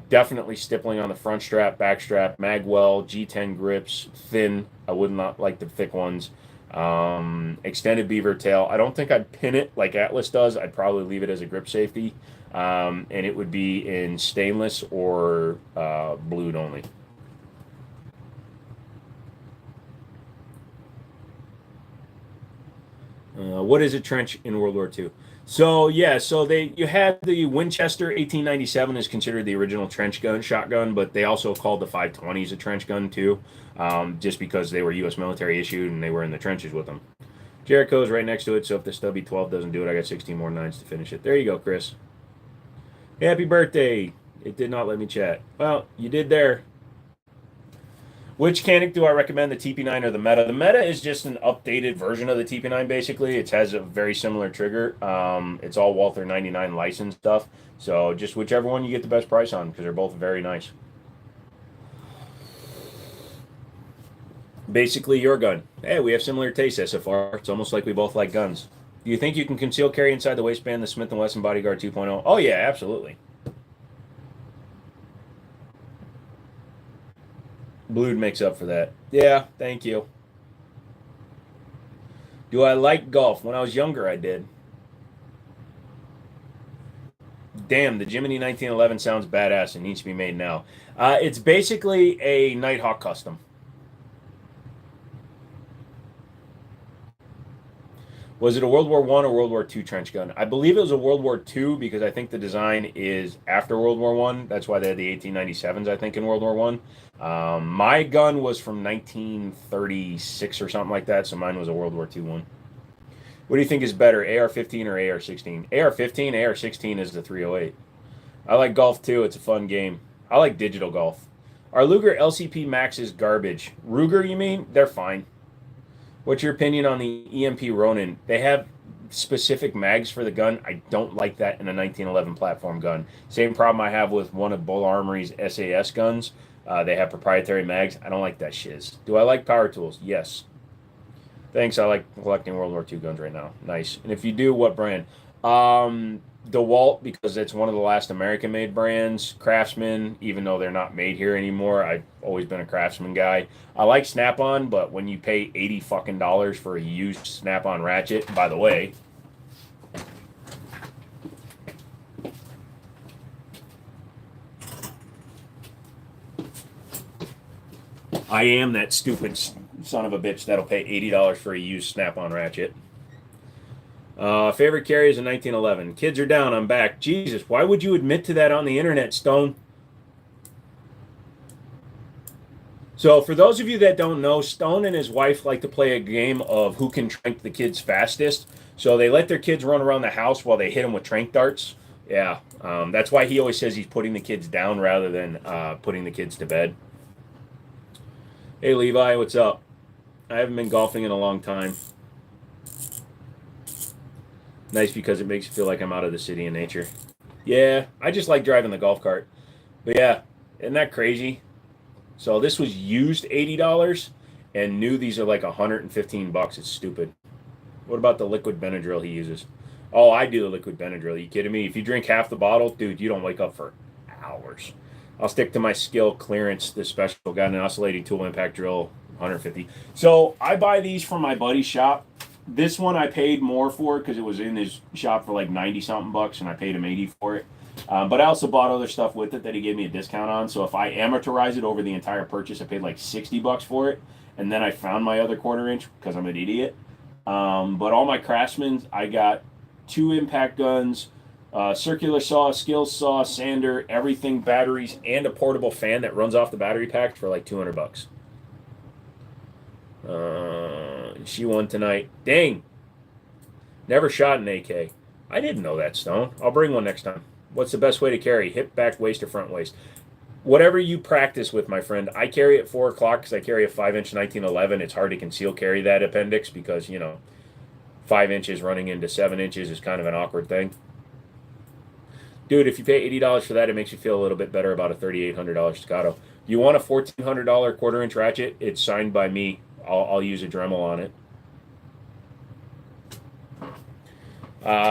S2: Definitely stippling on the front strap, back strap, magwell, G10 grips, thin. I would not like the thick ones. Extended beaver tail. I don't think I'd pin it like Atlas does. I'd probably leave it as a grip safety. And it would be in stainless or blued only. What is a trench in World War II? So yeah, so you had the Winchester 1897 is considered the original trench gun shotgun, but they also called the 520s a trench gun too, just because they were U.S. military issued and they were in the trenches with them. Jericho's right next to it, so if the Stubby 12 doesn't do it, I got 16 more 9s to finish it. There you go, Chris. Happy birthday! It did not let me chat. Well, you did there. Which Canik do I recommend, the TP9 or the Meta? The Meta is just an updated version of the TP9, basically. It has a very similar trigger. It's all Walther 99 licensed stuff. So just whichever one you get the best price on, because they're both very nice. Basically your gun. Hey, we have similar tastes SFR. It's almost like we both like guns. Do you think you can conceal carry inside the waistband the Smith & Wesson Bodyguard 2.0? Oh, yeah, absolutely. Blued makes up for that. Yeah, thank you. Do I like golf? When I was younger, I did. Damn, the Jiminy 1911 sounds badass and needs to be made now. It's basically a Nighthawk custom. Was it a World War One or World War Two trench gun? I believe it was a World War Two because I think the design is after World War One. That's why they had the 1897s, I think, in World War One. My gun was from 1936 or something like that, so mine was a World War Two one. What do you think is better, AR-15 or AR-16? AR-15, AR-16 is the 308. I like golf too. It's a fun game. I like digital golf. Our Luger LCP Max is garbage. Ruger, you mean? They're fine. What's your opinion on the EMP Ronin? They have specific mags for the gun. I don't like that in a 1911 platform gun. Same problem I have with one of Bull Armory's SAS guns. They have proprietary mags. I don't like that shiz. Do I like power tools? Yes. Thanks. I like collecting World War II guns right now. Nice. And if you do, what brand? DeWalt, because it's one of the last American-made brands. Craftsman, even though they're not made here anymore. I've always been a Craftsman guy. I like Snap-on, but when you pay $80 fucking for a used Snap-on ratchet, by the way, I am that stupid son of a bitch that'll pay $80 for a used Snap-on ratchet. Favorite carry is a 1911. Kids are down. I'm back. Jesus, why would you admit to that on the internet, Stone? So, for those of you that don't know, Stone and his wife like to play a game of who can trank the kids fastest. So, they let their kids run around the house while they hit them with trank darts. Yeah, that's why he always says he's putting the kids down rather than putting the kids to bed. Hey, Levi, what's up? I haven't been golfing in a long time. Nice because it makes you feel like I'm out of the city and nature. Yeah, I just like driving the golf cart. But yeah, isn't that crazy? So this was used $80 and new these are like $115. It's stupid. What about the liquid Benadryl he uses? Oh, I do the liquid Benadryl. Are you kidding me? If you drink half the bottle, dude, you don't wake up for hours. I'll stick to my skill clearance, the special. Got an oscillating tool impact drill, 150. So I buy these from my buddy's shop. This one I paid more for because it was in his shop for like 90 something bucks and I paid him 80 for it. But I also bought other stuff with it that he gave me a discount on. So if I amortize it over the entire purchase, I paid like 60 bucks for it. And then I found my other 1/4 inch because I'm an idiot. But all my Craftsman, I got 2 impact guns, circular saw, skill saw, sander, everything, batteries, and a portable fan that runs off the battery pack for like 200 bucks. She won tonight. Dang. Never shot an AK. I didn't know that, Stone. I'll bring one next time. What's the best way to carry? Hip, back, waist, or front waist? Whatever you practice with, my friend. I carry at 4 o'clock because I carry a 5-inch 1911. It's hard to conceal carry that appendix because, 5 inches running into 7 inches is kind of an awkward thing. Dude, if you pay $80 for that, it makes you feel a little bit better about a $3,800 Staccato. You want a $1,400 1/4 inch ratchet? It's signed by me. I'll use a Dremel on it.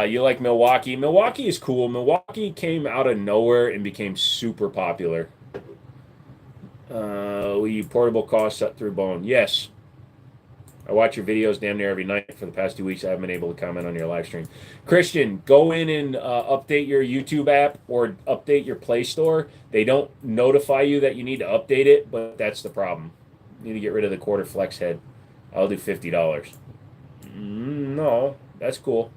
S2: You like Milwaukee? Milwaukee is cool. Milwaukee came out of nowhere and became super popular. Will you portable cost set through bone? Yes. I watch your videos damn near every night for the past 2 weeks. I haven't been able to comment on your live stream. Christian, go in and update your YouTube app or update your Play Store. They don't notify you that you need to update it, but that's the problem. You need to get rid of the 1/4 flex head. I'll do $50. No, that's cool.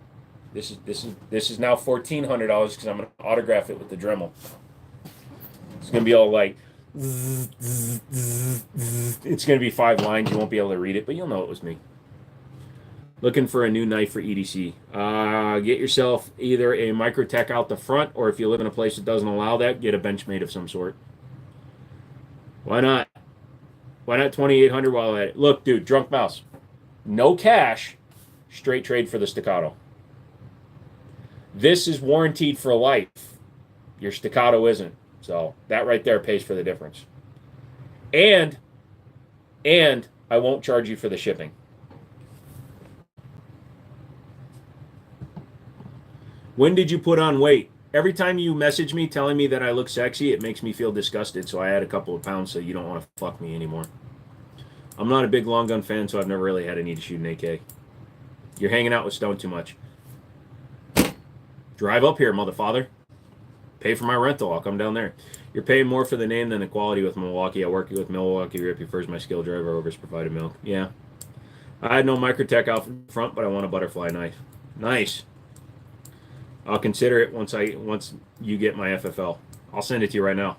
S2: This is now $1,400 because I'm gonna autograph it with the Dremel. It's gonna be all like. It's going to be 5 lines. You won't be able to read it, but you'll know it was me. Looking for a new knife for EDC. Get yourself either a Microtech out the front, or if you live in a place that doesn't allow that, get a Benchmade of some sort. Why not? Why not 2,800 while at it? Look, dude, drunk mouse. No cash. Straight trade for the Staccato. This is warranted for life. Your Staccato isn't. So that right there pays for the difference. And I won't charge you for the shipping. When did you put on weight? every time you message me telling me that I look sexy, it makes me feel disgusted. So I add a couple of pounds so you don't want to fuck me anymore. I'm not a big long gun fan, so I've never really had a need to shoot an AK. You're hanging out with Stone too much. Drive up here, motherfather. Pay for my rental. I'll come down there. You're paying more for the name than the quality with Milwaukee. I work with Milwaukee Rip prefers my skill driver over his provided milk. Yeah. I had no Microtech out front, but I want a butterfly knife. Nice. I'll consider it once you get my FFL. I'll send it to you right now.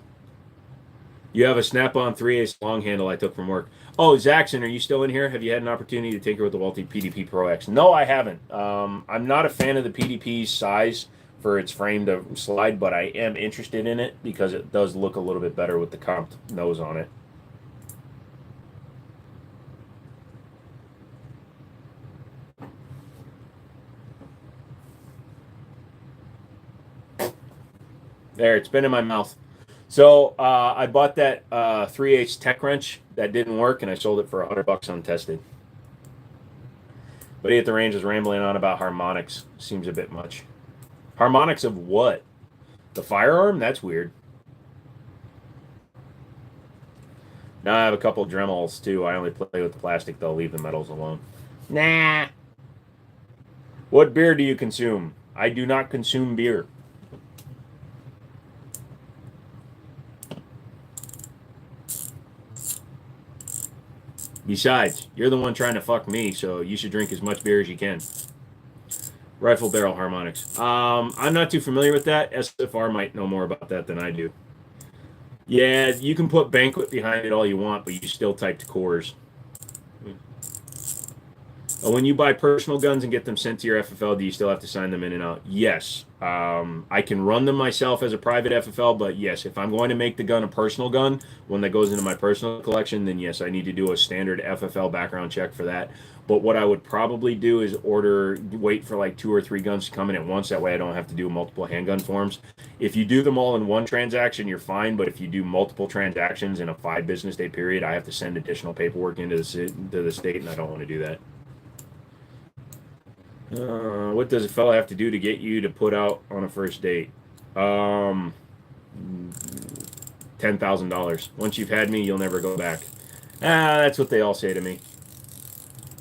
S2: You have a snap-on 3/8 long handle I took from work. Oh, Zaxxon, are you still in here? Have you had an opportunity to tinker with the Walty PDP Pro X? No, I haven't. I'm not a fan of the PDP's size for its frame to slide, but I am interested in it because it does look a little bit better with the comped nose on it. There, it's been in my mouth. So I bought that 3/8 tech wrench that didn't work, and I sold it for $100 untested. But he at the range is rambling on about harmonics. Seems a bit much. Harmonics of what? The firearm? That's weird. Now I have a couple Dremels too. I only play with the plastic though. Leave the metals alone. Nah. What beer do you consume? I do not consume beer. Besides, you're the one trying to fuck me, so you should drink as much beer as you can. Rifle barrel harmonics. I'm not too familiar with that. SFR might know more about that than I do. Yeah, you can put banquet behind it all you want, but you still typed cores. When you buy personal guns and get them sent to your FFL, do you still have to sign them in and out? Yes. I can run them myself as a private FFL, but yes, if I'm going to make the gun a personal gun, one that goes into my personal collection, then yes, I need to do a standard FFL background check for that. But what I would probably do is wait for like 2 or 3 guns to come in at once. That way I don't have to do multiple handgun forms. If you do them all in one transaction, you're fine. But if you do multiple transactions in a 5 business day period, I have to send additional paperwork into the state, and I don't want to do that. What does a fella have to do to get you to put out on a first date? $10,000. Once you've had me, you'll never go back. That's what they all say to me.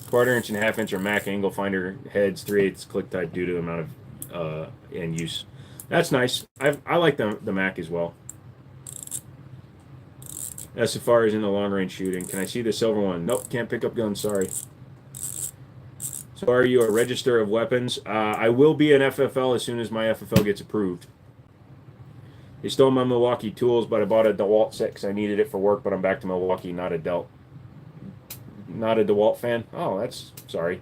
S2: 1/4 inch and 1/2 inch are Mac angle finder heads, 3/8 click type due to the amount of and use. That's nice. I like the Mac as well. SFR is in the long range shooting. Can I see the silver one? Nope, can't pick up guns. Sorry. So are you a register of weapons? I will be an FFL as soon as my FFL gets approved. They stole my Milwaukee tools, but I bought a DeWalt set because I needed it for work, but I'm back to Milwaukee, not a DeWalt fan? Oh, that's sorry.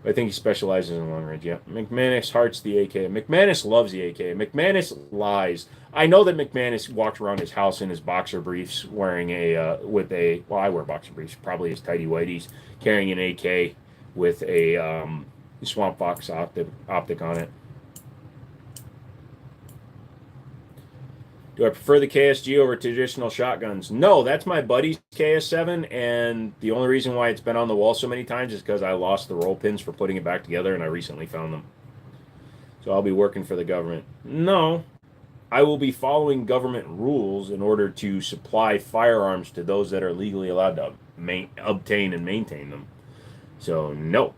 S2: I think he specializes in long range. Yeah. McManus hearts the AK. McManus loves the AK. McManus lies. I know that McManus walks around his house in his boxer briefs wearing I wear boxer briefs, probably his tighty whities, carrying an AK with a Swamp Fox optic on it. Do I prefer the KSG over traditional shotguns? No, that's my buddy's KS7, and the only reason why it's been on the wall so many times is because I lost the roll pins for putting it back together, and I recently found them. So I'll be working for the government. No, I will be following government rules in order to supply firearms to those that are legally allowed to obtain and maintain them. So, no.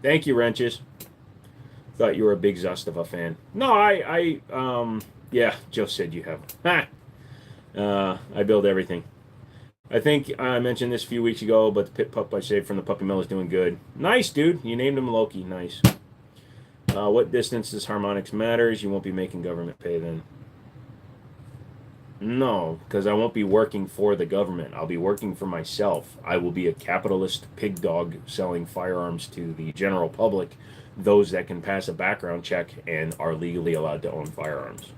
S2: Thank you, Wrenches. Thought you were a big Zustava fan. No, yeah, Joe said you have. I build everything. I think I mentioned this a few weeks ago, but the pit pup I saved from the puppy mill is doing good. Nice, dude. You named him Loki. Nice. What distance does harmonics matters? You won't be making government pay then. No, because I won't be working for the government. I'll be working for myself. I will be a capitalist pig dog selling firearms to the general public, those that can pass a background check and are legally allowed to own firearms.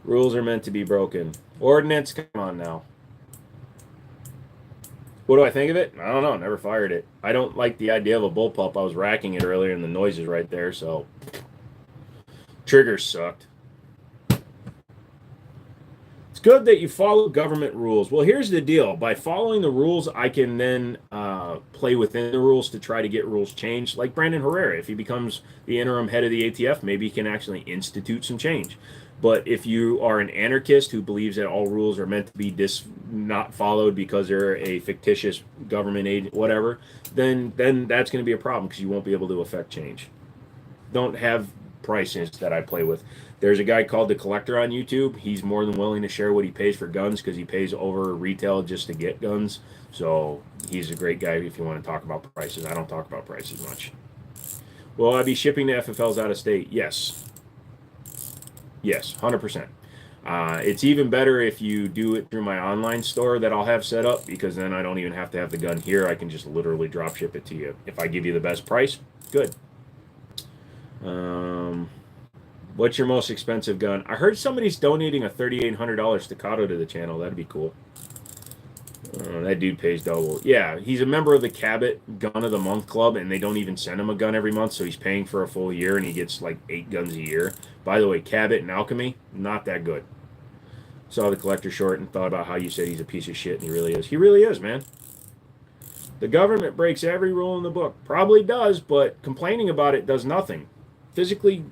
S2: Rules are meant to be broken. Ordinance, come on now. What do I think of it? I don't know. Never fired it. I don't like the idea of a bullpup. I was racking it earlier and the noise is right there, so. Triggers sucked. It's good that you follow government rules. Well, here's the deal. By following the rules, I can then play within the rules to try to get rules changed. Like Brandon Herrera, if he becomes the interim head of the ATF, maybe he can actually institute some change. But if you are an anarchist who believes that all rules are meant to be not followed because they're a fictitious government agent, whatever, then that's going to be a problem because you won't be able to affect change. Don't have prices that I play with. There's a guy called The Collector on YouTube. He's more than willing to share what he pays for guns because he pays over retail just to get guns. So he's a great guy if you want to talk about prices. I don't talk about prices much. Will I be shipping the FFLs out of state? Yes. Yes, 100%. It's even better if you do it through my online store that I'll have set up because then I don't even have to have the gun here. I can just literally drop ship it to you. If I give you the best price, good. What's your most expensive gun? I heard somebody's donating a $3,800 Staccato to the channel. That'd be cool. That dude pays double. Yeah, he's a member of the Cabot Gun of the Month Club, and they don't even send him a gun every month, so he's paying for a full year, and he gets like 8 guns a year. By the way, Cabot and Alchemy, not that good. Saw the collector short and thought about how you said he's a piece of shit, and he really is. He really is, man. The government breaks every rule in the book. Probably does, but complaining about it does nothing. Physically,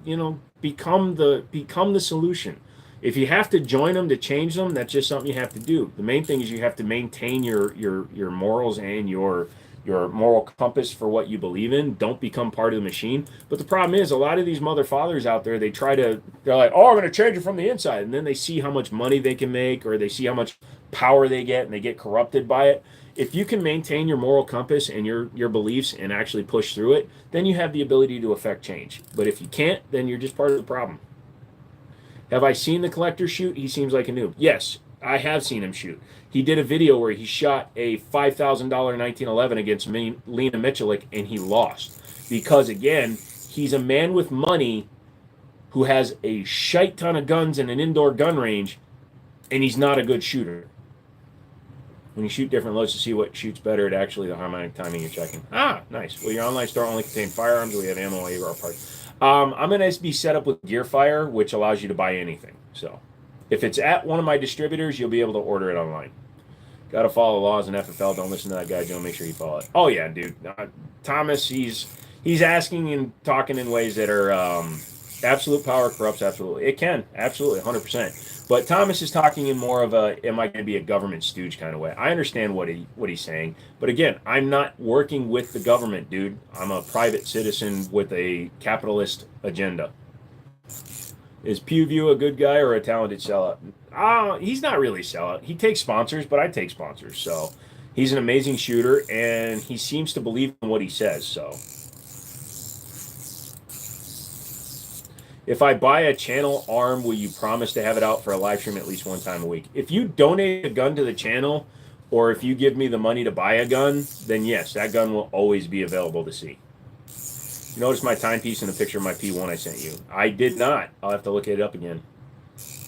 S2: become the solution. If you have to join them to change them, that's just something you have to do. The main thing is you have to maintain your morals and your moral compass for what you believe in. Don't become part of the machine. But the problem is a lot of these mother fathers out there, they're like, oh, I'm going to change it from the inside. And then they see how much money they can make or they see how much power they get and they get corrupted by it. If you can maintain your moral compass and your beliefs and actually push through it, then you have the ability to affect change. But if you can't, then you're just part of the problem. Have I seen the collector shoot? He seems like a noob. Yes, I have seen him shoot. He did a video where he shot a $5,000 1911 against Lena Michalik, and he lost. Because, again, he's a man with money who has a shite ton of guns in an indoor gun range, and he's not a good shooter. When you shoot different loads to see what shoots better, it actually the harmonic timing you're checking. Ah, nice. Will your online store only contain firearms, or we have ammo, AR parts? I'm going to be set up with Gearfire, which allows you to buy anything. So if it's at one of my distributors, you'll be able to order it online. Got to follow the laws in FFL. Don't listen to that guy, Joe. Make sure you follow it. Oh, yeah, dude. Thomas, he's asking and talking in ways that are absolute power corrupts absolutely. It can. Absolutely, 100%. But Thomas is talking in more of a, am I going to be a government stooge kind of way. I understand what he's saying. But again, I'm not working with the government, dude. I'm a private citizen with a capitalist agenda. Is Pewview a good guy or a talented sellout? He's not really sellout. He takes sponsors, but I take sponsors. So he's an amazing shooter, and he seems to believe in what he says. So if I buy a channel arm, will you promise to have it out for a live stream at least one time a week? If you donate a gun to the channel, or if you give me the money to buy a gun, then yes, that gun will always be available to see. You notice my timepiece in the picture of my P1 I sent you? I did not. I'll have to look it up again.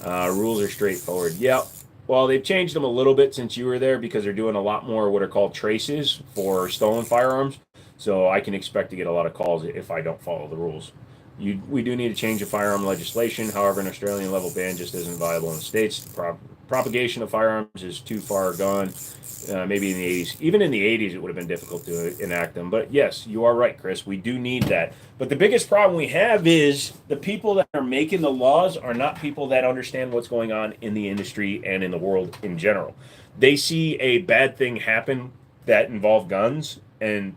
S2: Rules are straightforward. Yep. Well, they've changed them a little bit since you were there because they're doing a lot more what are called traces for stolen firearms. So I can expect to get a lot of calls if I don't follow the rules. We do need to change the firearm legislation. However, an Australian level ban just isn't viable in the States. The propagation of firearms is too far gone. Maybe in the 80s. Even in the 80s, it would have been difficult to enact them. But yes, you are right, Chris. We do need that. But the biggest problem we have is the people that are making the laws are not people that understand what's going on in the industry and in the world in general. They see a bad thing happen that involve guns, and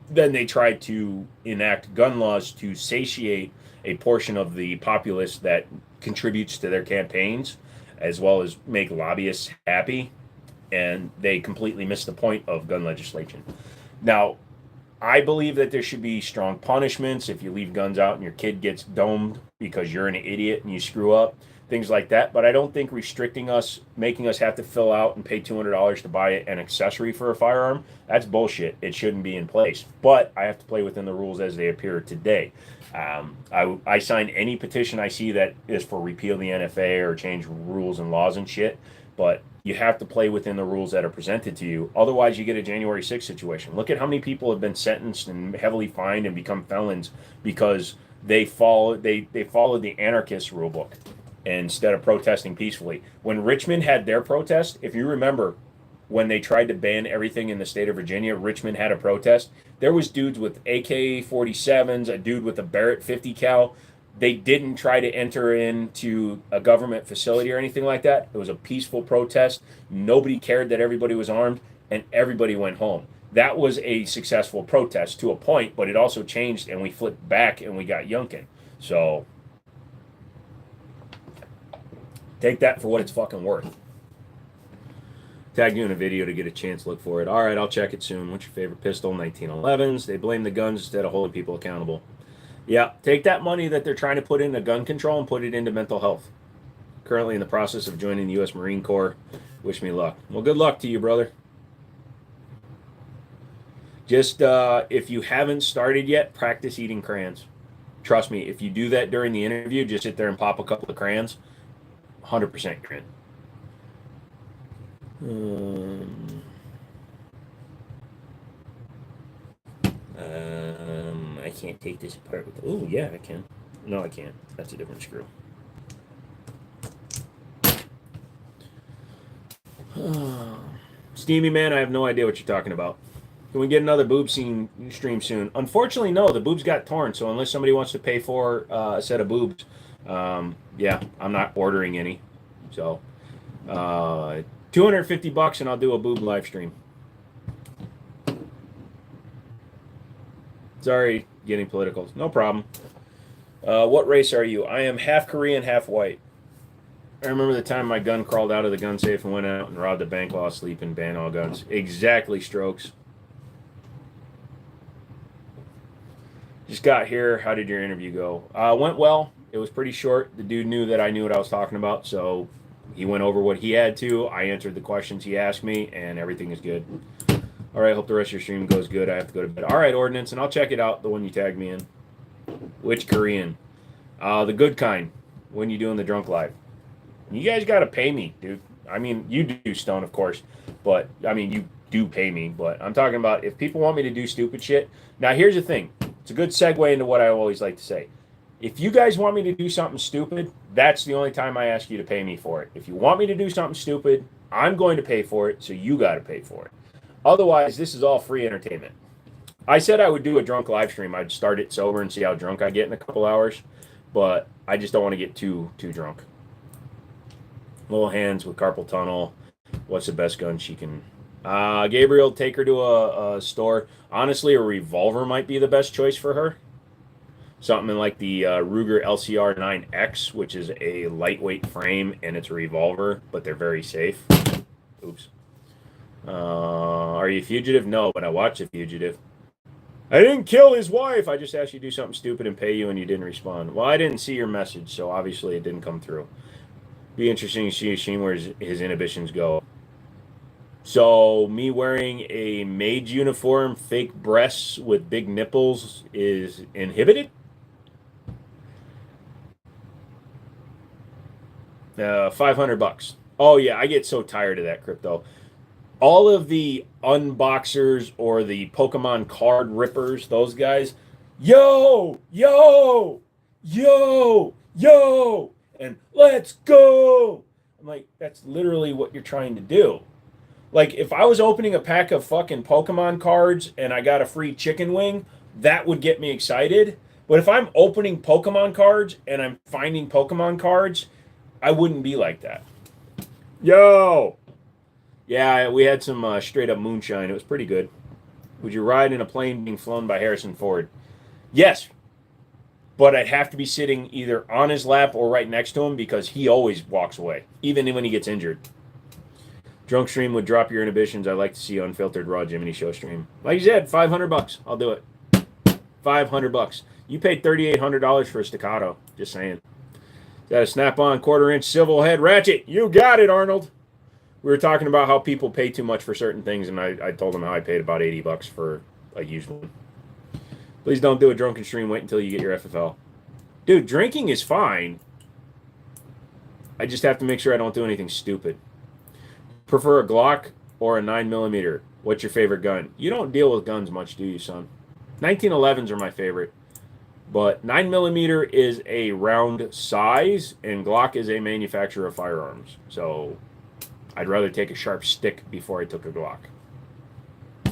S2: then they try to enact gun laws to satiate a portion of the populace that contributes to their campaigns, as well as make lobbyists happy. And they completely miss the point of gun legislation. Now, I believe that there should be strong punishments if you leave guns out and your kid gets domed because you're an idiot and you screw up, things like that. But I don't think restricting us, making us have to fill out and pay $200 to buy an accessory for a firearm, that's bullshit. It shouldn't be in place. But I have to play within the rules as they appear today. I sign any petition I see that is for repeal the NFA or change rules and laws and shit. But you have to play within the rules that are presented to you. Otherwise, you get a January 6th situation. Look at how many people have been sentenced and heavily fined and become felons because they followed the anarchist rule book. instead of protesting peacefully. When Richmond had their protest, if you remember, when they tried to ban everything in the state of Virginia, Richmond had a protest. There was dudes with AK-47s, a dude with a Barrett 50 cal. They didn't try to enter into a government facility or anything like that. It was a peaceful protest. Nobody cared that everybody was armed, and everybody went home. That was a successful protest to a point, but it also changed, and we flipped back, and we got Youngkin. So take that for what it's fucking worth. Tagged you in a video to get a chance to look for it. All right, I'll check it soon. What's your favorite pistol? 1911s. They blame the guns instead of holding people accountable. Yeah, take that money that they're trying to put into gun control and put it into mental health. Currently in the process of joining the U.S. Marine Corps. Wish me luck. Well, good luck to you, brother. Just, if you haven't started yet, practice eating crayons. Trust me, if you do that during the interview, just sit there and pop a couple of crayons, 100% you're in. I can't take this apart. Oh, yeah, I can. No, I can't. That's a different screw. Steamy man, I have no idea what you're talking about. Can we get another boob scene stream soon? Unfortunately, no. The boobs got torn, so unless somebody wants to pay for a set of boobs, yeah, I'm not ordering any. So, $250 and I'll do a boob live stream. Sorry, getting political. No problem. What race are you? I am half Korean, half white. I remember the time my gun crawled out of the gun safe and went out and robbed the bank while asleep and banned all guns. Exactly, Strokes. Just got here. How did your interview go? Went well. It was pretty short. The dude knew that I knew what I was talking about, so he went over what he had to. I answered the questions he asked me, and everything is good. All right, hope the rest of your stream goes good. I have to go to bed. All right, Ordnance, and I'll check it out, the one you tagged me in. Which Korean? The good kind, when you doing the drunk live. You guys got to pay me, dude. I mean, you do, Stone, of course, but, I mean, you do pay me, but I'm talking about if people want me to do stupid shit. Now, here's the thing. It's a good segue into what I always like to say. If you guys want me to do something stupid, that's the only time I ask you to pay me for it. If you want me to do something stupid, I'm going to pay for it, so you got to pay for it. Otherwise, this is all free entertainment. I said I would do a drunk live stream. I'd start it sober and see how drunk I get in a couple hours, but I just don't want to get too drunk. Little hands with carpal tunnel. What's the best gun she can... Gabriel, take her to a store. Honestly, a revolver might be the best choice for her. Something like the Ruger LCR 9X, which is a lightweight frame, and it's a revolver, but they're very safe. Oops. Are you a fugitive? No, but I watched A Fugitive. I didn't kill his wife. I just asked you to do something stupid and pay you, and you didn't respond. Well, I didn't see your message, so obviously it didn't come through. Be interesting to see where his inhibitions go. So, me wearing a maid's uniform, fake breasts with big nipples is inhibited? $500. Oh, yeah, I get so tired of that, Crypto. All of the unboxers or the Pokemon card rippers, those guys, yo, yo, yo, yo, and let's go. I'm like, that's literally what you're trying to do. Like, if I was opening a pack of fucking Pokemon cards and I got a free chicken wing, that would get me excited. But if I'm opening Pokemon cards and I'm finding Pokemon cards, I wouldn't be like that. Yo! Yeah, we had some straight up moonshine. It was pretty good. Would you ride in a plane being flown by Harrison Ford? Yes. But I'd have to be sitting either on his lap or right next to him because he always walks away, even when he gets injured. Drunk stream would drop your inhibitions. I like to see unfiltered raw Jiminy Show stream. Like you said, $500. I'll do it. $500. You paid $3,800 for a staccato. Just saying. Is that a snap-on quarter-inch civil head ratchet? You got it, Arnold. We were talking about how people pay too much for certain things, and I told them how I paid about $80 for a used one. Please don't do a drunken stream. Wait until you get your FFL. Dude, drinking is fine. I just have to make sure I don't do anything stupid. Prefer a Glock or a 9mm? What's your favorite gun? You don't deal with guns much, do you, son? 1911s are my favorite. But 9mm is a round size, and Glock is a manufacturer of firearms. So I'd rather take a sharp stick before I took a Glock.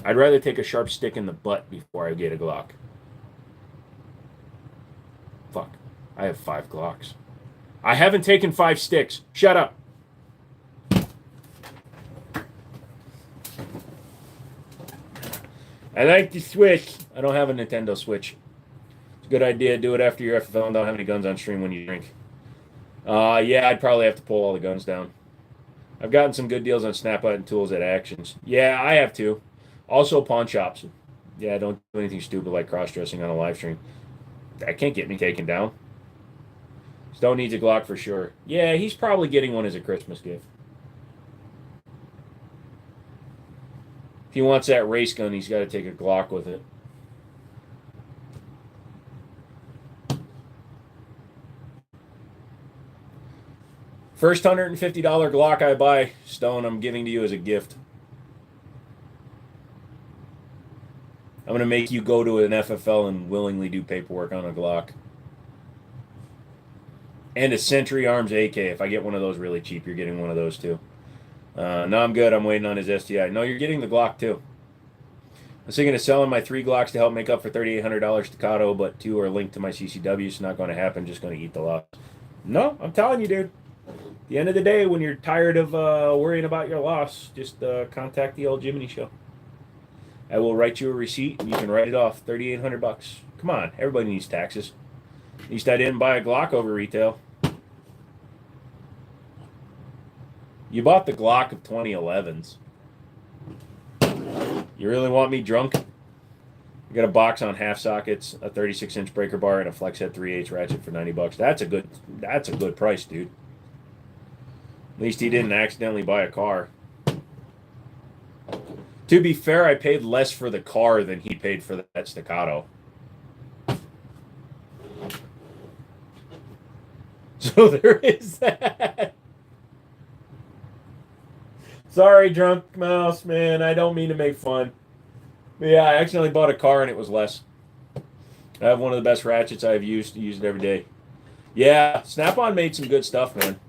S2: I'd rather take a sharp stick in the butt before I get a Glock. Fuck. I have 5 Glocks. I haven't taken 5 sticks. Shut up. I like the Switch. I don't have a Nintendo Switch. It's a good idea. Do it after your FFL and don't have any guns on stream when you drink. Yeah, I'd probably have to pull all the guns down. I've gotten some good deals on Snap Out and Tools at Actions. Yeah, I have too. Also, pawn shops. Yeah, don't do anything stupid like cross-dressing on a live stream. That can't get me taken down. Stone needs a Glock for sure. Yeah, he's probably getting one as a Christmas gift. If he wants that race gun, he's got to take a Glock with it. First $150 Glock I buy, Stone, I'm giving to you as a gift. I'm going to make you go to an FFL and willingly do paperwork on a Glock. And a Century Arms AK. If I get one of those really cheap, you're getting one of those too. No, I'm good. I'm waiting on his STI. No, you're getting the Glock too. I was thinking of selling my 3 Glocks to help make up for $3,800 staccato, but 2 are linked to my CCW. It's not going to happen. Just going to eat the loss. No, I'm telling you, dude. At the end of the day, when you're tired of worrying about your loss, just contact the old Jiminy Show. I will write you a receipt, and you can write it off. $3,800. Come on, everybody needs taxes. At least I didn't buy a Glock over retail. You bought the Glock of 2011s. You really want me drunk? You got a box on half sockets, a 36-inch breaker bar, and a flex head 3/8 ratchet for $90. That's a good price, dude. At least he didn't accidentally buy a car. To be fair, I paid less for the car than he paid for that staccato. So there is that. Sorry, drunk mouse, man. I don't mean to make fun. But yeah, I accidentally bought a car and it was less. I have one of the best ratchets I've used. Use it every day. Yeah, Snap-on made some good stuff, man.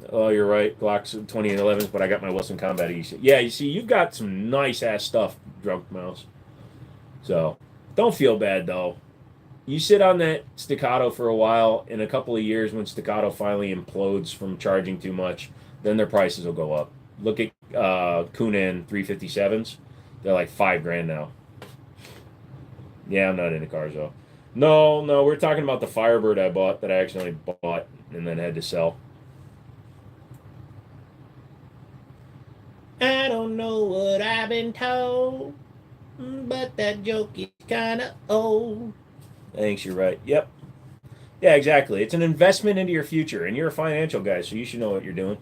S2: Oh, you're right. Glock's 2011s, but I got my Wilson Combat E. Yeah, you see, you've got some nice-ass stuff, drunk mouse. So, don't feel bad, though. You sit on that staccato for a while. In a couple of years, when staccato finally implodes from charging too much, then their prices will go up. Look at Kunan 357s. They're like $5,000 now. Yeah, I'm not into cars, though. No, we're talking about the Firebird I bought that I accidentally bought and then had to sell. I don't know what I've been told, but that joke is kind of old. Thanks, you're right. Yep. Yeah, exactly. It's an investment into your future, and you're a financial guy, so you should know what you're doing.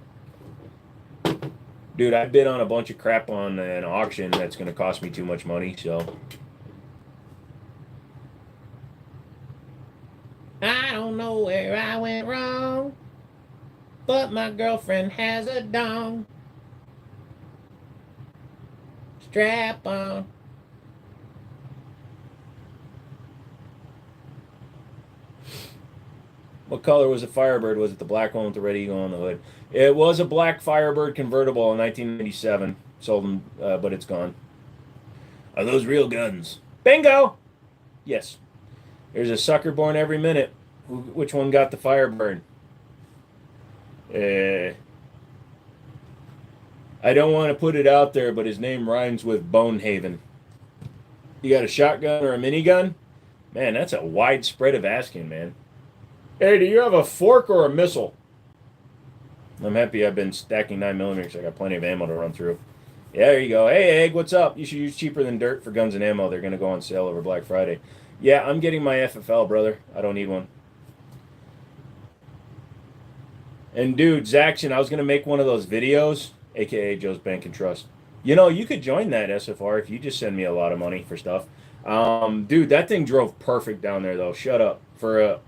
S2: Dude, I bid on a bunch of crap on an auction that's going to cost me too much money, so. I don't know where I went wrong, but my girlfriend has a dong. Strap on. What color was the Firebird? Was it the black one with the red eagle on the hood? It was a black Firebird convertible in 1997. Sold them, but it's gone. Are those real guns? Bingo! Yes. There's a sucker born every minute. Which one got the Firebird? I don't want to put it out there, but his name rhymes with Bonehaven. You got a shotgun or a minigun? Man, that's a wide spread of asking, man. Hey, do you have a fork or a missile? I'm happy I've been stacking 9mm. I got plenty of ammo to run through. Yeah, there you go. Hey, Egg, what's up? You should use cheaper than dirt for guns and ammo. They're going to go on sale over Black Friday. Yeah, I'm getting my FFL, brother. I don't need one. And dude, Zaxxon, I was going to make one of those videos, a.k.a. Joe's Bank and Trust. You know, you could join that SFR if you just send me a lot of money for stuff. Dude, that thing drove perfect down there, though. Shut up. For a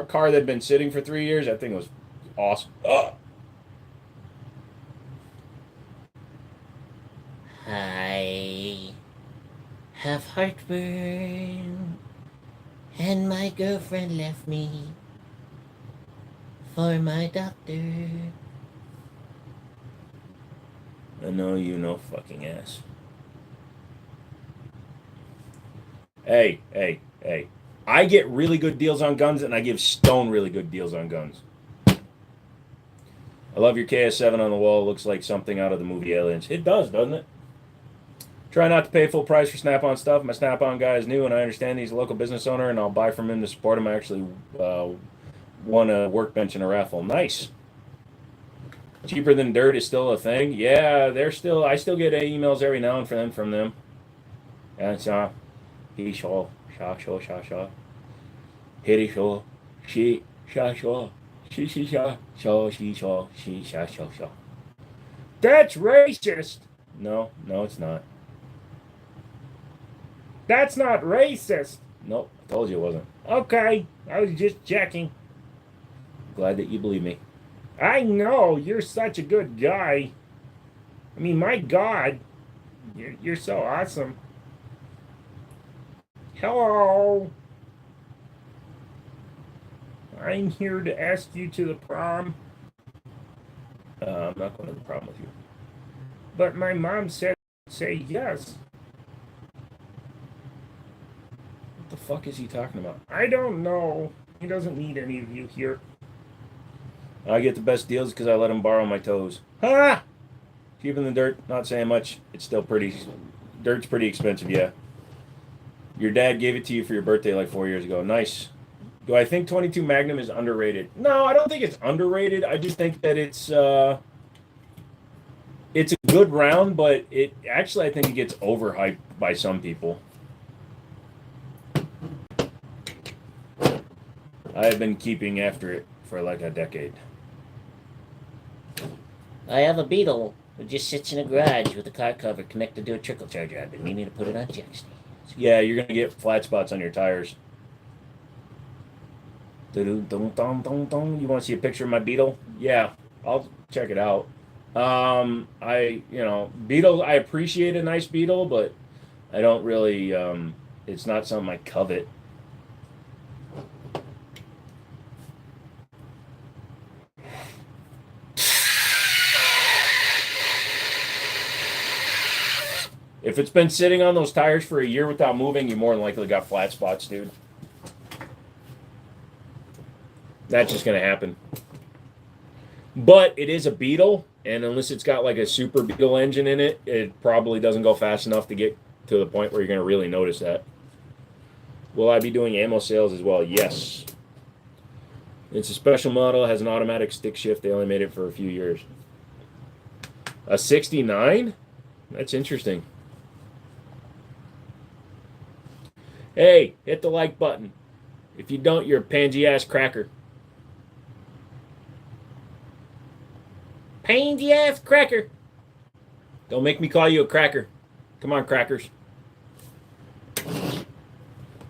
S2: car that had been sitting for 3 years, that thing was awesome. I have heartburn.
S1: And my girlfriend left me for my doctor.
S2: I know you know fucking ass. Hey, hey, hey. I get really good deals on guns, and I give Stone really good deals on guns. I love your KS7 on the wall. Looks like something out of the movie Aliens. It does, doesn't it? Try not to pay full price for Snap-on stuff. My Snap-on guy is new, and I understand he's a local business owner, and I'll buy from him to support him. I actually won a workbench in a raffle. Nice. Cheaper than dirt is still a thing. Yeah, they're still. I still get emails every now and then from them. And it's he shaw hitty shaw she shaw she shaw she shaw she shaw. That's racist. No, it's not. That's not racist. Nope, I told you it wasn't. Okay, I was just checking. Glad that you believe me. I know, you're such a good guy. I mean, my God, you're so awesome. Hello. I'm here to ask you to the prom. I'm not going to the prom with you. But my mom said, say yes. What the fuck is he talking about? I don't know. He doesn't need any of you here. I get the best deals because I let him borrow my toes. Ha! Cheaper than dirt, not saying much. It's still pretty. Dirt's pretty expensive, yeah. Your dad gave it to you for your birthday like 4 years ago. Nice. Do I think 22 Magnum is underrated? No, I don't think it's underrated. I just think that it's a good round, but it actually I think it gets overhyped by some people. I have been keeping after it for like a decade.
S1: I have a Beetle who just sits in a garage with a car cover connected to a trickle charger. I've been meaning to put it on jack stands.
S2: Yeah, you're gonna get flat spots on your tires. You want to see a picture of my Beetle? Yeah, I'll check it out. Beetle. I appreciate a nice Beetle, but I don't really. It's not something I covet. If it's been sitting on those tires for a year without moving, you more than likely got flat spots, dude. That's just going to happen. But it is a Beetle, and unless it's got like a super Beetle engine in it, it probably doesn't go fast enough to get to the point where you're going to really notice that. Will I be doing ammo sales as well? Yes. It's a special model, has an automatic stick shift. They only made it for a few years. A 69? That's interesting. Hey, hit the like button. If you don't, you're a pansy-ass cracker. Pansy-ass cracker. Don't make me call you a cracker. Come on, crackers.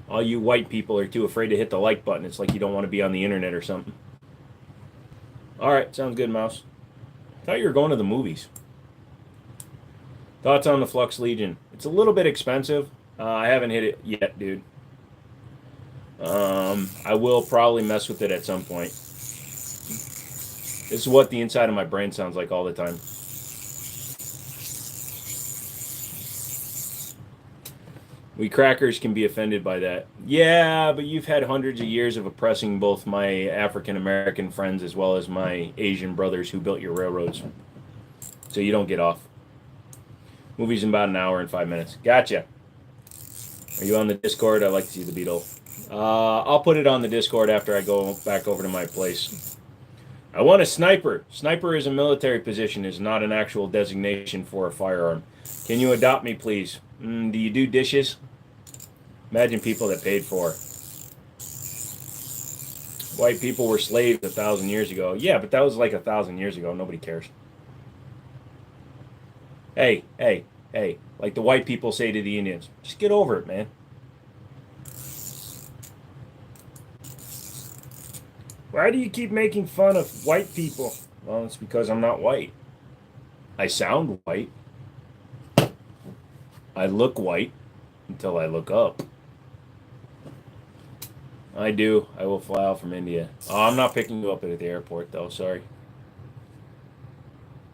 S2: All you white people are too afraid to hit the like button. It's like you don't want to be on the internet or something. All right, sounds good, Mouse. Thought you were going to the movies. Thoughts on the Flux Legion? It's a little bit expensive. I haven't hit it yet, dude. I will probably mess with it at some point. This is what the inside of my brain sounds like all the time. We crackers can be offended by that. Yeah, but you've had hundreds of years of oppressing both my African American friends as well as my Asian brothers who built your railroads. So you don't get off. Movie's in about an hour and 5 minutes. Gotcha. Are you on the Discord? I'd like to see the Beetle. I'll put it on the Discord after I go back over to my place. I want a sniper. Sniper is a military position. It's not an actual designation for a firearm. Can you adopt me, please? Do you do dishes? Imagine people that paid for it. White people were slaves 1,000 years ago. Yeah, but that was like 1,000 years ago. Nobody cares. Hey, hey, hey. Like the white people say to the Indians, just get over it, man. Why do you keep making fun of white people? Well, it's because I'm not white. I sound white. I look white until I look up. I do. I will fly out from India. Oh, I'm not picking you up at the airport, though. Sorry.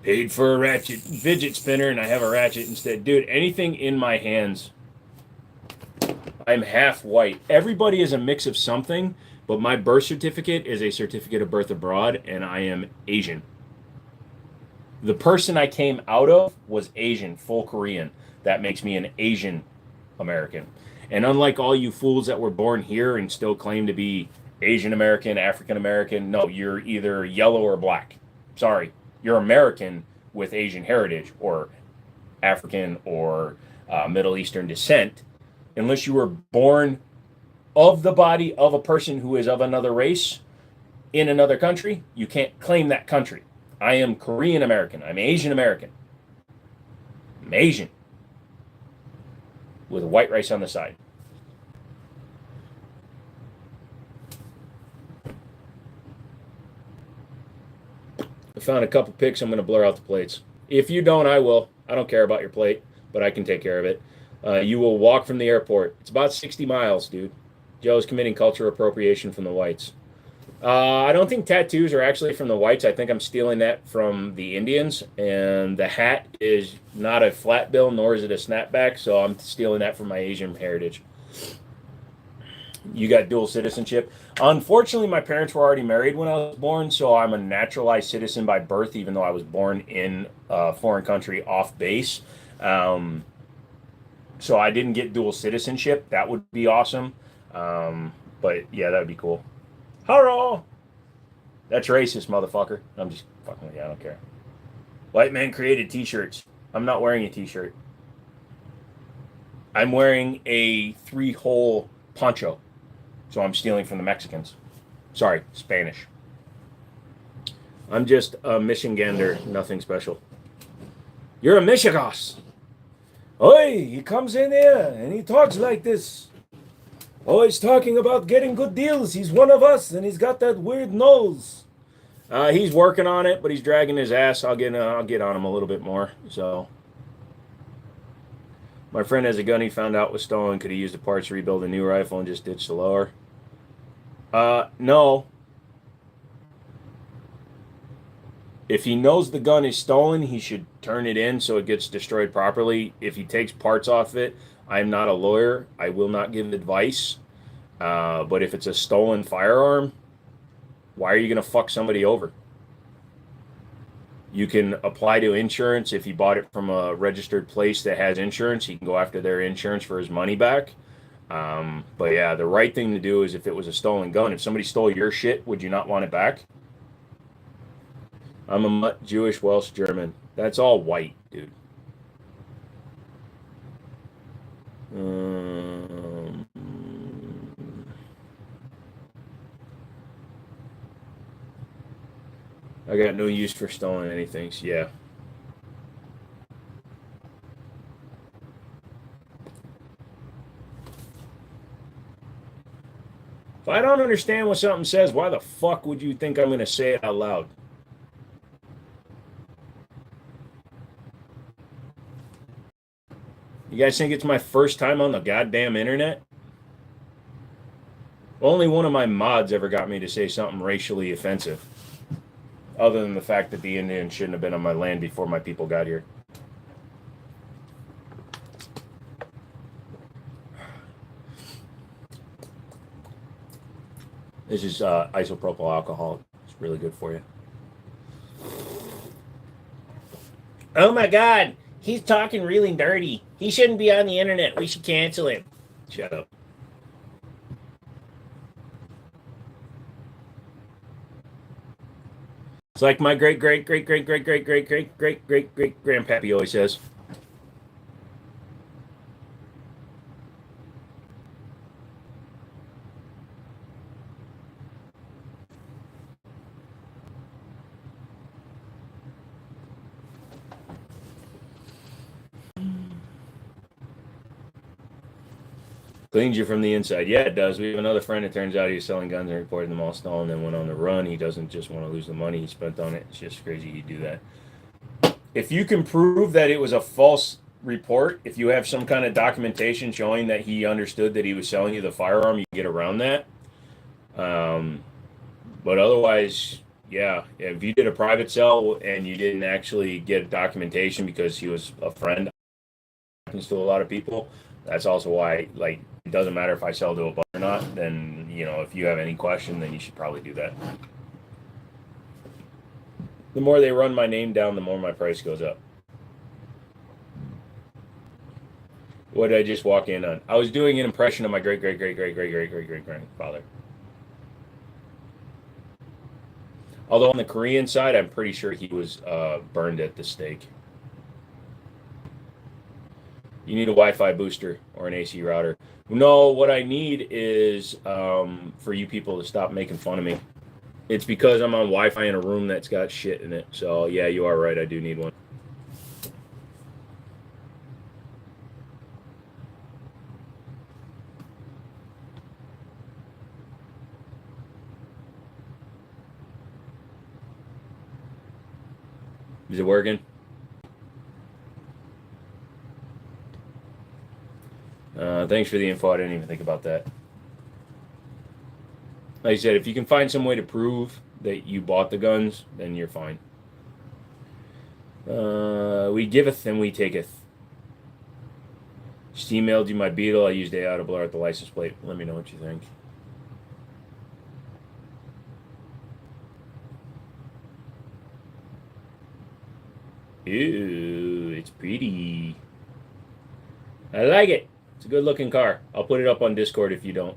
S2: Paid for a ratchet fidget spinner, and I have a ratchet instead. Dude, anything in my hands. I'm half white. Everybody is a mix of something, but my birth certificate is a certificate of birth abroad, and I am Asian. The person I came out of was Asian, full Korean. That makes me an Asian American. And unlike all you fools that were born here and still claim to be Asian American, African American, no, you're either yellow or black. Sorry, you're American with Asian heritage or African or Middle Eastern descent, unless you were born of the body of a person who is of another race in another country. You can't claim that country. I am Korean American. I'm Asian American. I'm Asian with white rice on the side. I found a couple pics. I'm going to blur out the plates. If you don't, I will. I don't care about your plate, but I can take care of it. You will walk from the airport. It's about 60 miles, dude. Joe's committing cultural appropriation from the whites. I don't think tattoos are actually from the whites. I think I'm stealing that from the Indians. And the hat is not a flat bill, nor is it a snapback. So I'm stealing that from my Asian heritage. You got dual citizenship. Unfortunately, my parents were already married when I was born, so I'm a naturalized citizen by birth, even though I was born in a foreign country off base. So I didn't get dual citizenship. That would be awesome. But yeah, that would be cool. Hello! That's racist, motherfucker. I'm just fucking with you. I don't care. White man created t-shirts. I'm not wearing a t-shirt. I'm wearing a 3-hole poncho. So I'm stealing from the Mexicans. Sorry, Spanish. I'm just a Michigander, nothing special. You're a Michigas. Oi, he comes in here and he talks like this. Always talking about getting good deals. He's one of us and he's got that weird nose. He's working on it, but he's dragging his ass. I'll get on him a little bit more. So, my friend has a gun he found out was stolen. Could he use the parts to rebuild a new rifle and just ditch the lower? No. If he knows the gun is stolen, he should turn it in so it gets destroyed properly. If he takes parts off it, I'm not a lawyer. I will not give advice. But if it's a stolen firearm, why are you going to fuck somebody over? You can apply to insurance. If he bought it from a registered place that has insurance, he can go after their insurance for his money back. But yeah, the right thing to do is if it was a stolen gun, if somebody stole your shit, would you not want it back? I'm a mutt, Jewish, Welsh, German. That's all white, dude. I got no use for stolen anything, so yeah. If I don't understand what something says, why the fuck would you think I'm going to say it out loud? You guys think it's my first time on the goddamn internet? Only one of my mods ever got me to say something racially offensive. Other than the fact that the Indians shouldn't have been on my land before my people got here. This is isopropyl alcohol. It's really good for you. Oh my god, he's talking really dirty. He shouldn't be on the internet. We should cancel him. Shut up. It's like my great grandpappy always says. Cleans you from the inside. Yeah, it does. We have another friend. It turns out he was selling guns and reported them all stolen, then went on the run. He doesn't just want to lose the money he spent on it. It's just crazy you do that. If you can prove that it was a false report, if you have some kind of documentation showing that he understood that he was selling you the firearm, you can get around that. But otherwise, yeah, if you did a private sell and you didn't actually get documentation because he was a friend, happens to a lot of people. That's also why, like, it doesn't matter if I sell to a buddy or not. Then, if you have any question, then you should probably do that. The more they run my name down, the more my price goes up. What did I just walk in on? I was doing an impression of my great great great great great great great great grandfather. Although on the Korean side, I'm pretty sure he was burned at the stake. You need a Wi-Fi booster or an AC router. No, what I need is for you people to stop making fun of me. It's because I'm on Wi-Fi in a room that's got shit in it. So yeah, you are right. I do need one. Is it working? Thanks for the info. I didn't even think about that. Like I said, if you can find some way to prove that you bought the guns, then you're fine. We giveth and we taketh. Just emailed you my Beetle. I used AI to blur out the license plate. Let me know what you think. Ew, it's pretty. I like it. It's a good looking car. I'll put it up on Discord if you don't.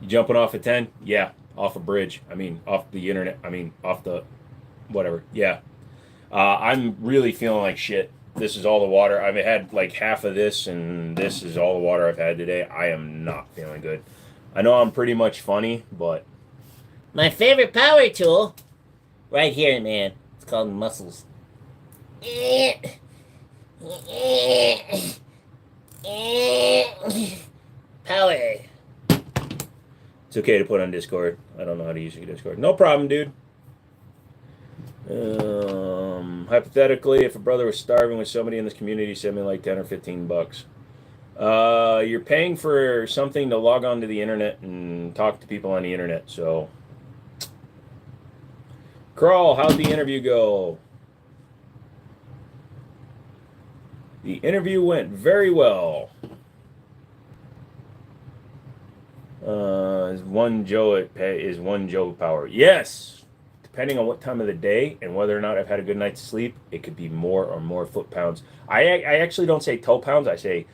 S2: You jumping off a 10? Yeah, off a bridge. I mean, off the internet. I mean, off the whatever. Yeah. I'm really feeling like shit. This is all the water. I've had like half of this, and this is all the water I've had today. I am not feeling good. I know I'm pretty much funny, but.
S1: My favorite power tool, right here, man. It's called muscles. Power.
S2: It's okay to put on Discord. I don't know how to use your Discord. No problem, dude. Hypothetically, if a brother was starving with somebody in this community, send me like 10 or 15 bucks. You're paying for something to log on to the internet and talk to people on the internet, so. Crawl, how'd the interview go? The interview went very well. Is one Joe power? Yes. Depending on what time of the day and whether or not I've had a good night's sleep, it could be more or more foot pounds. I actually don't say toe pounds. I say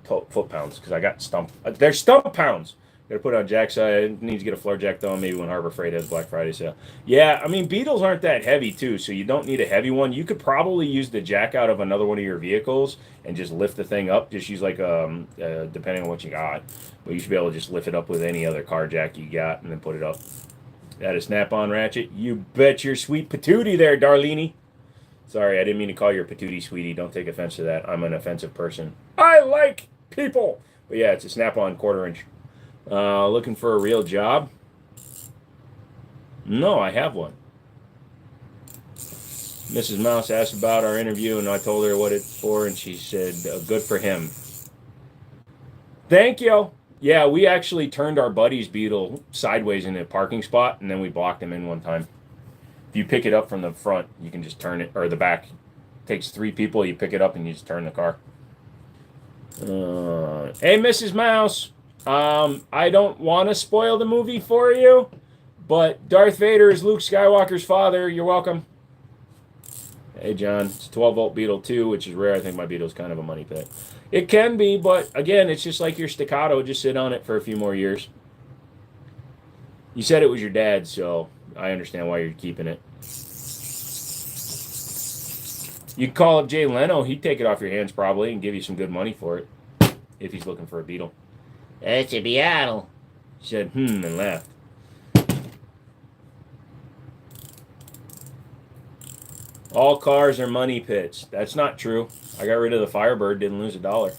S2: foot pounds because I got stump. They're stump pounds. Got to put on jacks. I need to get a floor jack done. Maybe when Harbor Freight has Black Friday sale. Yeah, I mean Beetles aren't that heavy too, so you don't need a heavy one. You could probably use the jack out of another one of your vehicles and just lift the thing up. Just use like depending on what you got, but you should be able to just lift it up with any other car jack you got and then put it up. That a snap-on ratchet? You bet your sweet patootie there, Darlene. Sorry, I didn't mean to call you a patootie, sweetie. Don't take offense to that. I'm an offensive person. I like people. But yeah, it's a snap-on quarter-inch. Looking for a real job? No, I have one. Mrs. Mouse asked about our interview, and I told her what it's for, and she said, good for him. Thank you. Yeah, we actually turned our buddy's Beetle sideways in a parking spot, and then we blocked him in one time. If you pick it up from the front, you can just turn it, or the back. It takes 3 people, you pick it up, and you just turn the car. Hey, Mrs. Mouse. I don't want to spoil the movie for you, but Darth Vader is Luke Skywalker's father. You're welcome. Hey, John. It's a 12-volt Beetle, too, which is rare. I think my Beetle's kind of a money pit. It can be, but again, it's just like your staccato. Just sit on it for a few more years. You said it was your dad's, so I understand why you're keeping it. You could call up Jay Leno. He'd take it off your hands probably and give you some good money for it if he's looking for a Beetle.
S1: It's a Beetle.
S2: Said, and laughed. All cars are money pits. That's not true. I got rid of the Firebird, didn't lose $1.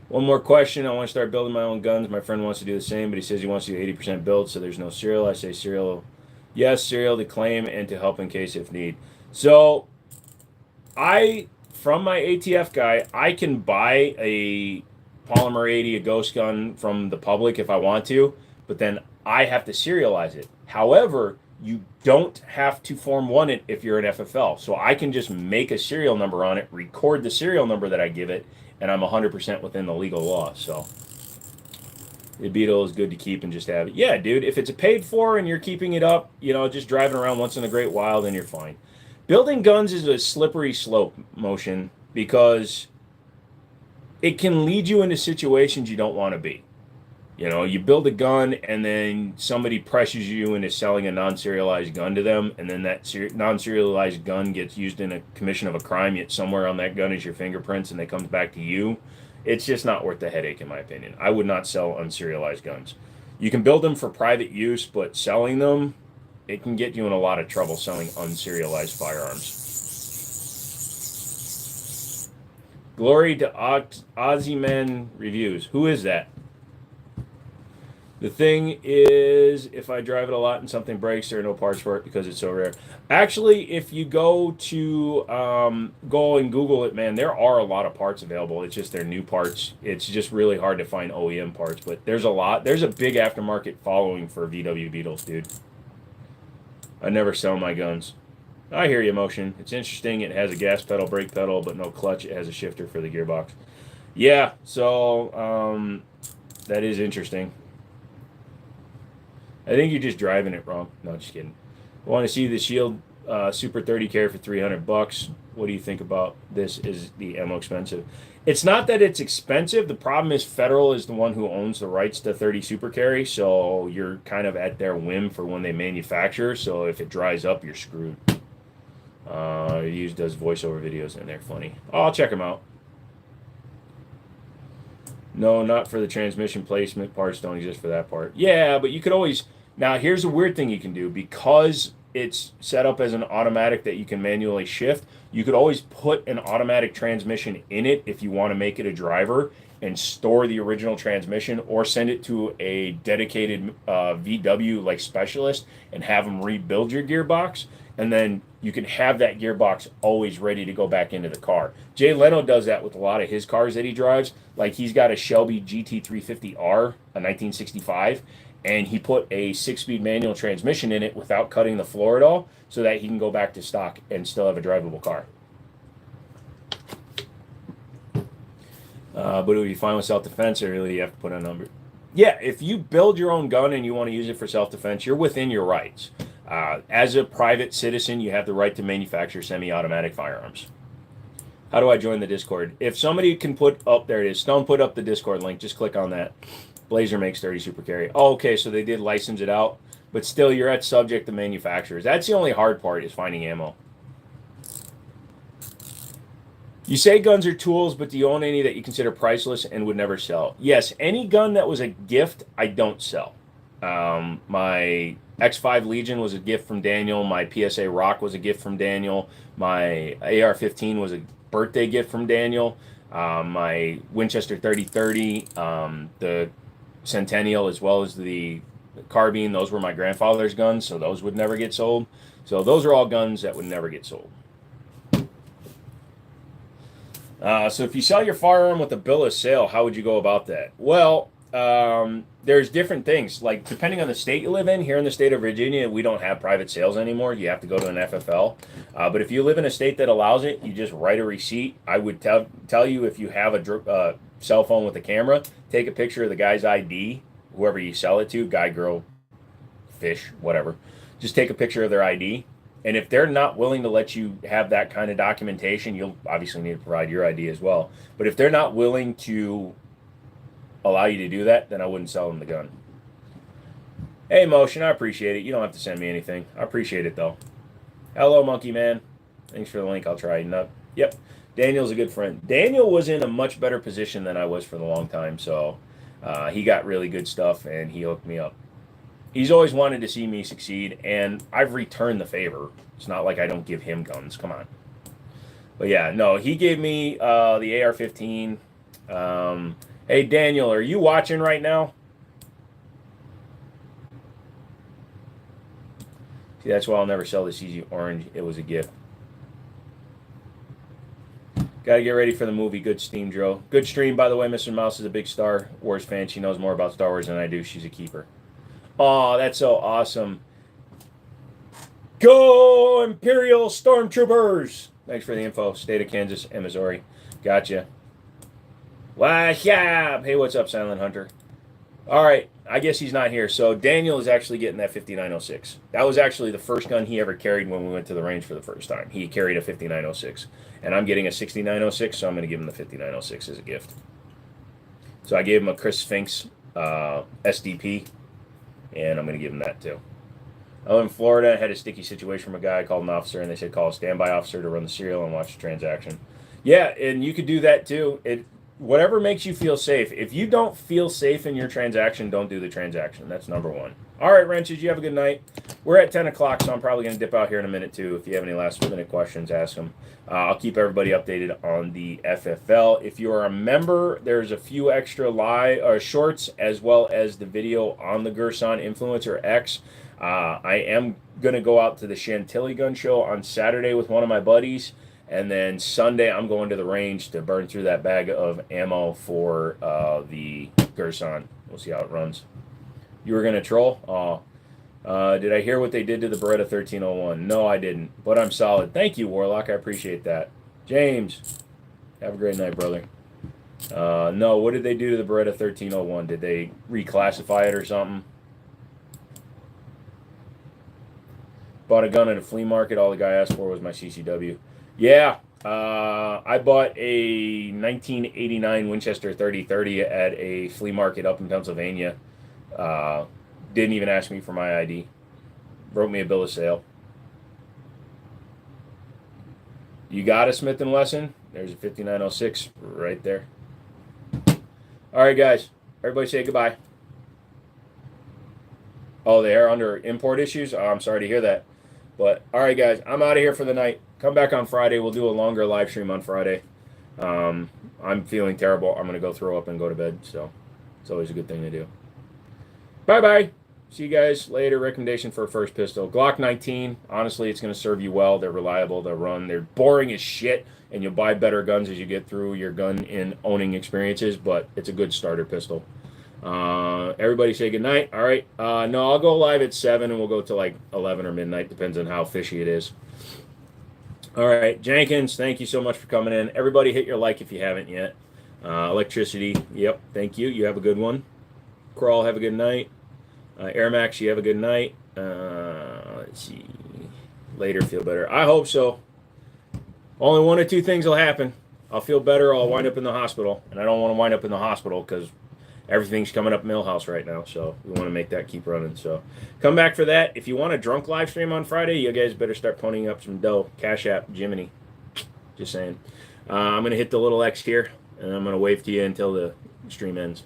S2: One more question. I want to start building my own guns. My friend wants to do the same, but he says he wants to do 80% build, so there's no serial. I say serial. Yes, serial to claim and to help in case if need. So, from my ATF guy, I can buy Polymer 80, a ghost gun from the public if I want to, but then I have to serialize it. However, you don't have to Form 1 it if you're an FFL. So I can just make a serial number on it, record the serial number that I give it, and I'm 100% within the legal law. So the Beetle is good to keep and just have it. Yeah, dude, if it's paid for and you're keeping it up, you know, just driving around once in a great while, then you're fine. Building guns is a slippery slope motion because it can lead you into situations you don't want to be. You know, you build a gun and then somebody pressures you into selling a non-serialized gun to them, and then that non-serialized gun gets used in a commission of a crime, yet somewhere on that gun is your fingerprints and it comes back to you. It's just not worth the headache, in my opinion. I would not sell unserialized guns. You can build them for private use, but selling them, it can get you in a lot of trouble selling unserialized firearms. Glory to Ozzyman Reviews. Who is that? The thing is, if I drive it a lot and something breaks, there are no parts for it because it's so rare. Actually, if you go to go and Google it, man, there are a lot of parts available. It's just they're new parts. It's just really hard to find OEM parts, but there's a lot. There's a big aftermarket following for VW Beetles, dude. I never sell my guns. I hear you, Motion. It's interesting. It has a gas pedal, brake pedal, but no clutch. It has a shifter for the gearbox. Yeah, so that is interesting. I think you're just driving it wrong. No, just kidding. I want to see the Shield Super 30 carry for $300. What do you think about this? Is the ammo expensive? It's not that it's expensive. The problem is Federal is the one who owns the rights to 30 Super Carry, so you're kind of at their whim for when they manufacture. So if it dries up, you're screwed. Used does voiceover videos and they're funny. Oh, I'll check them out. No, not for the transmission placement. Parts don't exist for that part. Yeah, but you could always... Now, here's a weird thing you can do. Because it's set up as an automatic that you can manually shift, you could always put an automatic transmission in it if you want to make it a driver and store the original transmission, or send it to a dedicated VW like specialist and have them rebuild your gearbox. And then you can have that gearbox always ready to go back into the car. Jay Leno does that with a lot of his cars that he drives. Like he's got a Shelby GT350R, a 1965, and he put a 6-speed manual transmission in it without cutting the floor at all, so that he can go back to stock and still have a drivable car. But it would be fine with self-defense, or really you have to put a number. Yeah, if you build your own gun and you want to use it for self-defense, you're within your rights. As a private citizen, you have the right to manufacture semi-automatic firearms. How do I join the Discord? If somebody can put up, there it is. Stone put up the Discord link. Just click on that. Blazer makes 30 Super Carry. Oh, okay, so they did license it out, but still, you're at subject to manufacturers. That's the only hard part, is finding ammo. You say guns are tools, but do you own any that you consider priceless and would never sell? Yes, any gun that was a gift, I don't sell. My X5 Legion was a gift from Daniel. My PSA Rock was a gift from Daniel. My AR-15 was a birthday gift from Daniel. My Winchester 3030, the Centennial, as well as the carbine, those were my grandfather's guns, so those would never get sold. So those are all guns that would never get sold. So if you sell your firearm with a bill of sale, how would you go about that? Well, there's different things. Like, depending on the state you live in, here in the state of Virginia, we don't have private sales anymore. You have to go to an FFL. But if you live in a state that allows it, you just write a receipt. I would tell you, if you have a cell phone with a camera, take a picture of the guy's ID, whoever you sell it to, guy, girl, fish, whatever. Just take a picture of their ID. And if they're not willing to let you have that kind of documentation, you'll obviously need to provide your ID as well. But if they're not willing to allow you to do that, then I wouldn't sell them the gun. Hey, Motion, I appreciate it. You don't have to send me anything. I appreciate it, though. Hello, Monkey Man. Thanks for the link. I'll try it. Yep. Daniel's a good friend. Daniel was in a much better position than I was for the long time, so he got really good stuff, and he hooked me up. He's always wanted to see me succeed, and I've returned the favor. It's not like I don't give him guns. Come on. But yeah, no, he gave me the AR-15. Hey, Daniel, are you watching right now? See, that's why I'll never sell this easy orange. It was a gift. Got to get ready for the movie. Good steam, Joe. Good stream, by the way. Mr. Mouse is a big Star Wars fan. She knows more about Star Wars than I do. She's a keeper. Oh, that's so awesome. Go Imperial Stormtroopers! Thanks for the info. State of Kansas and Missouri. Gotcha. What's up? Hey, what's up, Silent Hunter? All right, I guess he's not here. So Daniel is actually getting that 5906. That was actually the first gun he ever carried when we went to the range for the first time. He carried a 5906. And I'm getting a 6906, so I'm going to give him the 5906 as a gift. So I gave him a Chris Sphinx SDP, and I'm going to give him that too. I live in Florida. I had a sticky situation from a guy. I called an officer, and they said call a standby officer to run the serial and watch the transaction. Yeah, and you could do that too. Whatever makes you feel safe. If you don't feel safe in your transaction, don't do the transaction. That's number one. All right, Wrenches, you have a good night. We're at 10 o'clock, so I'm probably going to dip out here in a minute too. If you have any last-minute questions, ask them. I'll keep everybody updated on the FFL. If you are a member, there's a few extra live shorts as well as the video on the Girsan Influencer X. I am going to go out to the Chantilly Gun Show on Saturday with one of my buddies. And then Sunday, I'm going to the range to burn through that bag of ammo for the Girsan. We'll see how it runs. You were going to troll? Did I hear what they did to the Beretta 1301? No, I didn't. But I'm solid. Thank you, Warlock. I appreciate that. James, have a great night, brother. No, what did they do to the Beretta 1301? Did they reclassify it or something? Bought a gun at a flea market. All the guy asked for was my CCW. Yeah, I bought a 1989 Winchester 3030 at a flea market up in Pennsylvania. Didn't even ask me for my ID. Wrote me a bill of sale. You got a Smith & Wesson? There's a 5906 right there. All right, guys. Everybody say goodbye. Oh, they are under import issues? Oh, I'm sorry to hear that. But, all right, guys. I'm out of here for the night. Come back on Friday. We'll do a longer live stream on Friday. I'm feeling terrible. I'm going to go throw up and go to bed. So it's always a good thing to do. Bye-bye. See you guys later. Recommendation for a first pistol. Glock 19. Honestly, it's going to serve you well. They're reliable. They'll run. They're boring as shit. And you'll buy better guns as you get through your gun in owning experiences. But it's a good starter pistol. Everybody say good night. All right. No, I'll go live at 7 and we'll go to like 11 or midnight. Depends on how fishy it is. All right. Jenkins, thank you so much for coming in. Everybody hit your like if you haven't yet. Electricity. Yep. Thank you. You have a good one. Crawl, have a good night. Airmax, you have a good night. Let's see. Later, feel better. I hope so. Only one or two things will happen. I'll feel better or I'll wind up in the hospital. And I don't want to wind up in the hospital because everything's coming up Millhouse right now. So we want to make that keep running. So come back for that. If you want a drunk live stream on Friday, you guys better start ponying up some dough. Cash App, Jiminy. Just saying. I'm going to hit the little X here. And I'm going to wave to you until the stream ends.